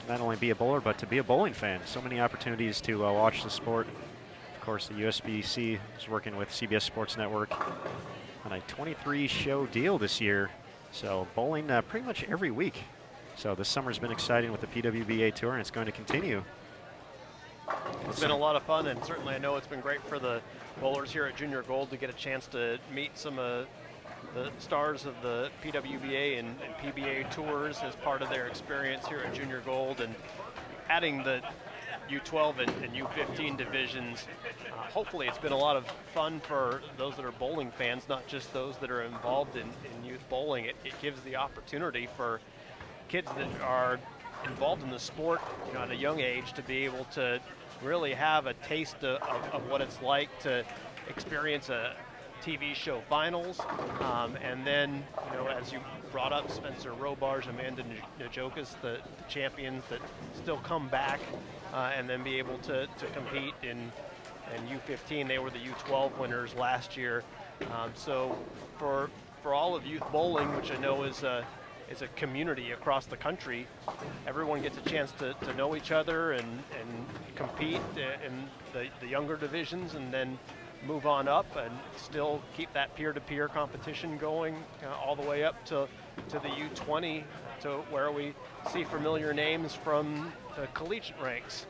not only be a bowler, but to be a bowling fan. So many opportunities to watch the sport. Of course, the USBC is working with CBS Sports Network on a 23-show deal this year. So bowling pretty much every week. So this summer's been exciting with the PWBA Tour, and it's going to continue. It's been a lot of fun, and certainly I know it's been great for the bowlers here at Junior Gold to get a chance to meet some of the stars of the PWBA and PBA tours as part of their experience here at Junior Gold, and adding the U12 and U15 divisions. Hopefully it's been a lot of fun for those that are bowling fans, not just those that are involved in youth bowling. It gives the opportunity for kids that are involved in the sport, at a young age, to be able to really have a taste of what it's like to experience a TV show finals, and then, as you brought up, Spencer Robarge, Amanda Najokas, the champions that still come back, and then be able to compete in U15. They were the U12 winners last year. So for all of youth bowling, which I know is a community across the country, everyone gets a chance to know each other and compete in the younger divisions, and then move on up and still keep that peer-to-peer competition going all the way up to the U20, to where we see familiar names from the collegiate ranks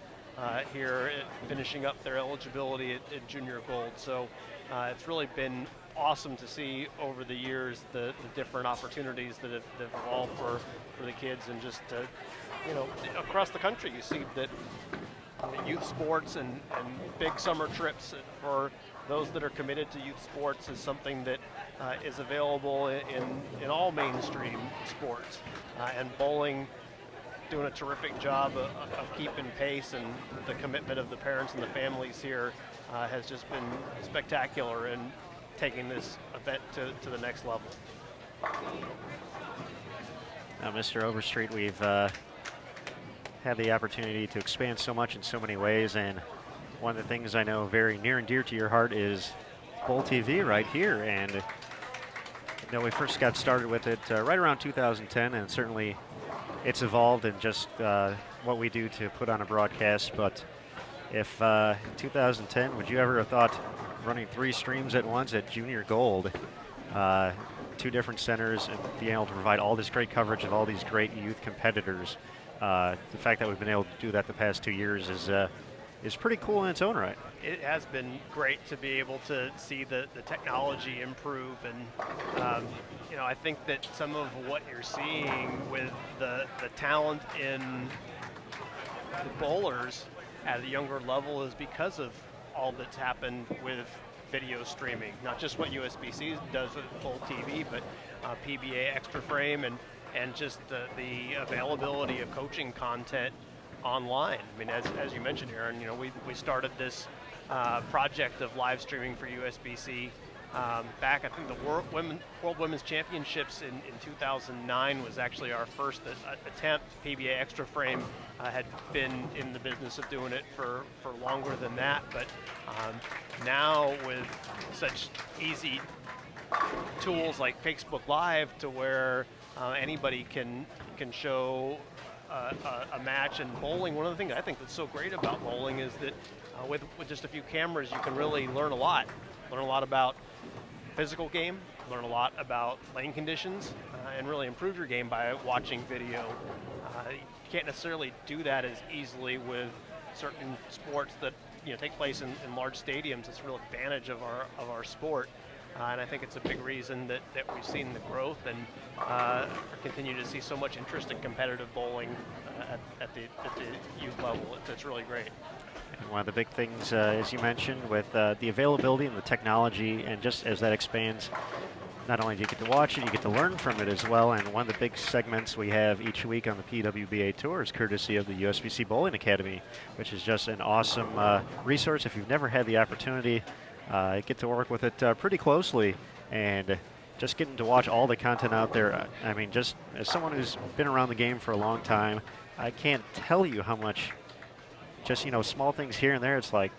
here, finishing up their eligibility at Junior Gold. So it's really been awesome to see over the years the different opportunities that have evolved for the kids, and just across the country you see that youth sports and big summer trips for those that are committed to youth sports is something that is available in all mainstream sports, and bowling doing a terrific job of keeping pace, and the commitment of the parents and the families here has just been spectacular in taking this event to the next level. Now, Mr. Overstreet, we've had the opportunity to expand so much in so many ways, and one of the things I know very near and dear to your heart is Bowl TV right here. And we first got started with it right around 2010, and certainly it's evolved in just what we do to put on a broadcast. But if 2010, would you ever have thought running 3 streams at once at Junior Gold, 2 different centers, and being able to provide all this great coverage of all these great youth competitors? The fact that we've been able to do that the past 2 years is pretty cool in its own right. It has been great to be able to see the technology improve, and I think that some of what you're seeing with the talent in the bowlers at a younger level is because of all that's happened with video streaming, not just what USBC does with Bowl TV, but PBA Extra Frame, and just the availability of coaching content online. I mean, as you mentioned, Aaron, we started this project of live streaming for USBC. Back, I think the World Women's Championships in 2009 was actually our first attempt. PBA Extra Frame had been in the business of doing it for longer than that, but now with such easy tools like Facebook Live, to where anybody can show a match. And bowling, one of the things I think that's so great about bowling is that with just a few cameras, you can really learn a lot. Learn a lot about physical game, learn a lot about lane conditions, and really improve your game by watching video. You can't necessarily do that as easily with certain sports that take place in large stadiums. It's a real advantage of our sport. And I think it's a big reason that we've seen the growth and continue to see so much interest in competitive bowling at the youth level. It's really great. And one of the big things, as you mentioned, with the availability and the technology, and just as that expands, not only do you get to watch it, you get to learn from it as well. And one of the big segments we have each week on the PWBA Tour is courtesy of the USBC Bowling Academy, which is just an awesome resource. If you've never had the opportunity, get to work with it pretty closely, and just getting to watch all the content out there. I mean, just as someone who's been around the game for a long time, I can't tell you how much just, small things here and there, it's like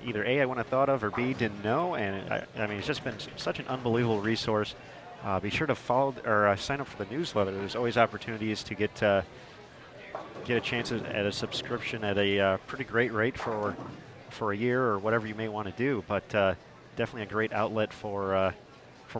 either A, I wouldn't have thought of, or B, didn't know. And I mean, it's just been such an unbelievable resource. Be sure to follow or sign up for the newsletter. There's always opportunities to get a chance at a subscription at a pretty great rate for a year or whatever you may want to do. But definitely a great outlet for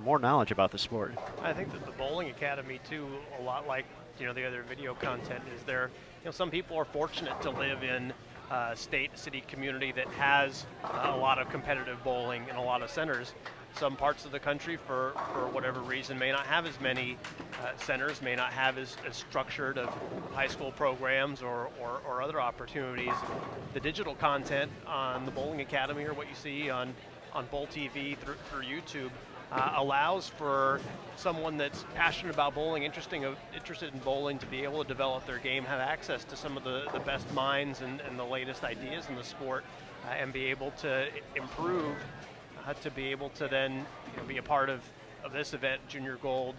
more knowledge about the sport. I think that the Bowling Academy too, a lot like the other video content, is there. Some people are fortunate to live in a city community that has a lot of competitive bowling and a lot of centers. Some parts of the country, for whatever reason, may not have as many centers, may not have as structured of high school programs or other opportunities. The digital content on the Bowling Academy, or what you see on Bowl TV through YouTube, allows for someone that's passionate about bowling, interested in bowling, to be able to develop their game, have access to some of the best minds and the latest ideas in the sport, and be able to improve, to be able to then be a part of this event, Junior Gold,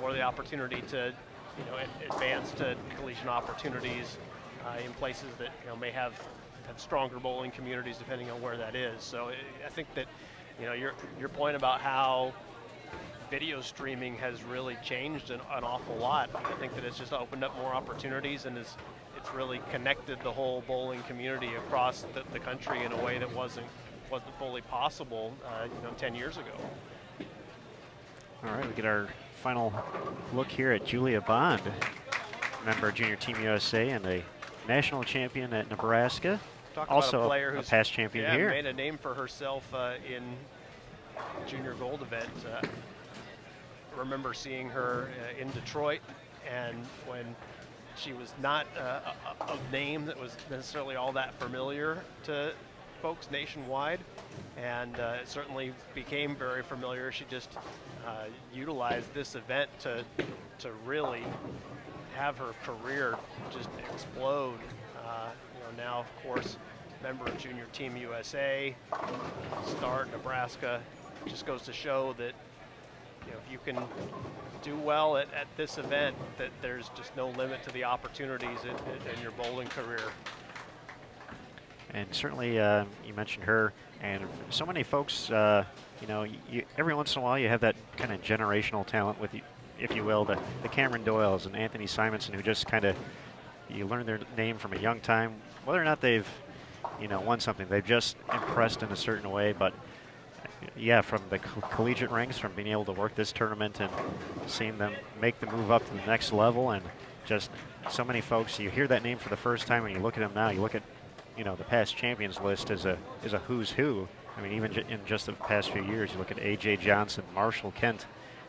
or the opportunity to advance to collegiate opportunities in places that may have stronger bowling communities, depending on where that is. So I think that your point about how video streaming has really changed an awful lot. I think that it's just opened up more opportunities, and it's really connected the whole bowling community across the country in a way that wasn't fully possible 10 years ago. All right, we get our final look here at Julia Bond, member of Junior Team USA and a national champion at Nebraska. Talk also about a player who's a past champion here. Made a name for herself in Junior Gold event. I remember seeing her in Detroit, and when she was not a name that was necessarily all that familiar to folks nationwide, and it certainly became very familiar. She just utilized this event to really have her career just explode. Now, of course, member of Junior Team USA, star at Nebraska. Just goes to show that if you can do well at this event, that there's just no limit to the opportunities in your bowling career. And certainly, you mentioned her, and so many folks, every once in a while you have that kind of generational talent with you, if you will, the Cameron Doyles and Anthony Simonson, who just kind of, you learn their name from a young time, whether or not they've, won something, they've just impressed in a certain way. But yeah, from the collegiate ranks, from being able to work this tournament and seeing them make the move up to the next level, and just so many folks, you hear that name for the first time and you look at them now, you look at, the past champions list is a who's who. I mean, even in just the past few years, you look at A.J. Johnson, Marshall Kent,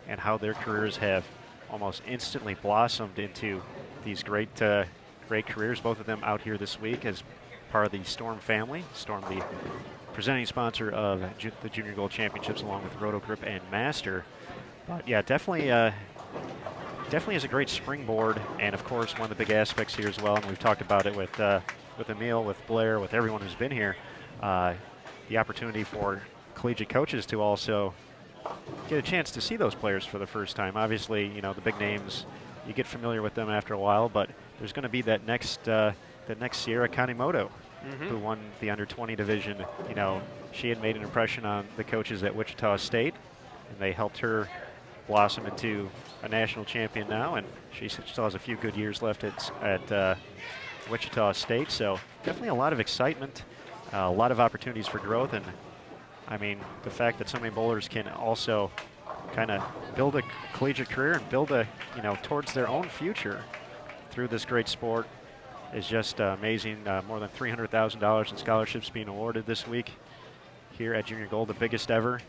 and how their careers have almost instantly blossomed into these great careers. Both of them out here this week as part of the Storm family. Storm, the presenting sponsor of the Junior Gold Championships, along with Roto Grip and Master. But yeah, definitely is a great springboard, and of course one of the big aspects here as well, and we've talked about it with Emil, with Blair, with everyone who's been here. the opportunity for collegiate coaches to also get a chance to see those players for the first time. Obviously, you know, the big names, you get familiar with them after a while, but there's going to be that next Sierra Kanemoto, who won the under-20 division. You know, she had made an impression on the coaches at Wichita State, and they helped her blossom into a national champion now, and she still has a few good years left at Wichita State. So definitely a lot of excitement, a lot of opportunities for growth, and I mean, the fact that so many bowlers can also kind of build a collegiate career and build a, you know, towards their own future through this great sport is just amazing. More than $300,000 in scholarships being awarded this week here at Junior Gold, the biggest ever.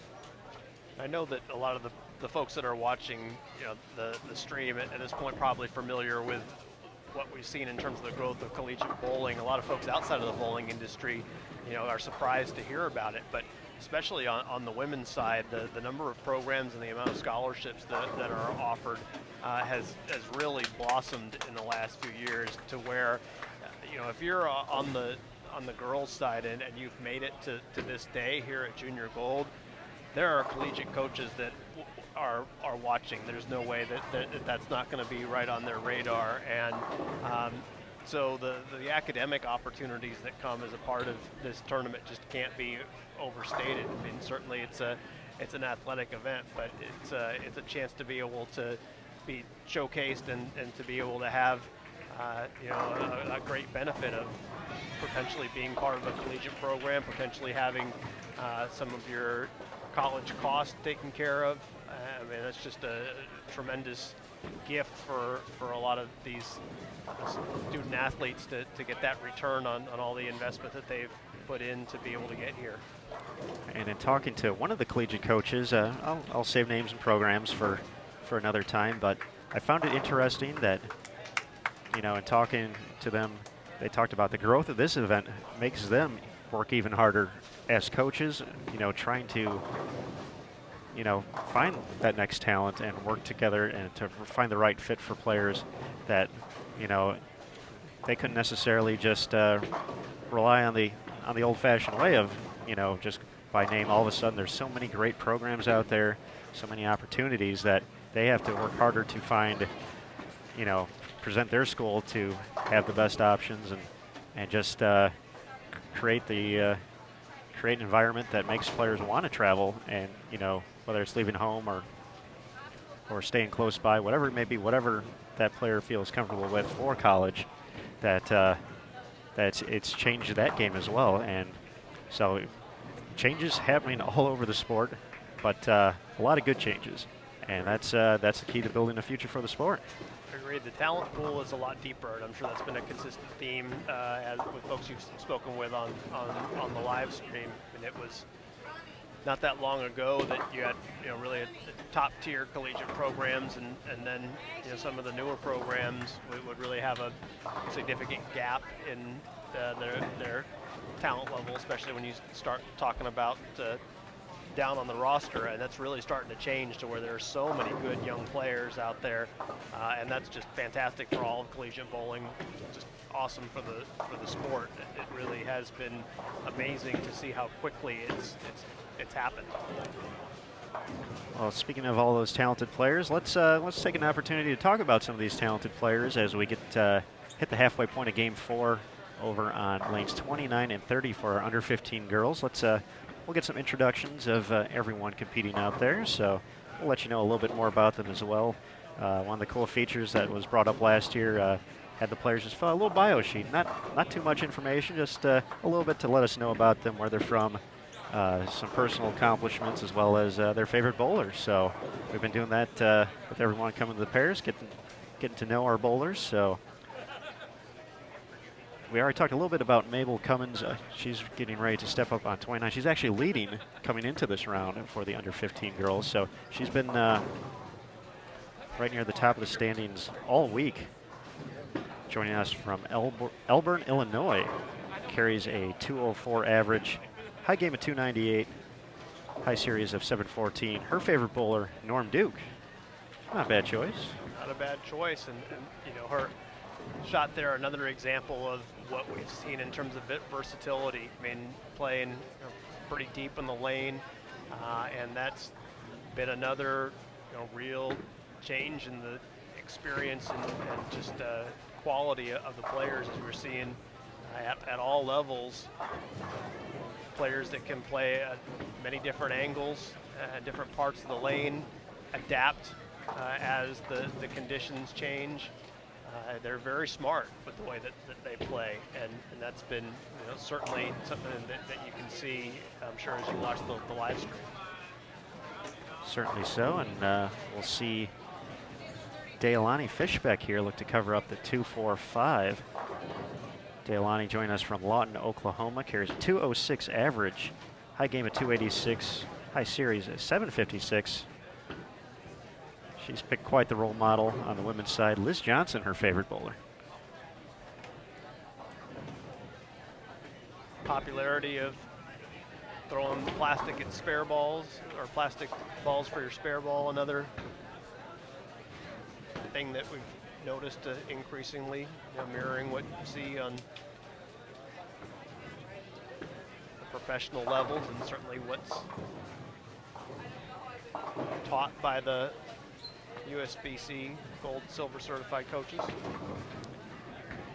I know that a lot of the folks that are watching, you know, the stream at this point probably familiar with what we've seen in terms of the growth of collegiate bowling. A lot of folks outside of the bowling industry, you know, are surprised to hear about it, but especially on the women's side, the number of programs and the amount of scholarships that are offered has really blossomed in the last few years, to where, you know, if you're on the girls' side and you've made it to this day here at Junior Gold, there are collegiate coaches that are watching. There's no way that's not going to be right on their radar, and so the academic opportunities that come as a part of this tournament just can't be overstated. I mean, certainly it's an athletic event, but it's a chance to be able to be showcased and to be able to have you know, a great benefit of potentially being part of a collegiate program, potentially having some of your college costs taken care of. I mean, that's just a tremendous gift for a lot of these student athletes to get that return on all the investment that they've put in to be able to get here. And in talking to one of the collegiate coaches, I'll save names and programs for another time, but I found it interesting that, you know, in talking to them, they talked about the growth of this event makes them work even harder as coaches, you know, trying to, you know, find that next talent and work together and to find the right fit for players that, you know, they couldn't necessarily just rely on the old-fashioned way of, you know, just by name. All of a sudden there's so many great programs out there, so many opportunities that they have to work harder to find, you know, present their school to have the best options and just create an environment that makes players want to travel, and, you know, whether it's leaving home or staying close by, whatever it may be, whatever that player feels comfortable with for college, that it's changed that game as well. And so changes happening all over the sport, but a lot of good changes, and that's the key to building a future for the sport. Agreed. The talent pool is a lot deeper, and I'm sure that's been a consistent theme as with folks you've spoken with on the live stream. And it was not that long ago that you had, you know, really top tier collegiate programs, and then, you know, some of the newer programs would really have a significant gap in their talent level, especially when you start talking about down on the roster, and that's really starting to change to where there are so many good young players out there, and that's just fantastic for all of collegiate bowling. Just awesome for the sport. It really has been amazing to see how quickly it's happened. Well, speaking of all those talented players, let's take an opportunity to talk about some of these talented players as we get hit the halfway point of Game 4 over on lanes 29 and 30 for our under 15 girls. We'll get some introductions of everyone competing out there, so we'll let you know a little bit more about them as well. One of the cool features that was brought up last year had the players just fill out a little bio sheet. Not too much information, just a little bit to let us know about them, where they're from, some personal accomplishments, as well as their favorite bowlers. So we've been doing that with everyone coming to the pairs, getting to know our bowlers. So we already talked a little bit about Mabel Cummins. She's getting ready to step up on 29. She's actually leading coming into this round for the under 15 girls. So she's been right near the top of the standings all week. Joining us from Elburn, Illinois, carries a 204 average, high game of 298, high series of 714. Her favorite bowler, Norm Duke. Not a bad choice. Not a bad choice, and you know, her shot there, another example of what we've seen in terms of versatility. I mean, playing pretty deep in the lane, and that's been another real change in the experience and just quality of the players, as we're seeing at all levels. Players that can play at many different angles, different parts of the lane, adapt as the conditions change. They're very smart with the way that they play, and that's been certainly something that you can see, I'm sure, as you watch the live stream. Certainly so, and we'll see Deilani Fishbeck here look to cover up the 2.45. Deilani joining us from Lawton, Oklahoma, carries a 2.06 average, high game of 2.86, high series at 7.56. She's picked quite the role model on the women's side. Liz Johnson, her favorite bowler. Popularity of throwing plastic at spare balls, or plastic balls for your spare ball, another thing that we've noticed increasingly, mirroring what you see on the professional levels, and certainly what's taught by the USBC gold, silver certified coaches.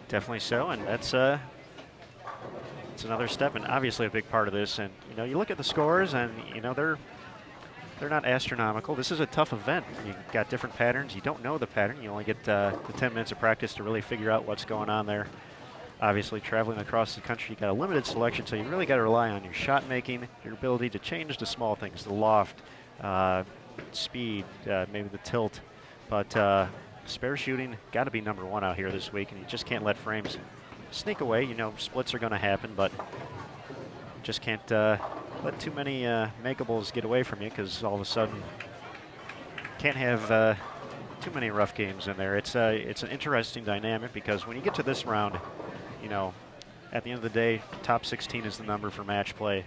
Definitely so, and that's it's another step, and obviously a big part of this. And you look at the scores, and they're not astronomical. This is a tough event. You've got different patterns. You don't know the pattern. You only get the 10 minutes of practice to really figure out what's going on there. Obviously, traveling across the country, you got a limited selection, so you really got to rely on your shot making, your ability to change the small things, the loft, speed, maybe the tilt, but spare shooting got to be number one out here this week, and you just can't let frames sneak away. Splits are going to happen, but just can't let too many makeables get away from you, because all of a sudden can't have too many rough games in there. It's an interesting dynamic, because when you get to this round, at the end of the day, top 16 is the number for match play.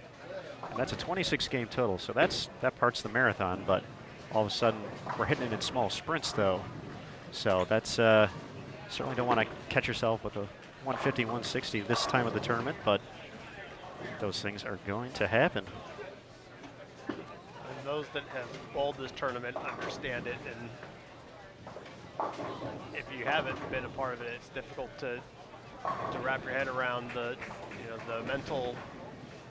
And that's a 26 game total, so that part's the marathon, but all of a sudden we're hitting it in small sprints though. So that's certainly don't want to catch yourself with a 150, 160 this time of the tournament, but those things are going to happen. And those that have bowled this tournament understand it, and if you haven't been a part of it, it's difficult to wrap your head around the mental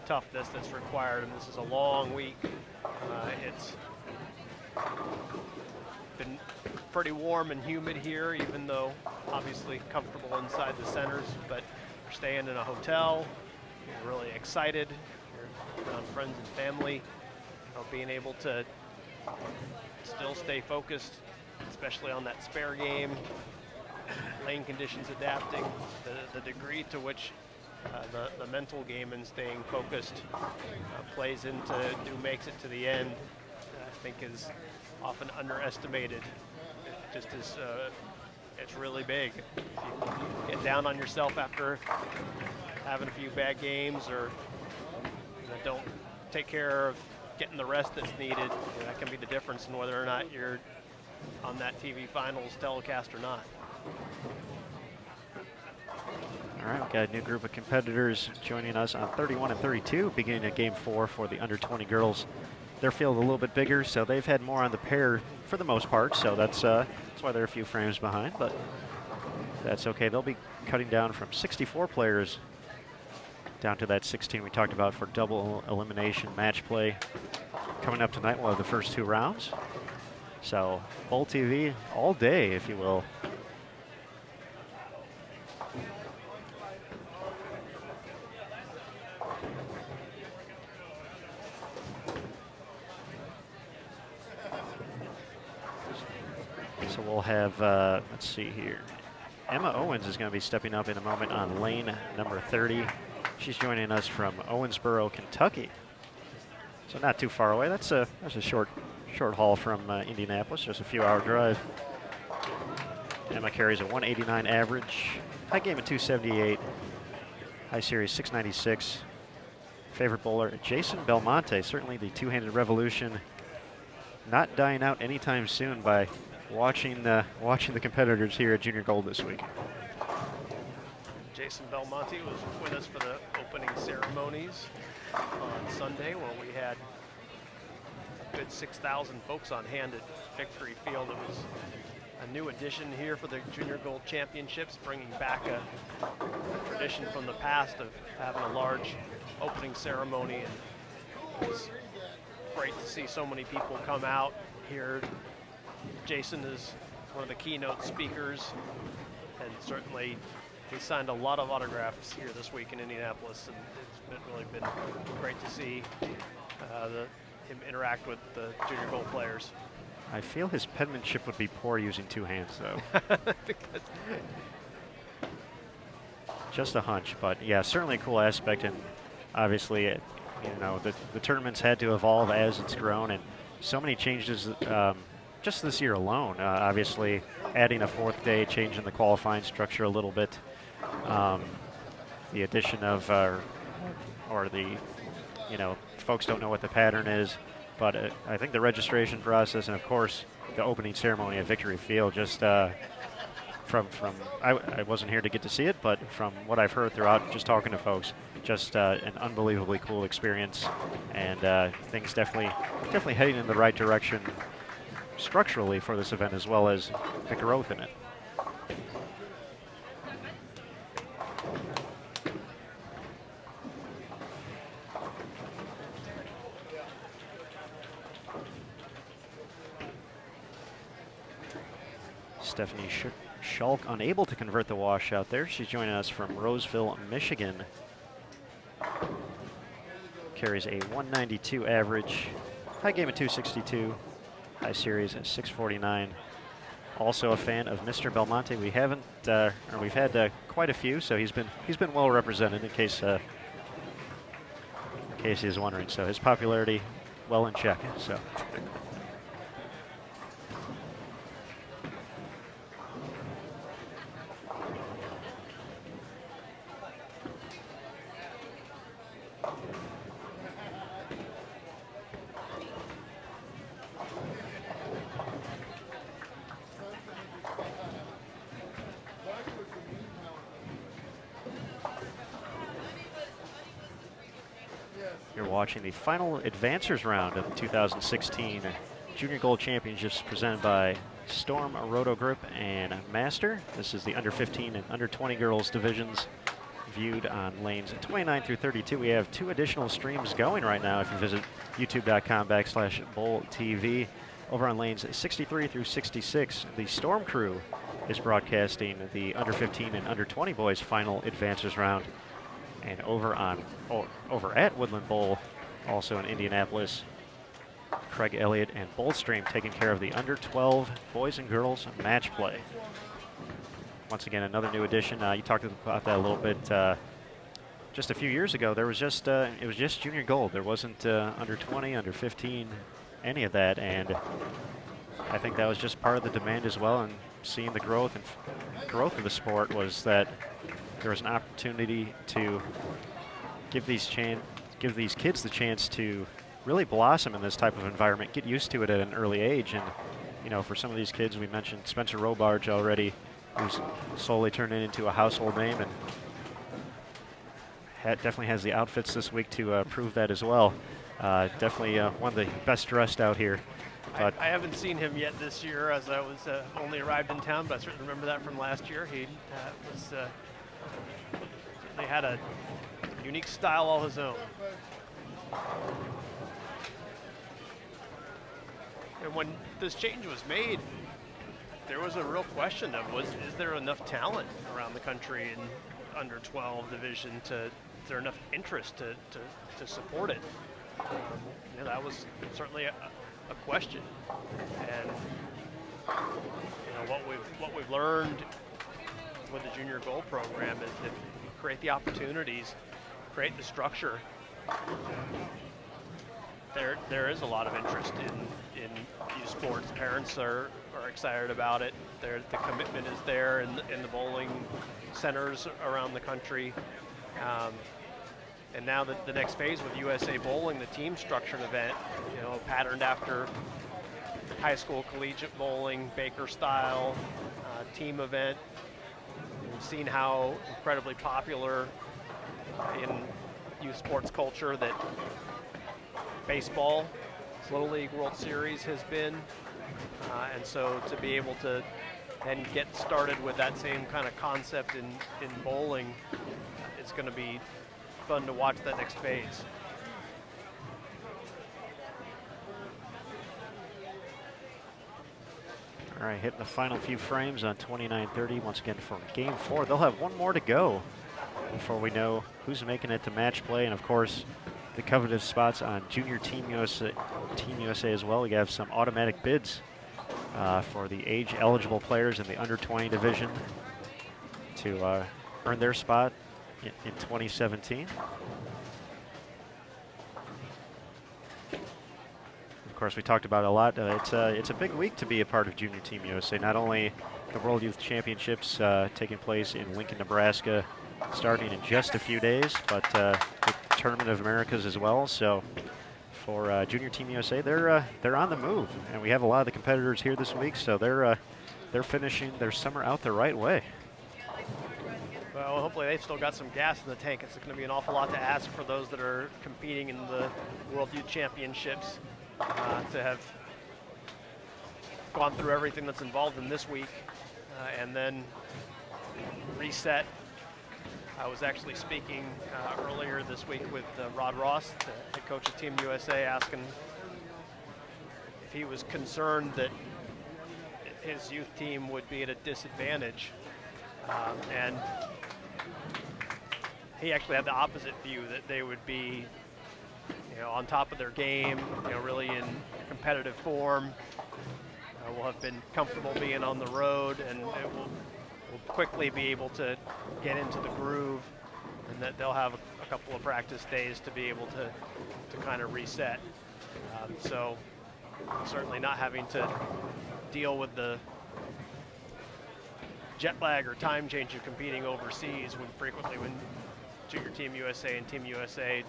toughness that's required. And this is a long week. It's been pretty warm and humid here, even though obviously comfortable inside the centers, but we're staying in a hotel. We're really excited. You're around friends and family. Being able to still stay focused, especially on that spare game, lane conditions adapting, the degree to which the mental game and staying focused plays into who makes it to the end, I think is often underestimated. It just is, it's really big. If you get down on yourself after having a few bad games, or don't take care of getting the rest that's needed, that can be the difference in whether or not you're on that TV finals telecast or not. All right, we've got a new group of competitors joining us on 31 and 32, beginning at game 4 for the under 20 girls. Their field a little bit bigger, so they've had more on the pair for the most part, so that's why they're a few frames behind, but that's okay. They'll be cutting down from 64 players down to that 16 we talked about for double elimination match play. Coming up tonight, we'll have the first 2 rounds. So, Bowl TV all day, if you will. So we'll have, let's see here. Emma Owens is going to be stepping up in a moment on lane number 30. She's joining us from Owensboro, Kentucky. So not too far away. That's a short haul from Indianapolis, just a few hour drive. Emma carries a 189 average, high game of 278, high series 696. Favorite bowler, Jason Belmonte, certainly the two-handed revolution, not dying out anytime soon by watching the competitors here at Junior Gold this week. Jason Belmonte was with us for the opening ceremonies on Sunday, where we had a good 6,000 folks on hand at Victory Field. It was a new addition here for the Junior Gold Championships, bringing back a tradition from the past of having a large opening ceremony, and it's great to see so many people come out here. Jason is one of the keynote speakers, and certainly he signed a lot of autographs here this week in Indianapolis, and it's really been great to see him interact with the Junior Gold players. I feel his penmanship would be poor using two hands, though. Just a hunch, but yeah, certainly a cool aspect, and obviously, the tournaments had to evolve as it's grown, and so many changes just this year alone. Obviously, adding a fourth day, changing the qualifying structure a little bit, the addition of, folks don't know what the pattern is, but I think the registration process and, of course, the opening ceremony at Victory Field, just I wasn't here to get to see it, but from what I've heard throughout, just talking to folks, just an unbelievably cool experience, and things definitely heading in the right direction structurally for this event, as well as the growth in it. Stephanie Schulk unable to convert the washout there. She's joining us from Roseville, Michigan. Carries a 192 average, high game at 262, high series at 649. Also a fan of Mr. Belmonte. We've had quite a few, so he's been well represented, in case he's wondering. So his popularity well in check. So. You're watching the final advancers round of the 2016 Junior Gold Championships presented by Storm Roto Group and Master. This is the under 15 and under 20 girls divisions, viewed on lanes 29 through 32. We have two additional streams going right now if you visit youtube.com/BowlTV. Over on lanes 63 through 66, the Storm crew is broadcasting the under 15 and under 20 boys final advancers round. And over at Woodland Bowl, also in Indianapolis, Craig Elliott and Boldstream taking care of the under 12 boys and girls match play. Once again, another new addition. You talked about that a little bit. Just a few years ago, there was it was just Junior Gold. There wasn't under 20, under 15, any of that, and I think that was just part of the demand as well. And seeing the growth of the sport was that there was an opportunity to give these kids the chance to really blossom in this type of environment, get used to it at an early age. And for some of these kids, we mentioned Spencer Robarge already, who's slowly turning into a household name, and definitely has the outfits this week to prove that as well. Definitely one of the best dressed out here. I haven't seen him yet this year, as I was only arrived in town, but I certainly remember that from last year. He certainly had a unique style all his own. And when this change was made, there was a real question of is there enough talent around the country in under 12 division is there enough interest to support it? That was certainly a question. And what we've learned with the Junior Gold program is that you create the opportunities, create the structure. There is a lot of interest in youth sports. Parents are excited about it. The commitment is there in the bowling centers around the country. And now the next phase with USA Bowling, the team structured event, patterned after high school collegiate bowling, Baker style team event. We've seen how incredibly popular in youth sports culture that baseball, Little League World Series has been. And so to be able to then get started with that same kind of concept in bowling, it's going to be fun to watch that next phase. All right, hitting the final few frames on 29:30 once again for game 4. They'll have one more to go before we know who's making it to match play, and of course the coveted spots on Junior Team USA as well. We have some automatic bids for the age-eligible players in the under 20 division to earn their spot in 2017. Of course, we talked about it a lot. It's a big week to be a part of Junior Team USA. Not only the World Youth Championships taking place in Lincoln, Nebraska, starting in just a few days, but the Tournament of Americas as well. So for Junior Team USA, they're on the move, and we have a lot of the competitors here this week. So they're finishing their summer out the right way. Well, hopefully they've still got some gas in the tank. It's going to be an awful lot to ask for those that are competing in the World Youth Championships to have gone through everything that's involved in this week and then reset. I was actually speaking earlier this week with Rod Ross, the head coach of Team USA, asking if he was concerned that his youth team would be at a disadvantage. And he actually had the opposite view, that they would be, on top of their game, really in competitive form. Will have been comfortable being on the road, and it will quickly be able to get into the groove, and that they'll have a couple of practice days to be able to kind of reset. So certainly not having to deal with the jet lag or time change of competing overseas when Junior Team USA and Team USA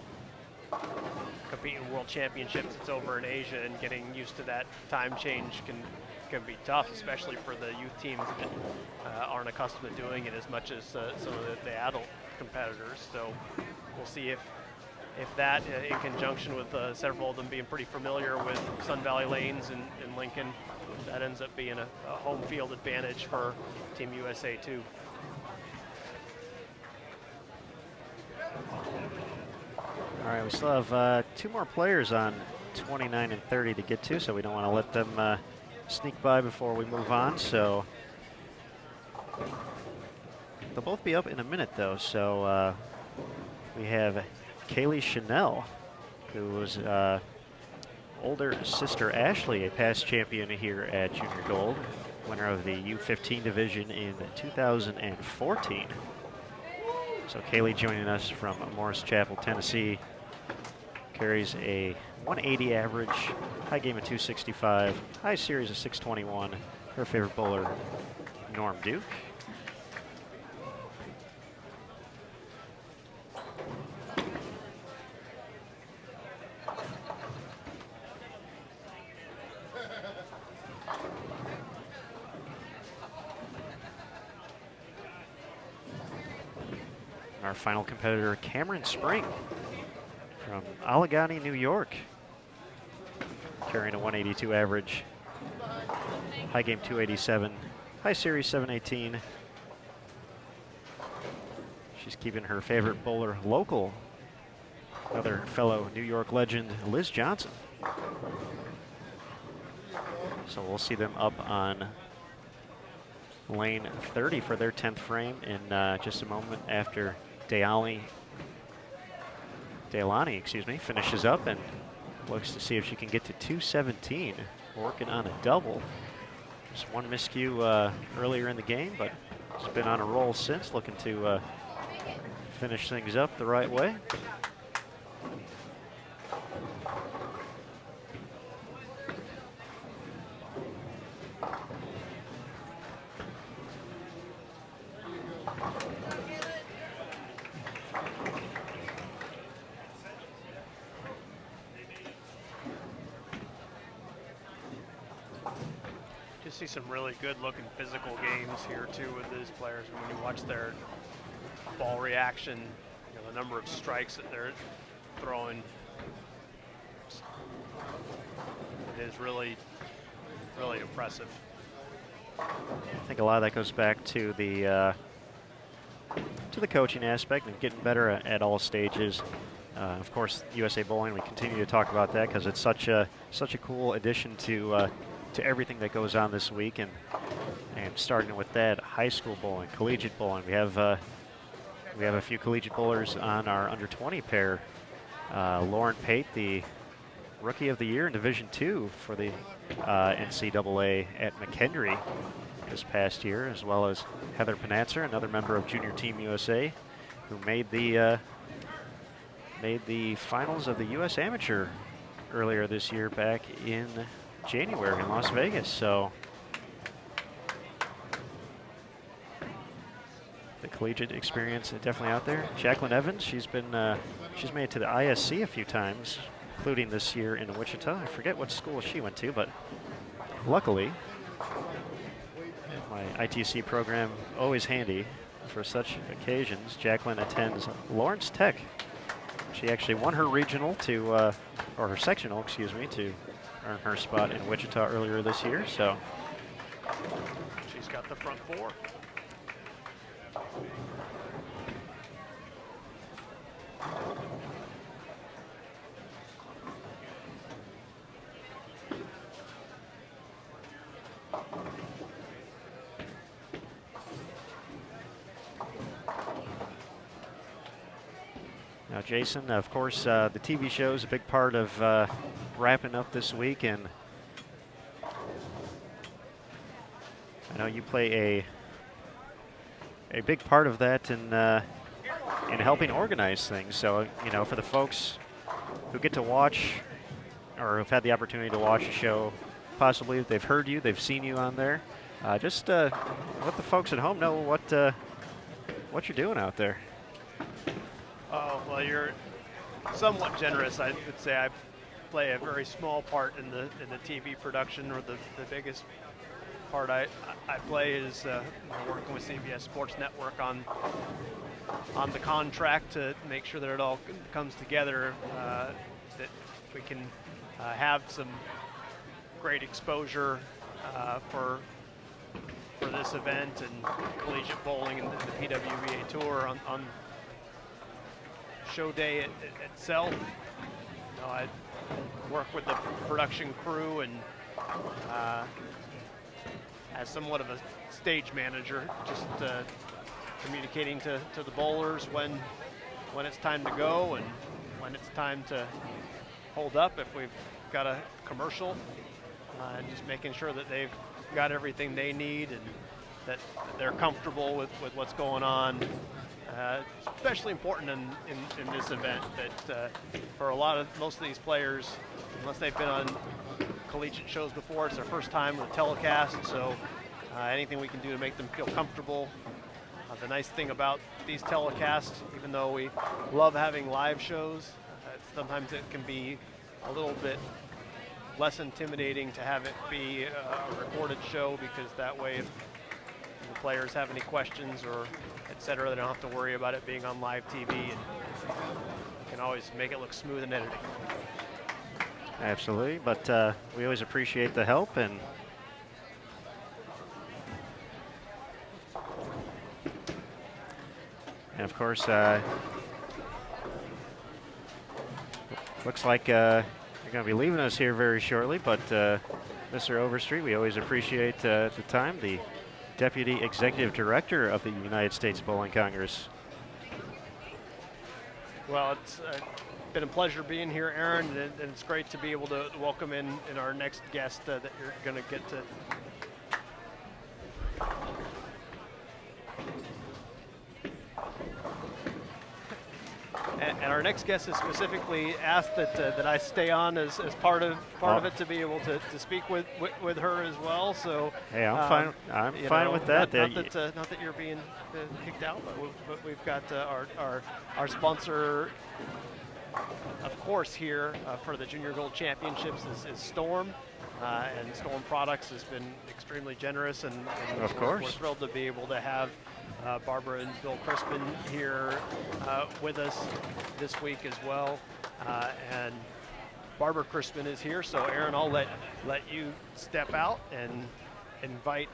compete in World Championships. It's over in Asia, and getting used to that time change can be tough, especially for the youth teams that aren't accustomed to doing it as much as some of the adult competitors. So we'll see if that, in conjunction with several of them being pretty familiar with Sun Valley Lanes in Lincoln, that ends up being a home field advantage for Team USA too. All right, we still have 2 more players on 29 and 30 to get to, so we don't want to let them sneak by before we move on. So they'll both be up in a minute, though. So we have Kaylee Chanel, who was older sister Ashley, a past champion here at Junior Gold, winner of the U15 division in 2014. So Kaylee joining us from Morris Chapel, Tennessee, carries a 180 average, high game of 265, high series of 621. Her favorite bowler, Norm Duke. Our final competitor, Cameron Spring from Allegheny, New York, carrying a 182 average, high game 287, high series 718. She's keeping her favorite bowler local, another fellow New York legend, Liz Johnson. So we'll see them up on lane 30 for their 10th frame in just a moment after Deilani, finishes up and looks to see if she can get to 217, working on a double. Just one miscue earlier in the game, but she's been on a roll since, looking to finish things up the right way. see some really good-looking physical games here too with these players. When you watch their ball reaction, the number of strikes that they're throwing, it is really, really impressive. I think a lot of that goes back to the coaching aspect and getting better at all stages. Of course, USA Bowling, we continue to talk about that because it's such a cool addition to everything that goes on this week. And starting with that, high school bowling, collegiate bowling. We have a few collegiate bowlers on our under 20 pair. Lauren Pate, the Rookie of the Year in Division II for the NCAA at McHenry this past year, as well as Heather Panatzer, another member of Junior Team USA, who made the finals of the U.S. Amateur earlier this year back in January in Las Vegas. So the collegiate experience is definitely out there. Jacqueline Evans, she's made it to the ISC a few times, including this year in Wichita. I forget what school she went to, but luckily, my ITC program always handy for such occasions. Jacqueline attends Lawrence Tech. She actually won her regional or her sectional, excuse me, to earn her spot in Wichita earlier this year. So she's got the front four. Now, Jason, of course, the TV show is a big part of wrapping up this week, and I know you play a big part of that in helping organize things. So, for the folks who get to watch or have had the opportunity to watch a show, possibly they've heard you, they've seen you on there, just let the folks at home know what you're doing out there. Oh, well, you're somewhat generous. I would say I play a very small part in the TV production, or the biggest part I play is working with CBS Sports Network on the contract to make sure that it all comes together, that we can have some great exposure for this event and collegiate bowling and the PWBA Tour on show day itself. I work with the production crew and as somewhat of a stage manager, just communicating to the bowlers when it's time to go and when it's time to hold up if we've got a commercial, and just making sure that they've got everything they need and that they're comfortable with what's going on. Especially important in this event, that for most of these players, unless they've been on collegiate shows before, it's their first time with a telecast, so anything we can do to make them feel comfortable. The nice thing about these telecasts, even though we love having live shows, sometimes it can be a little bit less intimidating to have it be a recorded show, because that way if the players have any questions or etc., they don't have to worry about it being on live TV, and you can always make it look smooth in editing. Absolutely, but we always appreciate the help, and of course, looks like you're going to be leaving us here very shortly, but Mr. Overstreet, we always appreciate the time. The Deputy Executive Director of the United States Bowling Congress. Well, it's been a pleasure being here, Aaron, and it's great to be able to welcome in our next guest that you're going to get to. And our next guest has specifically asked that I stay on as part of it, to be able to speak with her as well. So hey, I'm fine. I'm fine with that. Not that you're being kicked out, but we've got our sponsor of course, here for the Junior Gold Championships is Storm. And Storm Products has been extremely generous, and of course, we're thrilled to be able to have Barbara and Bill Crispin here with us this week as well. And Barbara Crispin is here, so Aaron, I'll let you step out and invite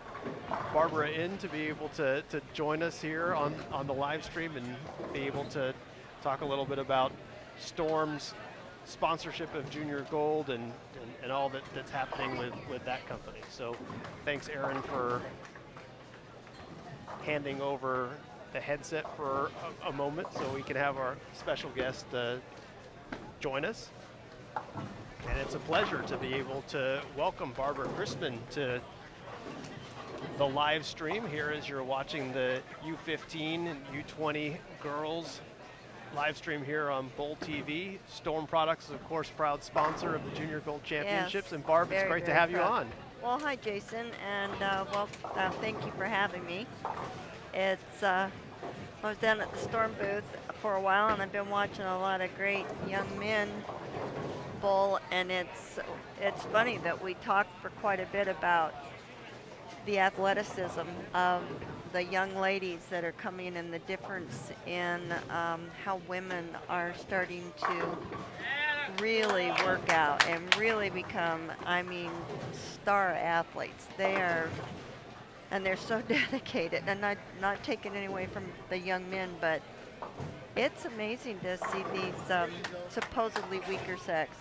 Barbara in to be able to join us here on the live stream and be able to talk a little bit about Storm's sponsorship of Junior Gold and all that's happening with that company. So thanks, Aaron, for handing over the headset for a moment so we can have our special guest join us. And it's a pleasure to be able to welcome Barbara Crispin to the live stream here as you're watching the U15 and U20 Girls live stream here on Bowl TV. Storm Products is, of course, proud sponsor of the Junior Gold Championships. Yes, and Barb, it's great to have you on. Well, hi, Jason, and thank you for having me. I was down at the Storm booth for a while, and I've been watching a lot of great young men bowl, and it's funny that we talked for quite a bit about the athleticism of the young ladies that are coming and the difference in how women are starting to really work out and really become, star athletes. They're so dedicated, and not taking any away from the young men, but it's amazing to see these supposedly weaker sex.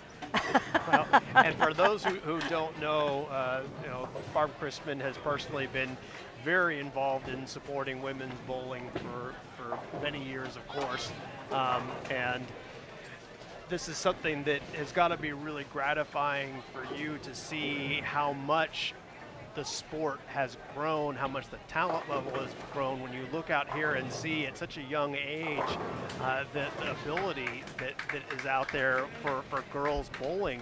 Well, and for those who don't know, Barb Crispin has personally been very involved in supporting women's bowling for many years, of course, and this is something that has got to be really gratifying for you to see how much the sport has grown, how much the talent level has grown when you look out here and see at such a young age the ability that is out there for girls bowling.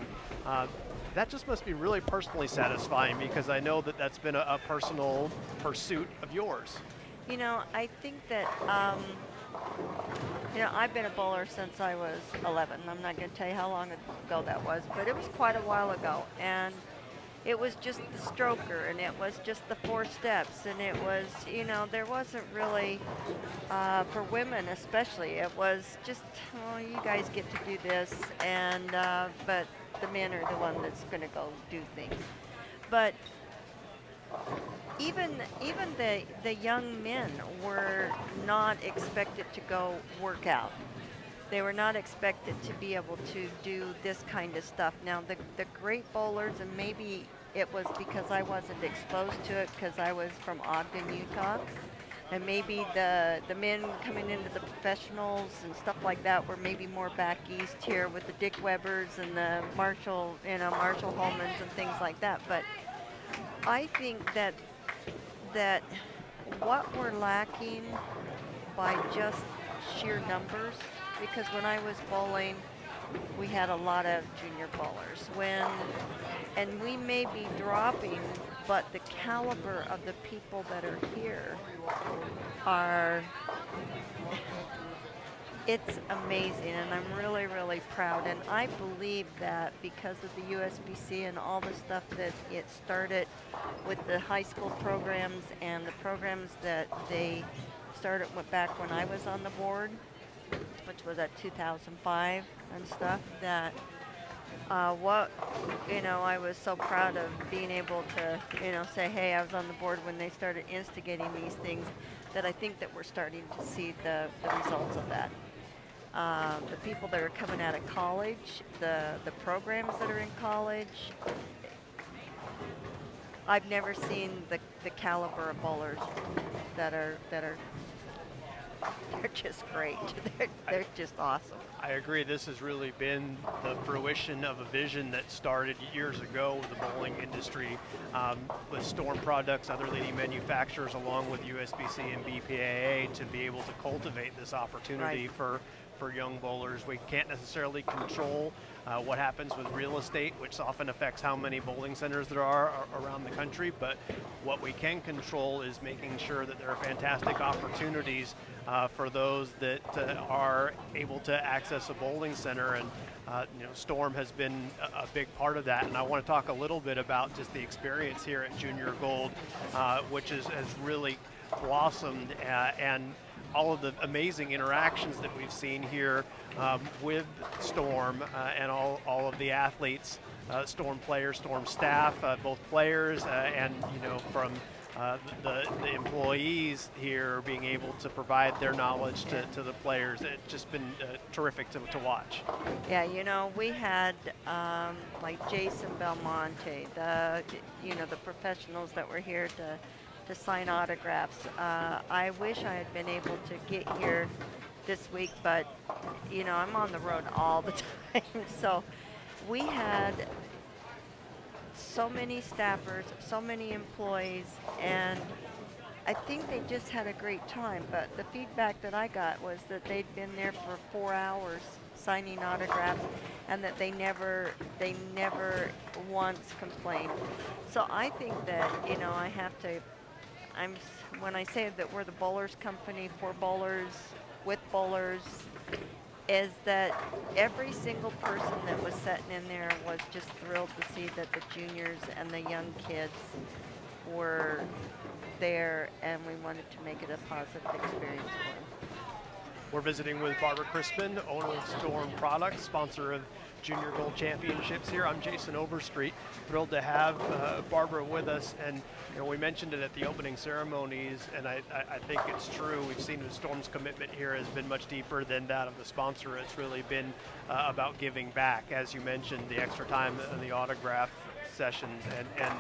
That just must be really personally satisfying, because I know that that's been a personal pursuit of yours. I think that, I've been a bowler since I was 11. I'm not going to tell you how long ago that was, but it was quite a while ago. And it was just the stroker, and it was just the 4 steps, and it was, there wasn't really, for women especially, it was just, oh, you guys get to do this, and, but the men are the one that's going to go do things. But even the young men were not expected to go work out. They were not expected to be able to do this kind of stuff. Now, the great bowlers, and maybe it was because I wasn't exposed to it because I was from Ogden, Utah, and maybe the men coming into the professionals and stuff like that were maybe more back east here with the Dick Webbers and the Marshall Holmans and things like that. But I think that what we're lacking by just sheer numbers, because when I was bowling, we had a lot of junior bowlers. And we may be dropping, but the caliber of the people that are here it's amazing, and I'm really, really proud. And I believe that because of the USBC and all the stuff that it started with the high school programs and the programs that they started back when I was on the board, which was at 2005 and stuff, that I was so proud of being able to, say, hey, I was on the board when they started instigating these things, that I think that we're starting to see the results of that. The people that are coming out of college, the programs that are in college, I've never seen the caliber of bowlers that are they're just great. They're just awesome. I agree. This has really been the fruition of a vision that started years ago with the bowling industry, with Storm Products, other leading manufacturers, along with USBC and BPAA, to be able to cultivate this opportunity for for young bowlers. We can't necessarily control what happens with real estate, which often affects how many bowling centers there are around the country, but what we can control is making sure that there are fantastic opportunities for those that are able to access a bowling center, and Storm has been a big part of that. And I want to talk a little bit about just the experience here at Junior Gold, which has really blossomed, and all of the amazing interactions that we've seen here with Storm and all of the athletes, Storm players, Storm staff, both players and from the employees here being able to provide their knowledge to the players. It's just been terrific to watch. Yeah, we had like Jason Belmonte, the professionals that were here to sign autographs. I wish I had been able to get here this week, but I'm on the road all the time. So we had so many staffers, so many employees, and I think they just had a great time. But the feedback that I got was that they'd been there for 4 hours signing autographs, and that they never once complained. So I think that when I say that we're the bowlers company for bowlers, with bowlers, is that every single person that was sitting in there was just thrilled to see that the juniors and the young kids were there, and we wanted to make it a positive experience for them. We're visiting with Barbara Crispin, owner of Storm Products, sponsor of Junior Gold Championships here. I'm Jason Overstreet. Thrilled to have Barbara with us, and we mentioned it at the opening ceremonies, and I think it's true. We've seen the Storm's commitment here has been much deeper than that of the sponsor. It's really been about giving back, as you mentioned, the extra time in the autograph sessions, and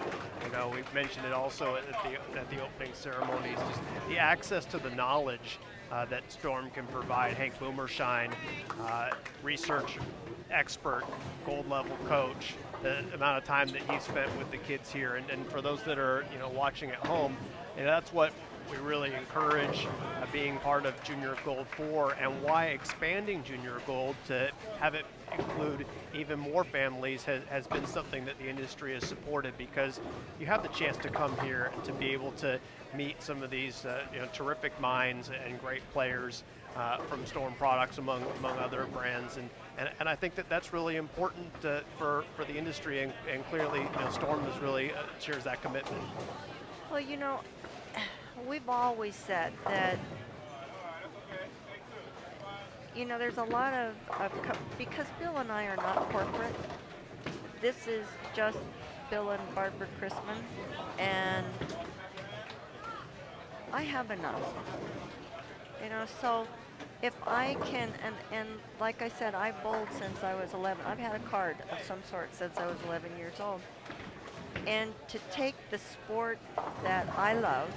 we've mentioned it also at the opening ceremonies, just the access to the knowledge that Storm can provide. Hank Boomershine, research expert, gold level coach, the amount of time that he spent with the kids here, and for those that are watching at home, that's what we really encourage being part of Junior Gold for, and why expanding Junior Gold to have it include even more families has been something that the industry has supported, because you have the chance to come here and to be able to meet some of these terrific minds and great players from Storm Products, among other brands, and I think that's really important for the industry, and clearly Storm has really shares that commitment. Well, we've always said that there's a lot of because Bill and I are not corporate. This is just Bill and Barbara Crispin, and I have enough. So if I can, and like I said, I've bowled since I was 11. I've had a card of some sort since I was 11 years old. And to take the sport that I love,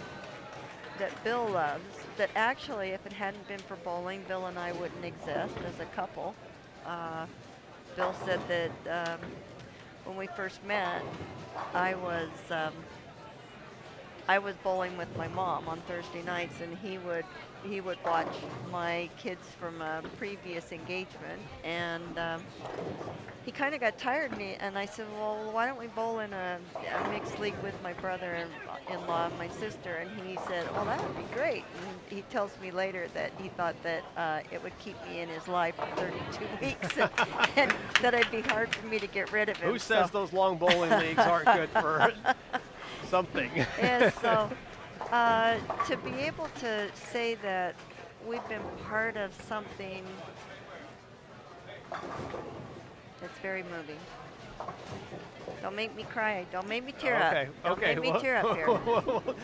that Bill loves, that actually, if it hadn't been for bowling, Bill and I wouldn't exist as a couple. Bill said that when we first met, I was bowling with my mom on Thursday nights, and he would watch my kids from a previous engagement, and he kind of got tired of me, and I said, well, why don't we bowl in a mixed league with my brother-in-law and my sister? And he said, well, that would be great. And he tells me later that he thought that it would keep me in his life for 32 weeks, and that it'd be hard for me to get rid of him. Who says those long bowling leagues aren't good for something? And so to be able to say that we've been part of something that's very moving. Don't make me cry. Don't make me tear up. Don't make me tear up here.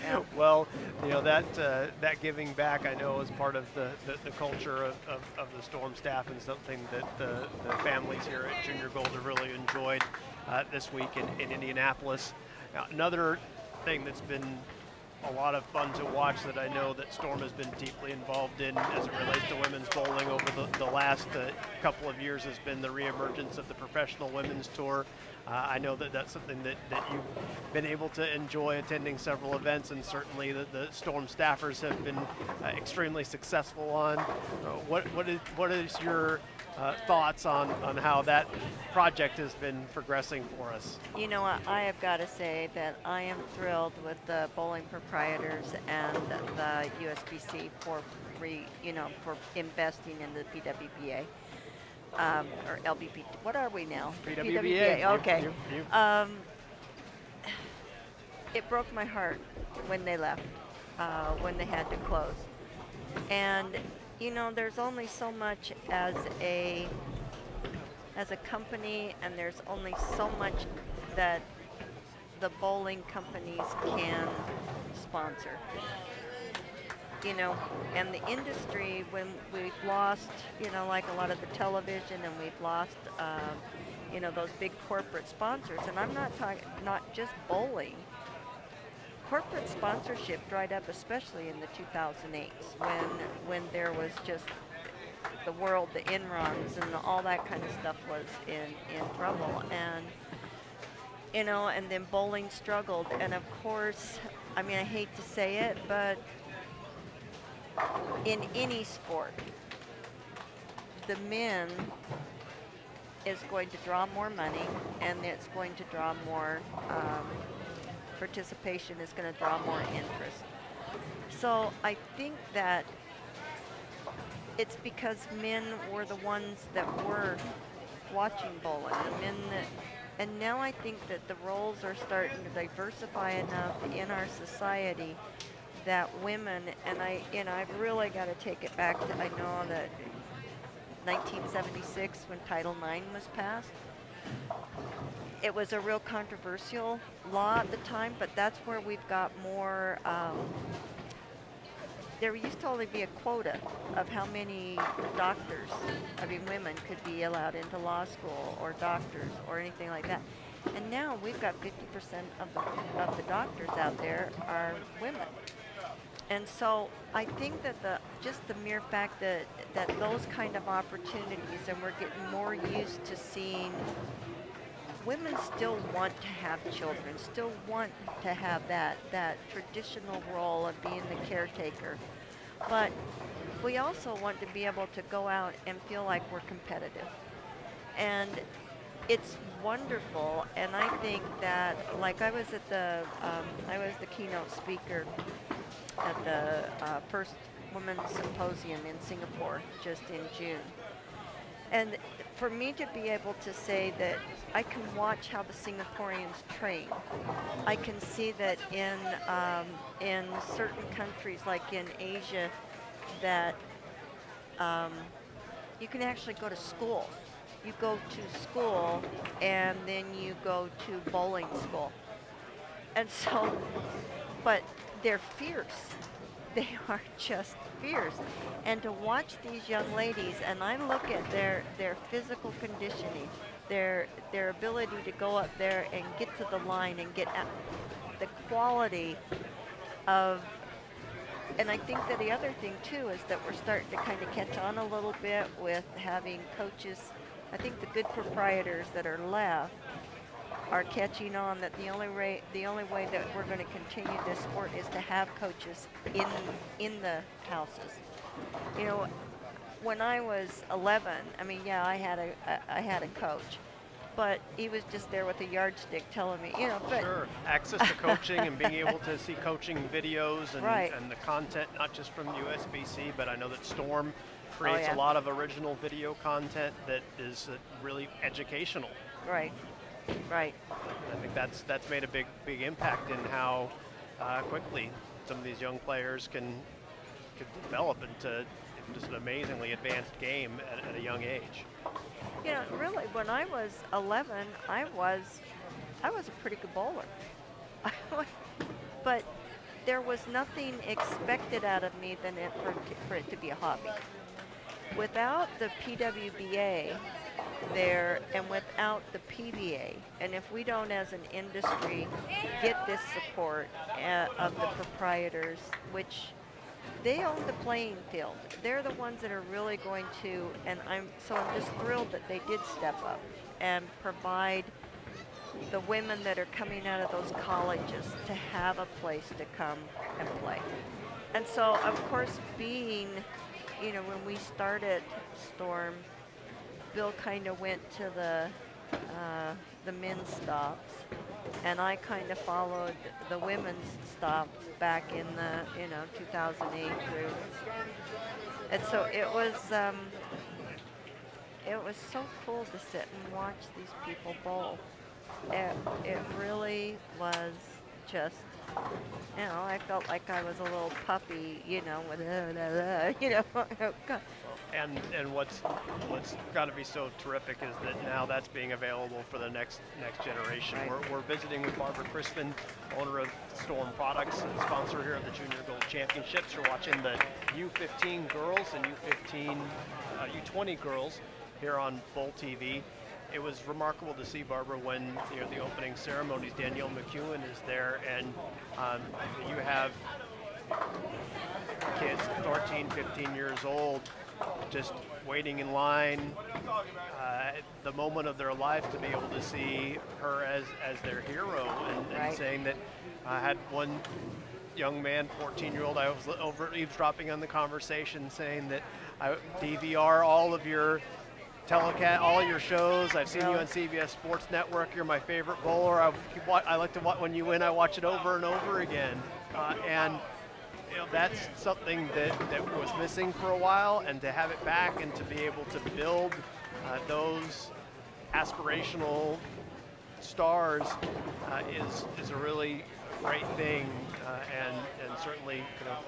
Yeah. Well, that giving back, I know, is part of the culture of the Storm staff, and something that the families here at Junior Gold have really enjoyed this week in Indianapolis. Now, another thing that's been a lot of fun to watch, that I know that Storm has been deeply involved in as it relates to women's bowling over the last couple of years, has been the reemergence of the Professional Women's Tour. I know that that's something that you've been able to enjoy, attending several events, and certainly the Storm staffers have been extremely successful on. What is your thoughts on how that project has been progressing for us? You know what, I have got to say that I am thrilled with the bowling proprietors and the USBC for for investing in the PWBA. Or LBP, what are we now? PWBA. Okay. It broke my heart when they left, when they had to close. And, there's only so much as a company, and there's only so much that the bowling companies can sponsor. And the industry, when we've lost, like a lot of the television, and we've lost, those big corporate sponsors, and I'm not talking, not just bowling. Corporate sponsorship dried up, especially in the 2008s, when there was just the world, the Enrons, and all that kind of stuff was in trouble, and and then bowling struggled, and of course, I mean, I hate to say it, but in any sport, the men is going to draw more money, and it's going to draw more participation, is going to draw more interest. So I think that it's because men were the ones that were watching bowling, and now I think that the roles are starting to diversify enough in our society that women, and I've really got to take it back to, I know that 1976 when Title IX was passed, it was a real controversial law at the time, but that's where we've got more, there used to only be a quota of how many doctors, women could be allowed into law school, or doctors, or anything like that. And now we've got 50% of the doctors out there are women. And so I think that just the mere fact that those kind of opportunities, and we're getting more used to seeing women still want to have children, still want to have that traditional role of being the caretaker. But we also want to be able to go out and feel like we're competitive. And it's wonderful, and I think that, like, I was the keynote speaker at the first Women's Symposium in Singapore just in June. And for me to be able to say that I can watch how the Singaporeans train, I can see that in certain countries, like in Asia, that you can actually go to school. You go to school, and then you go to bowling school. And so, but they're fierce. They are just fierce. And to watch these young ladies, and I look at their physical conditioning, their ability to go up there and get to the line and get at the quality of, and I think that the other thing too is that we're starting to kind of catch on a little bit with having coaches. I think the good proprietors that are left are catching on that the only way that we're going to continue this sport is to have coaches in the houses. When I was 11, I had a coach, but he was just there with a yardstick telling me, but sure, access to coaching and being able to see coaching videos and, right. and the content, not just from USBC, but I know that Storm creates a lot of original video content that is really educational. Right. Right. I think that's made a big impact in how quickly some of these young players can develop into just an amazingly advanced game at a young age. Really, when I was 11, I was a pretty good bowler. But there was nothing expected out of me than for it to be a hobby. Without the PWBA there, and without the PBA, and if we don't as an industry get this support of the proprietors, which they own the playing field, they're the ones that are really going to, and I'm just thrilled that they did step up and provide the women that are coming out of those colleges to have a place to come and play. And so, of course, being, when we started Storm, Bill kind of went to the men's stops, and I kind of followed the women's stops back in the 2008 through. And so it was so cool to sit and watch these people bowl. It really was just, I felt like I was a little puppy, with And what's got to be so terrific is that now that's being available for the next generation. Right. We're visiting with Barbara Crispin, owner of Storm Products and sponsor here of the Junior Gold Championships. We're watching the U15 Girls and U20 Girls here on Bowl TV. It was remarkable to see, Barbara, when the opening ceremonies, Danielle McEwen is there, and you have kids 14, 15 years old just waiting in line, the moment of their life to be able to see her as their hero, and Right. saying that I had one young man, 14-year-old, I was over eavesdropping on the conversation, saying that I DVR all of your telecast, all your shows. I've seen you on CBS Sports Network. You're my favorite bowler. I like to watch when you win. I watch it over and over again, and that's something that was missing for a while, and to have it back and to be able to build those aspirational stars is a really great thing, and certainly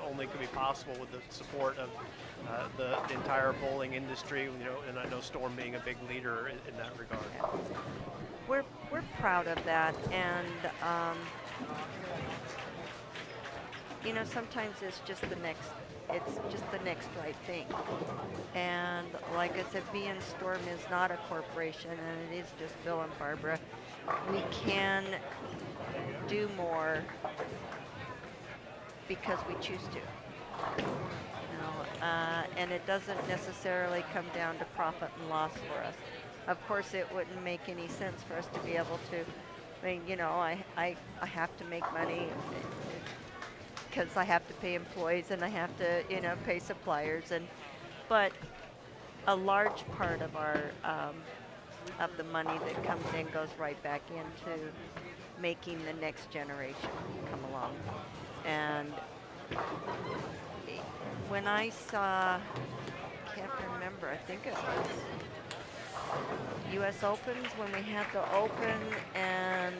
only could be possible with the support of the entire bowling industry, and I know Storm being a big leader in that regard. We're proud of that, and sometimes it's just the next right thing. And like I said, being Storm is not a corporation, and it is just Bill and Barbara. We can do more because we choose to. And it doesn't necessarily come down to profit and loss for us. Of course, it wouldn't make any sense for us to be able to. I have to make money because I have to pay employees and I have to, pay suppliers, but a large part of our of the money that comes in goes right back into making the next generation come along. And when I saw, can't remember, I think it was U.S. Opens, when we had the Open and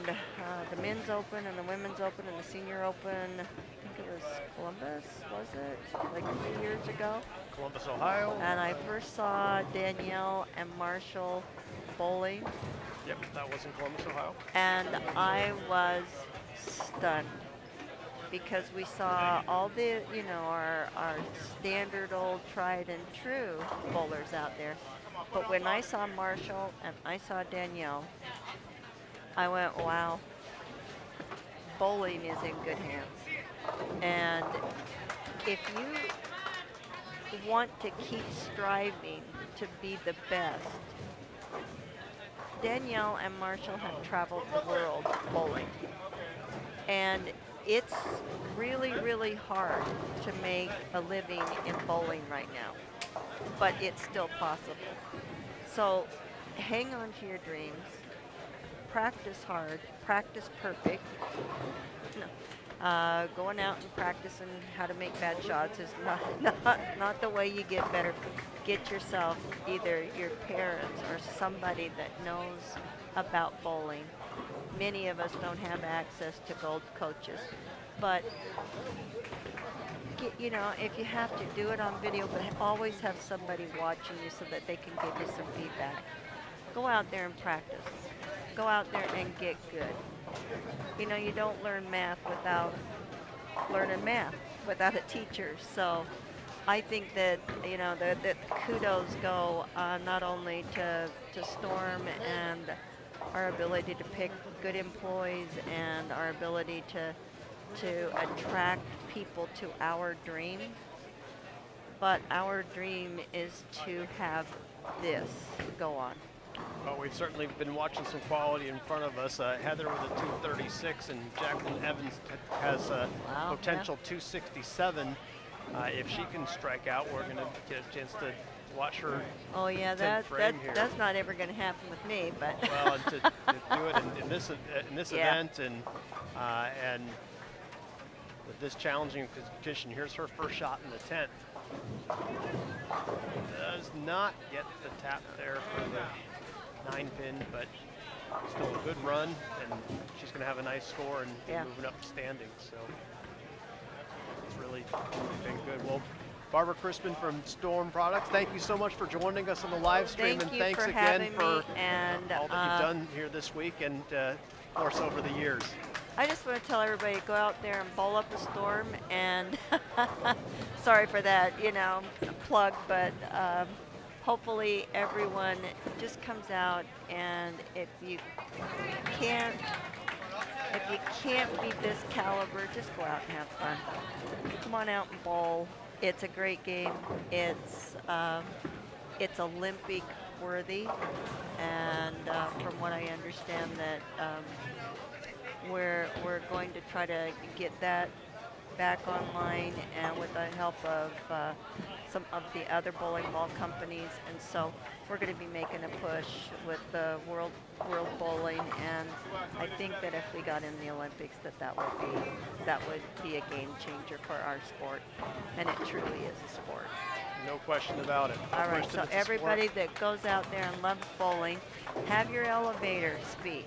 the Men's Open and the Women's Open and the Senior Open. I think it was Columbus, was it? Like a few years ago? Columbus, Ohio. And I first saw Danielle and Marshall bowling. Yep, that was in Columbus, Ohio. And I was stunned because we saw all the, our standard old tried and true bowlers out there. But when I saw Marshall and I saw Danielle, I went, wow, bowling is in good hands. And if you want to keep striving to be the best, Danielle and Marshall have traveled the world bowling. And it's really, really hard to make a living in bowling right now, but it's still possible. So hang on to your dreams, practice hard, practice perfect. Going out and practicing how to make bad shots is not the way you get better. Get yourself either your parents or somebody that knows about bowling. Many of us don't have access to gold coaches, but if you have to, do it on video, but always have somebody watching you so that they can give you some feedback. Go out there and practice. Go out there and get good. You don't learn math without learning math, without a teacher. So I think that, that kudos go not only to Storm and our ability to pick good employees and our ability to attract people to our dream, but our dream is to have this go on. Well, we've certainly been watching some quality in front of us. Heather with a 236, and Jacqueline Evans has a Wow, potential 267. If she can strike out, we're going to get a chance to watch her. Oh yeah, 10th frame here. that's not ever going to happen with me, but Well, and to do it in this Yeah. event, and with this challenging competition, here's her first shot in the 10th. Does not get the tap there for the 9-pin, but still a good run, and she's going to have a nice score and Yeah. moving up the standings. So it's really been good. Well, Barbara Crispin from Storm Products, thank you so much for joining us on the live stream, Thank and you thanks for again having for me, and all that you've done here this week, and of course over the years. I just want to tell everybody, go out there and bowl up a storm, and sorry for that, plug, but hopefully everyone just comes out, and if you can't beat this caliber, just go out and have fun. Come on out and bowl. It's a great game. It's Olympic worthy, and from what I understand, that we're going to try to get that back online, and with the help of some of the other bowling ball companies, and so we're going to be making a push with the world bowling, and I think that if we got in the Olympics, that would be a game changer for our sport, and it truly is a sport. No question about it. No All right, question so it's a sport. everybody that goes out there and loves bowling, have your elevator speech.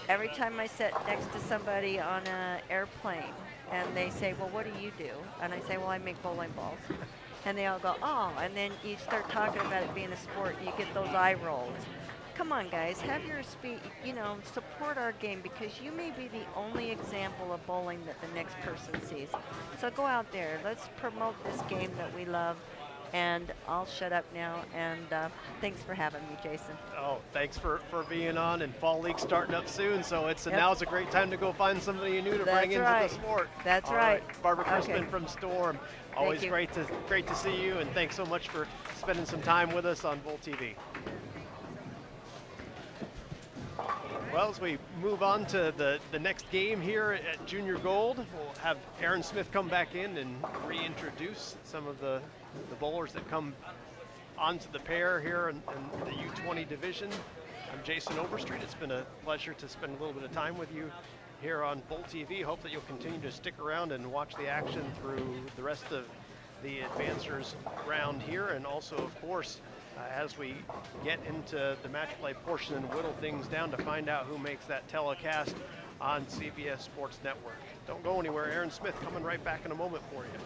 Every time I sit next to somebody on an airplane and they say, well, what do you do? And I say, well, I make bowling balls. And they all go, oh, and then you start talking about it being a sport, and you get those eye rolls. Come on, guys, have your speech, support our game, because you may be the only example of bowling that the next person sees. So go out there, let's promote this game that we love. And I'll shut up now, and thanks for having me, Jason. Oh, thanks for being on, and Fall League's starting up soon, so Yep. now's a great time to go find somebody new to bring into right. the sport. That's All right. Barbara Okay. Crispin from Storm. Always you. great to see you, and thanks so much for spending some time with us on Bowl TV. Well, as we move on to the next game here at Junior Gold, we'll have Aaron Smith come back in and reintroduce some of the bowlers that come onto the pair here in the U20 division. I'm Jason Overstreet. It's been a pleasure to spend a little bit of time with you here on Bowl TV. Hope that you'll continue to stick around and watch the action through the rest of the advancers round here, and also, of course, as we get into the match play portion and whittle things down to find out who makes that telecast on CBS Sports Network. Don't go anywhere. Aaron Smith coming right back in a moment for you.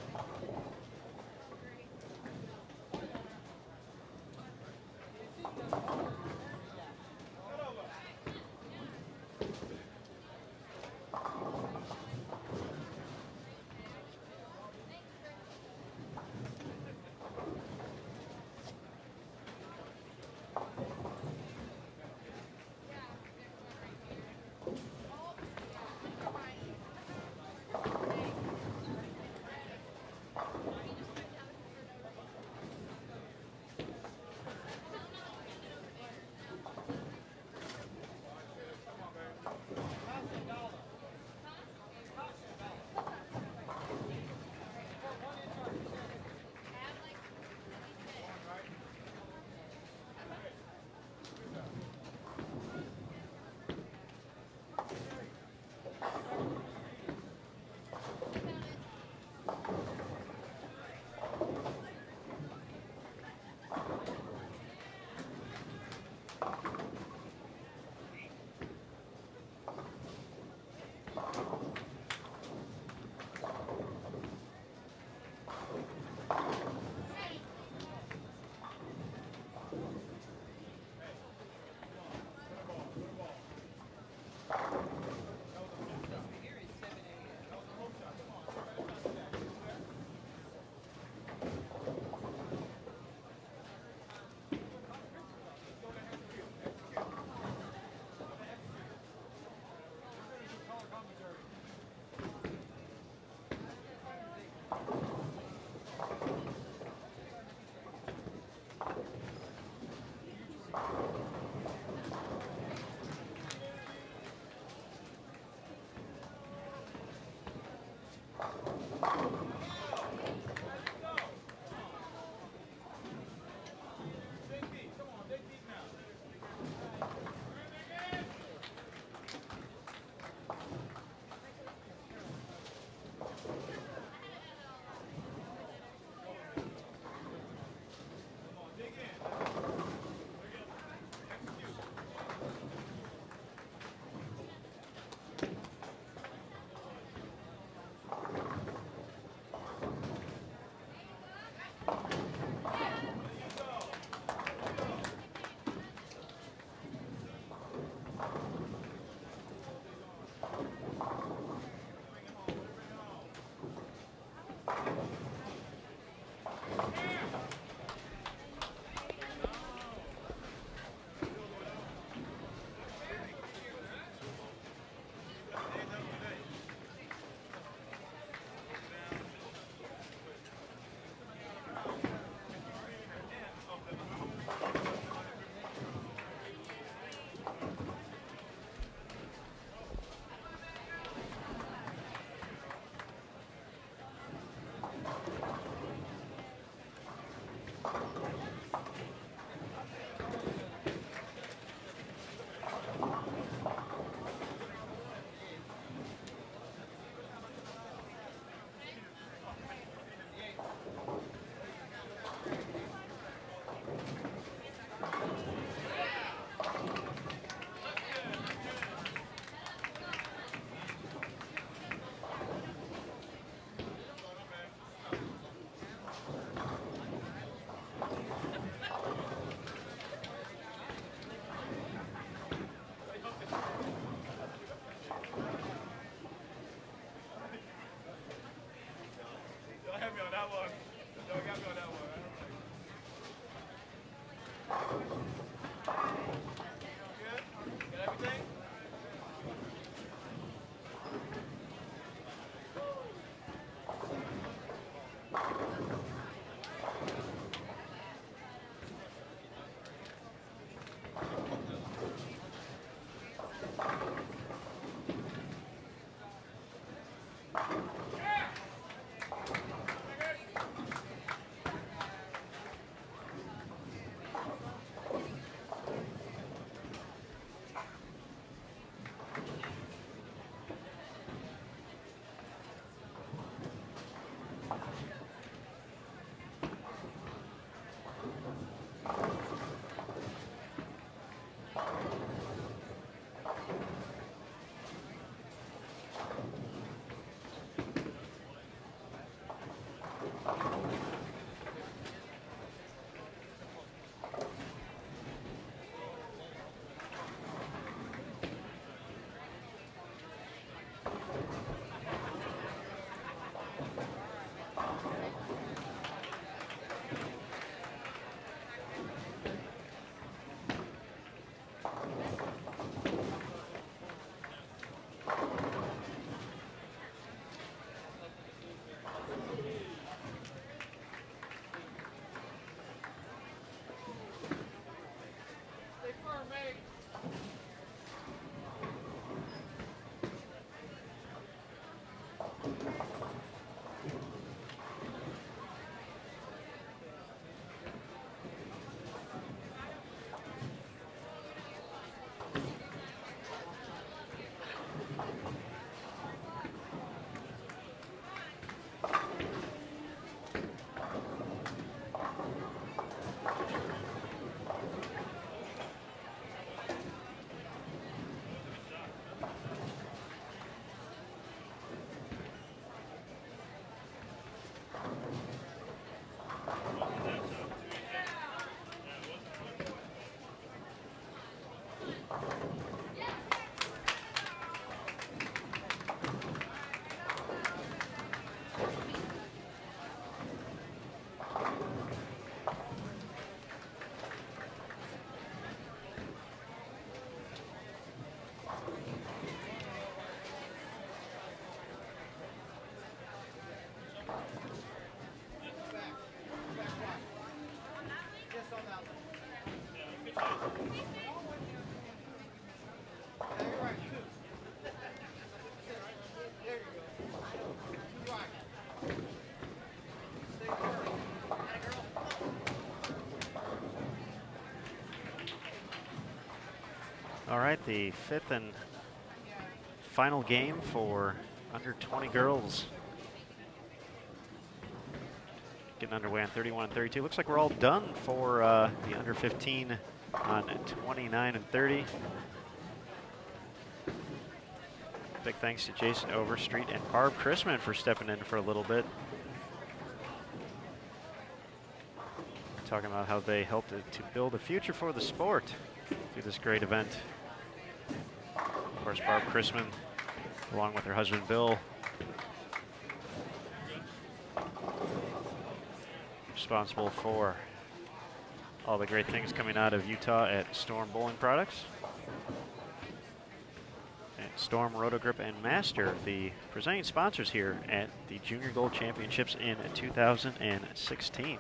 All right, the fifth and final game for under 20 girls. Getting underway on 31 and 32. Looks like we're all done for the under 15 on 29 and 30. Big thanks to Jason Overstreet and Barb Chrisman for stepping in for a little bit. Talking about how they helped to build a future for the sport through this great event. Of course, Barb Chrisman, along with her husband Bill, responsible for all the great things coming out of Utah at Storm Bowling Products. And Storm, Rotogrip, and Master, the presenting sponsors here at the Junior Gold Championships in 2016.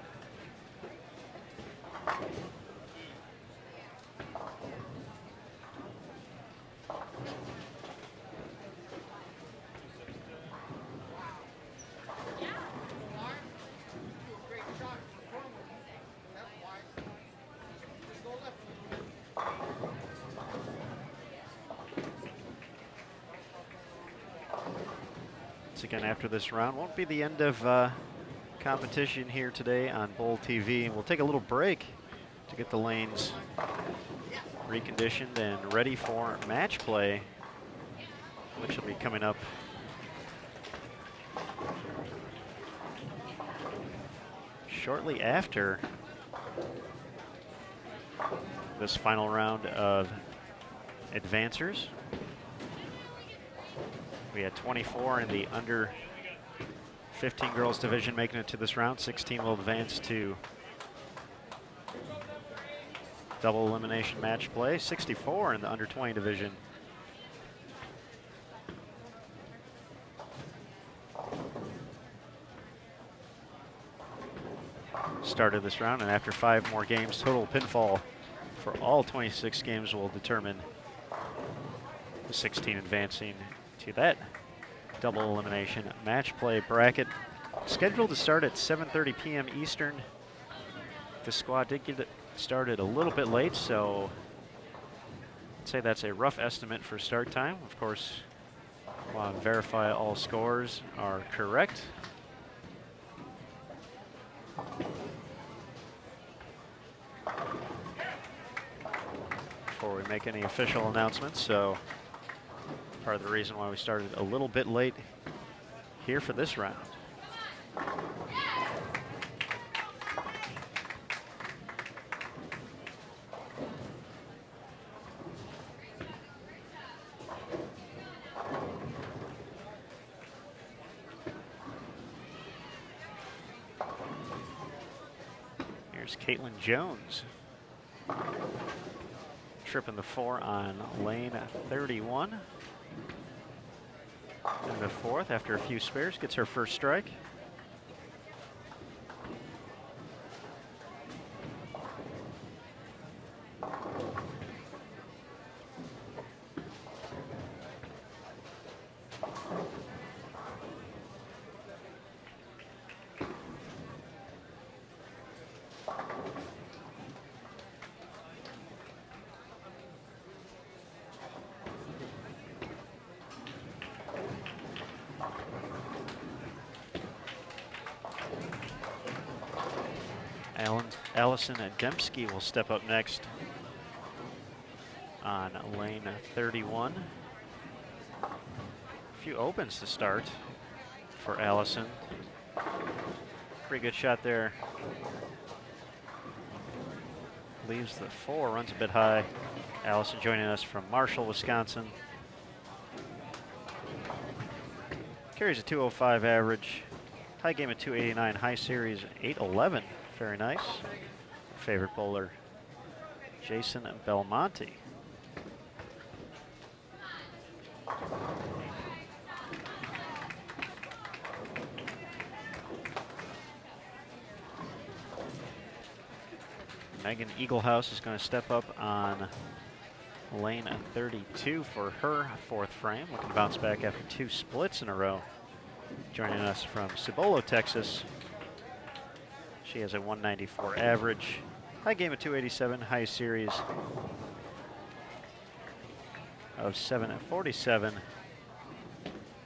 Once again, after this round, won't be the end of competition here today on Bowl TV. We'll take a little break to get the lanes reconditioned and ready for match play, which will be coming up shortly after this final round of advancers. We had 24 in the under 15 girls division making it to this round. 16 will advance to double elimination match play. 64 in the under 20 division. Started this round, and after 5 more games, total pinfall for all 26 games will determine the 16 advancing to that double elimination match play bracket. Scheduled to start at 7:30 p.m. Eastern. The squad did get it started a little bit late, so I'd say that's a rough estimate for start time. Of course, we'll verify all scores are correct. Before we make any official announcements, so part of the reason why we started a little bit late here for this round. Here's Caitlin Jones. Tripping the 4 on lane 31. In the 4th, after a few spares, gets her first strike. Allison Dembski will step up next on lane 31. A few opens to start for Allison. Pretty good shot there. Leaves the 4, runs a bit high. Allison joining us from Marshall, Wisconsin. Carries a 205 average. High game at 289, high series 811. Very nice. Favorite bowler, Jason Belmonte. Megan Eaglehouse is going to step up on lane 32 for her 4th frame. Looking to bounce back after 2 splits in a row. Joining us from Cibolo, Texas. She has a 194 average. High game of 287, high series of 747.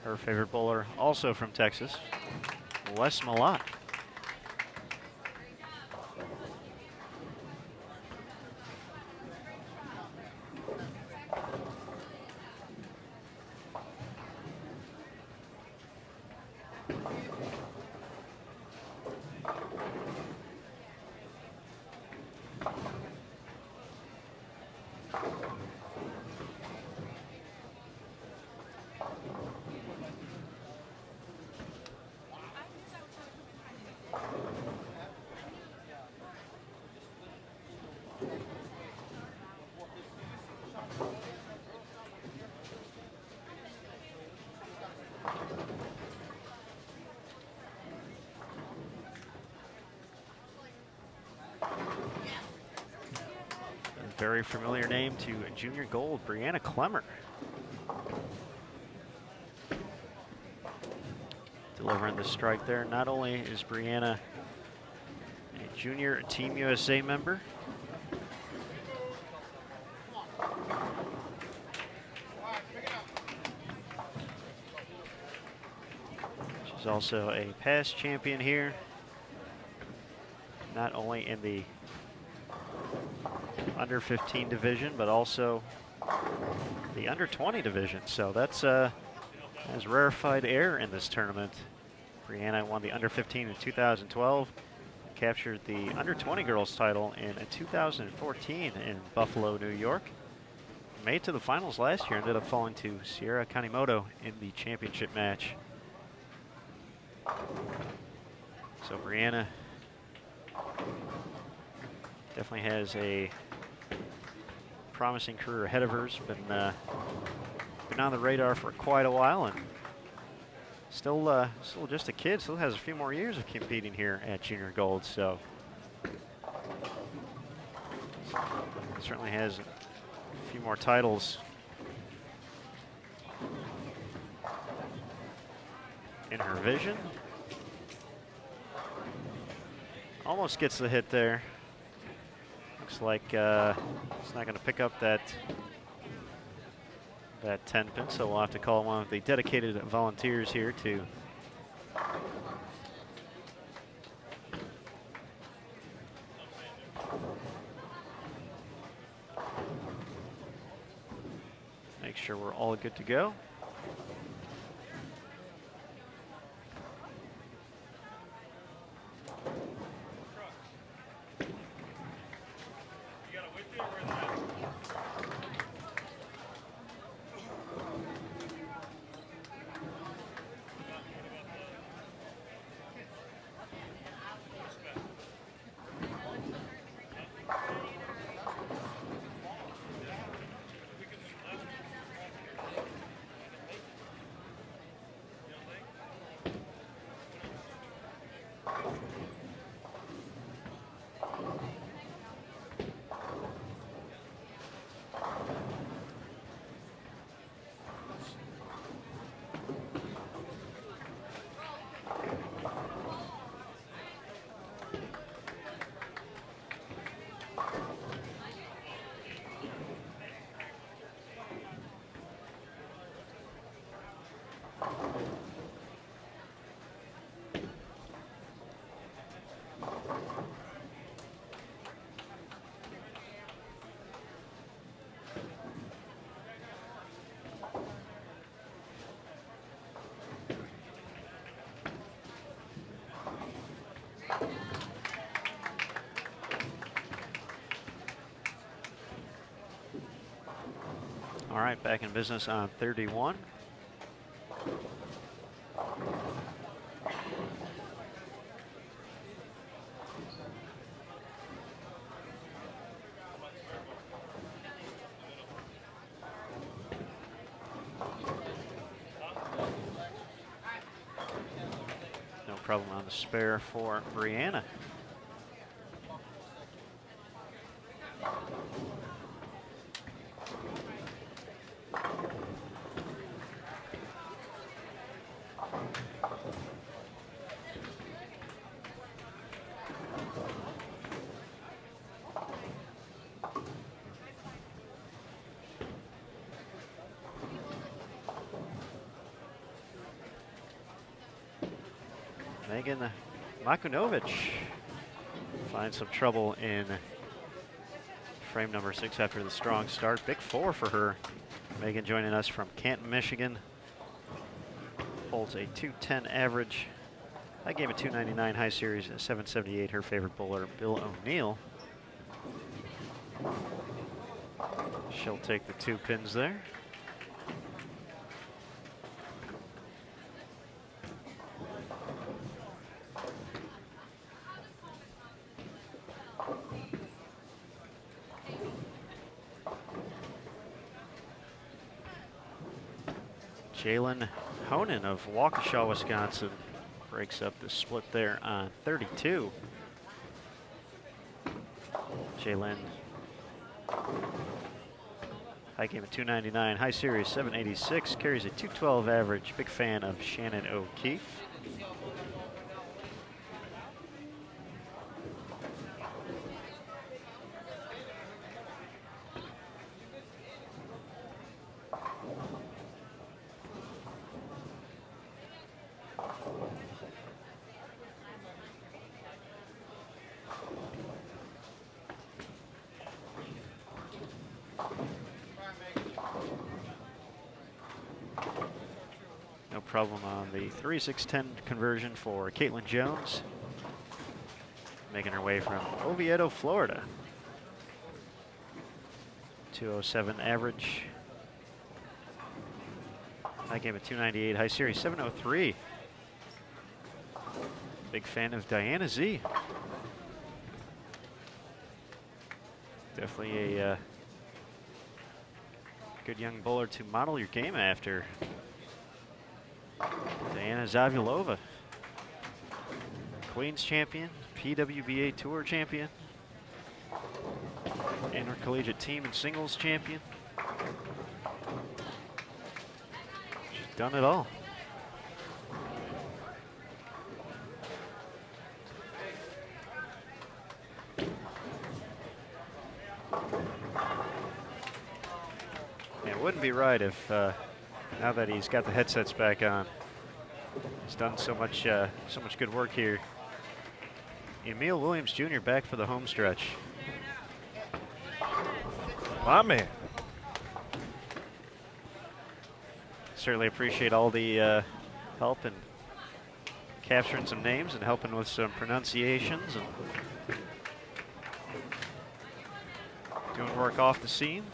Her favorite bowler, also from Texas, Wes Malott. Very familiar name to junior gold, Brianna Clemmer. Delivering the strike there. Not only is Brianna a junior Team USA member, She's also a past champion here, not only in the under 15 division, but also the under 20 division. So that's has rarefied air in this tournament. Brianna won the under 15 in 2012, captured the under 20 girls title in 2014 in Buffalo, New York. Made to the finals last year, ended up falling to Sierra Kanimoto in the championship match. So Brianna definitely has a promising career ahead of her. She's been on the radar for quite a while, and still just a kid. Still has a few more years of competing here at Junior Gold. So certainly has a few more titles in her vision. Almost gets the hit there. Looks like it's not going to pick up that 10 pin, so we'll have to call one of the dedicated volunteers here to make sure we're all good to go. All right, back in business on 31. No problem on the spare for Brianna. Megan Makunovic finds some trouble in frame number 6 after the strong start. Big 4 for her. Megan joining us from Canton, Michigan. Holds a 210 average. That gave a 299 high series, a 778. Her favorite bowler, Bill O'Neill. She'll take the 2 pins there. Jalen Honan of Waukesha, Wisconsin breaks up the split there on 32. Jalen, high game of 299, high series 786, carries a 212 average. Big fan of Shannon O'Keefe. problem on the 3-6-10 conversion for Caitlin Jones, making her way from Oviedo, Florida. 207 average. High game at 298, high series 703. Big fan of Diana Z. Definitely a good young bowler to model your game after. Diana Zavulova, Queens champion, PWBA Tour champion, intercollegiate team and singles champion. She's done it all. It wouldn't be right if, now that he's got the headsets back on, he's done so much good work here. Emil Williams Jr. back for the home stretch. My man. Certainly appreciate all the help in capturing some names and helping with some pronunciations and doing work off the scene.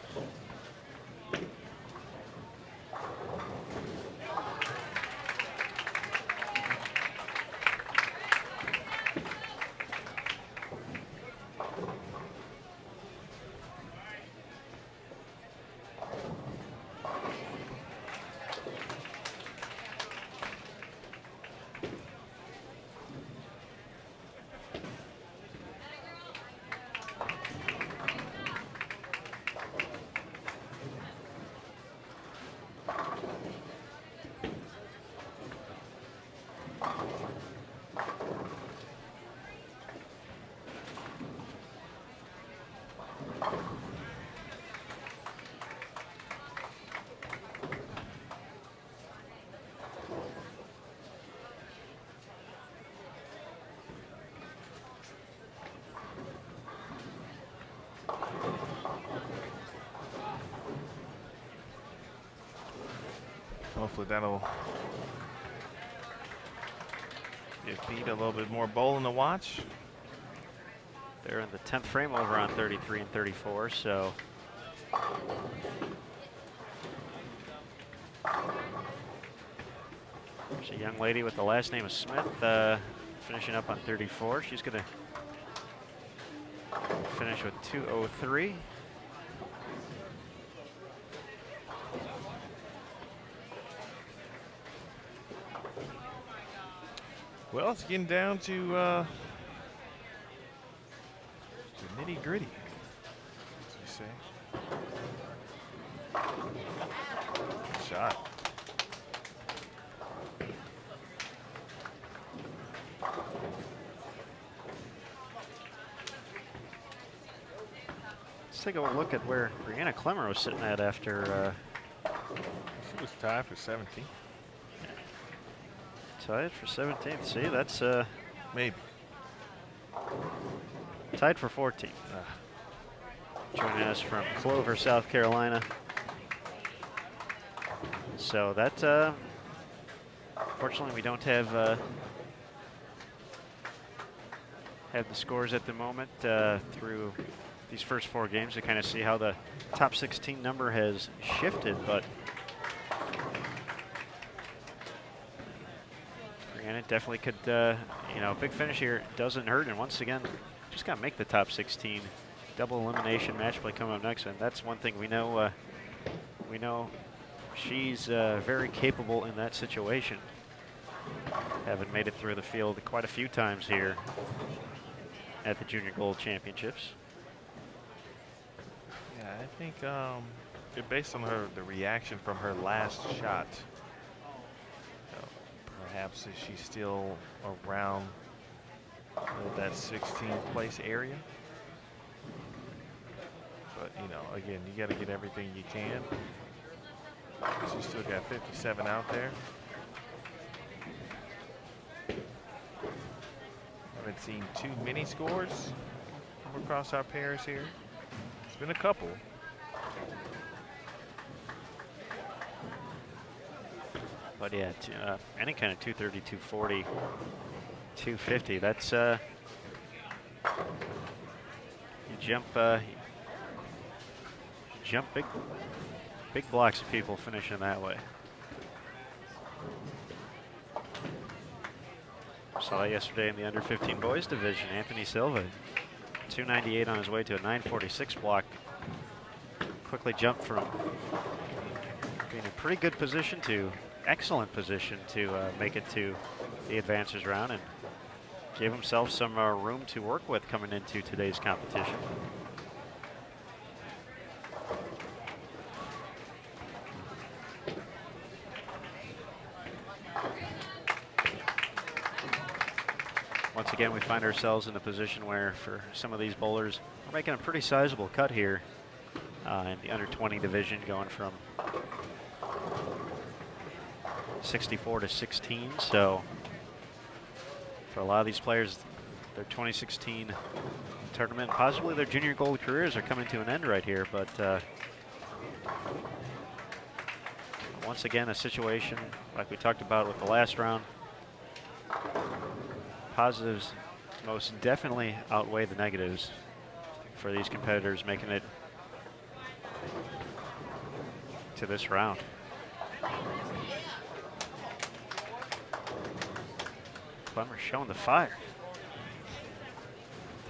Hopefully that'll give Pete a little bit more bowling to watch. They're in the 10th frame over on 33 and 34, so there's a young lady with the last name of Smith finishing up on 34. She's going to finish with 203. Well, it's getting down to nitty gritty, as we say. Shot. Let's take a look at where Brianna Clemmer was sitting at after. She was tied for 17th. Tied for 17th. See, that's Maybe. tied for 14th. Joining us from Clover, South Carolina. So that, fortunately, we don't have the scores at the moment through these first 4 games to kind of see how the top 16 number has shifted, but Brianna definitely could, you know, big finish here doesn't hurt, and once again, just got to make the top 16. Double elimination match play coming up next, and that's one thing we know. We know she's very capable in that situation, having made it through the field quite a few times here at the Junior Gold Championships. Yeah, I think based on the reaction from her last shot, perhaps if she's still around that 16th place area. But, you know, again, you got to get everything you can. She's still got 57 out there. Haven't seen too many scores come across our pairs here. It's been a couple. But yeah, any kind of 230, 240, 250, that's, you jump big blocks of people finishing that way. Saw that yesterday in the under 15 boys division. Anthony Silva, 298 on his way to a 946 block. Quickly jumped from being in pretty good position to excellent position to make it to the advancers round, and gave himself some room to work with coming into today's competition. Once again, we find ourselves in a position where for some of these bowlers, we're making a pretty sizable cut here in the under 20 division, going from 64 to 16. So for a lot of these players, their 2016 tournament, possibly their junior gold careers, are coming to an end right here. But once again, a situation like we talked about with the last round. Positives most definitely outweigh the negatives for these competitors making it to this round. Clemmer showing the fire.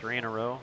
3 in a row.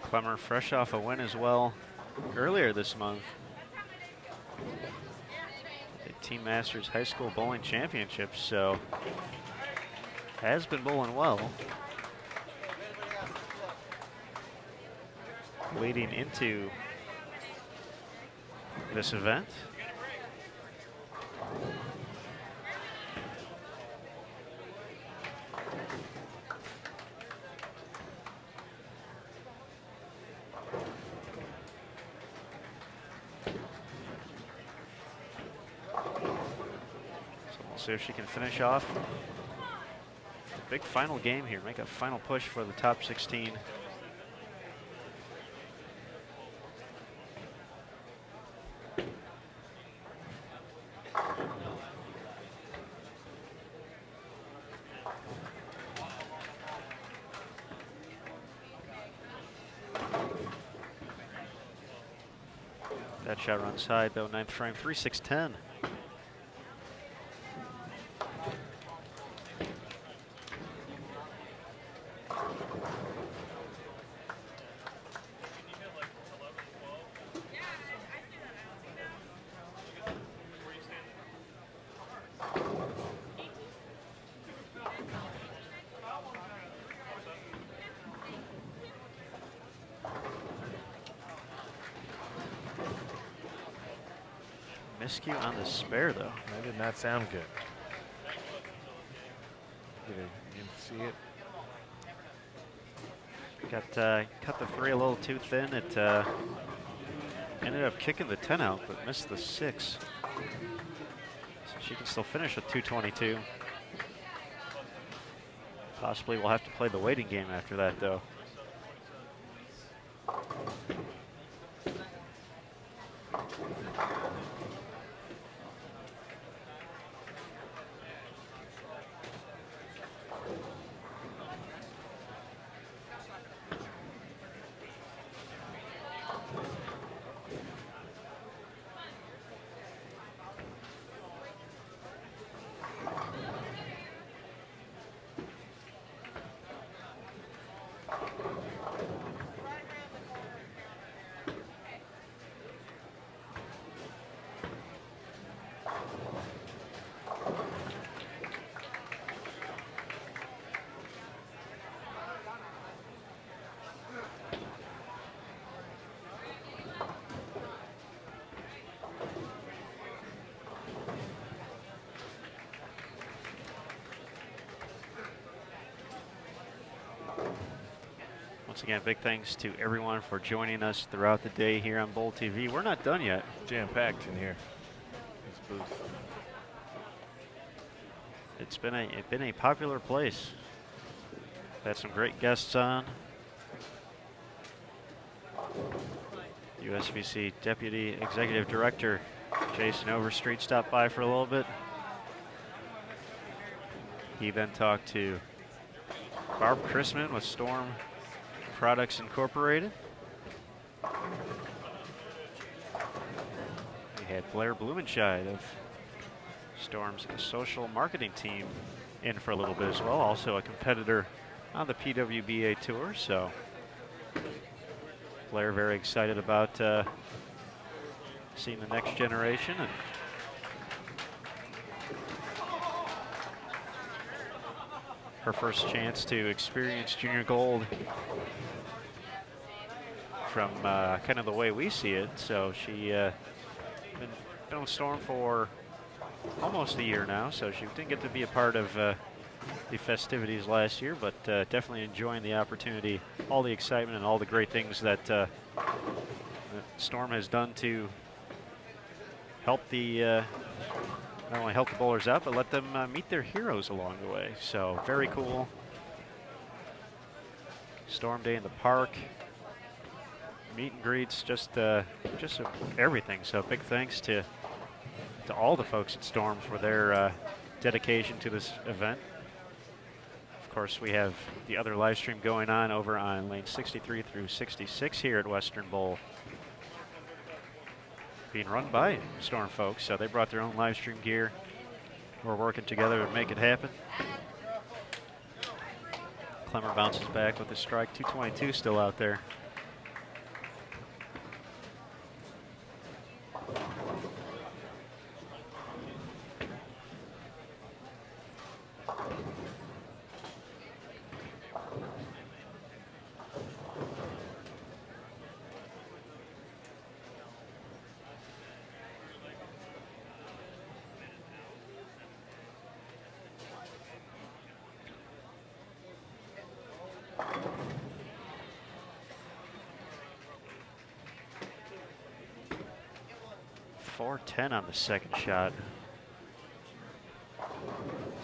Clemmer fresh off a win as well earlier this month. The Team Masters High School Bowling Championships, so has been bowling well. Leading into this event. See if she can finish off the big final game here, make a final push for the top 16. That shot runs high though, 9th frame, 3-6-10. Miscue on the spare though. That did not sound good. You can see it. Cut the 3 a little too thin. It ended up kicking the 10 out, but missed the 6. So she can still finish with 222. Possibly we'll have to play the waiting game after that though. Once again, big thanks to everyone for joining us throughout the day here on Bowl TV. We're not done yet. Jam-packed in here. This booth. It's been a popular place. Had some great guests on. USBC Deputy Executive Director Jason Overstreet stopped by for a little bit. He then talked to Barb Chrisman with Storm Products Incorporated. We had Blair Blumenscheid of Storm's social marketing team in for a little bit as well, also a competitor on the PWBA tour. So Blair very excited about seeing the next generation and her first chance to experience junior gold from kind of the way we see it. So she been on Storm for almost a year now, so she didn't get to be a part of the festivities last year, but definitely enjoying the opportunity, all the excitement and all the great things that, that Storm has done to help the not only help the bowlers out, but let them meet their heroes along the way. So very cool. Storm Day in the park, meet and greets, just everything. So big thanks to all the folks at Storm for their dedication to this event. Of course, we have the other live stream going on over on lane 63 through 66 here at Western Bowl, being run by Storm folks. So they brought their own live stream gear. We're working together to make it happen. Clemmer bounces back with a strike. 222 still out there. .410 on the second shot.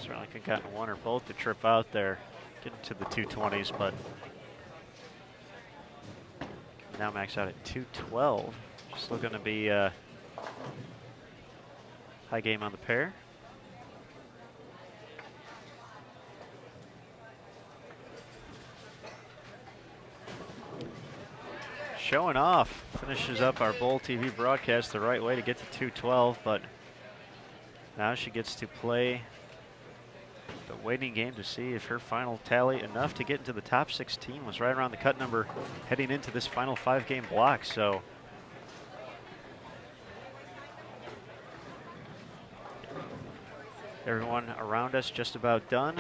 Certainly could have gotten one or both to trip out there, getting to the 220s, but now max out at 212. Still going to be high game on the pair. Showing off, finishes up our Bowl TV broadcast the right way to get to 212, but now she gets to play the waiting game to see if her final tally enough to get into the top 16 was right around the cut number heading into this final 5-game block. So everyone around us just about done,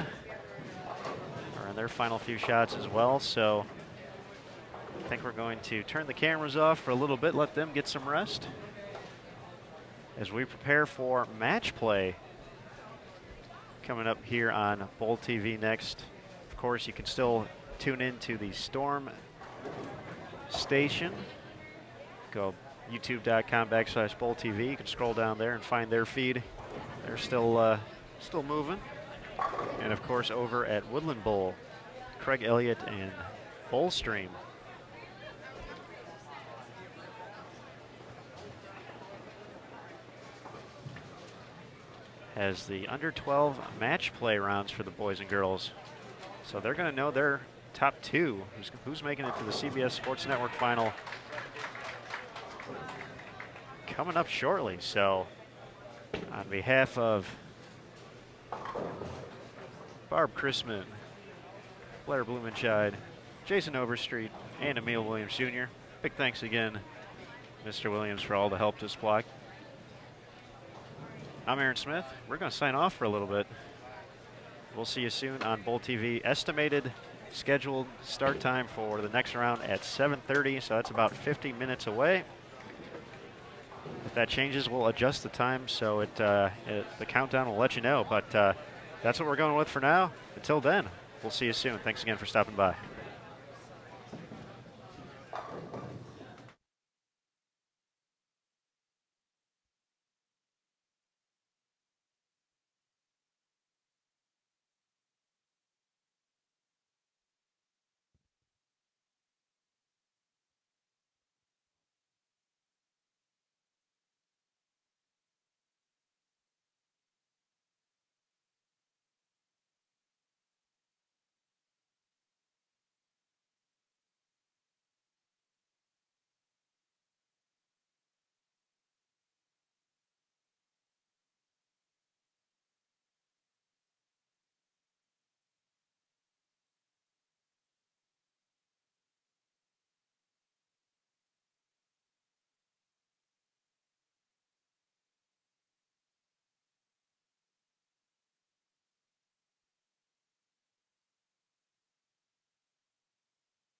are in their final few shots as well. So I think we're going to turn the cameras off for a little bit, let them get some rest as we prepare for match play coming up here on Bowl TV next. Of course, you can still tune in to the Storm station. Go youtube.com/Bowl TV. You can scroll down there and find their feed. They're still moving. And of course, over at Woodland Bowl, Craig Elliott and Bowl Stream. Has the under 12 match play rounds for the boys and girls. So they're going to know their top two, who's making it to the CBS Sports Network final coming up shortly. So on behalf of Barb Chrisman, Blair Blumenscheid, Jason Overstreet, and Emil Williams Jr., big thanks again, Mr. Williams, for all the help this block. I'm Aaron Smith. We're going to sign off for a little bit. We'll see you soon on Bowl TV. Estimated scheduled start time for the next round at 7:30, so that's about 50 minutes away. If that changes, we'll adjust the time, so the countdown will let you know. But that's what we're going with for now. Until then, we'll see you soon. Thanks again for stopping by.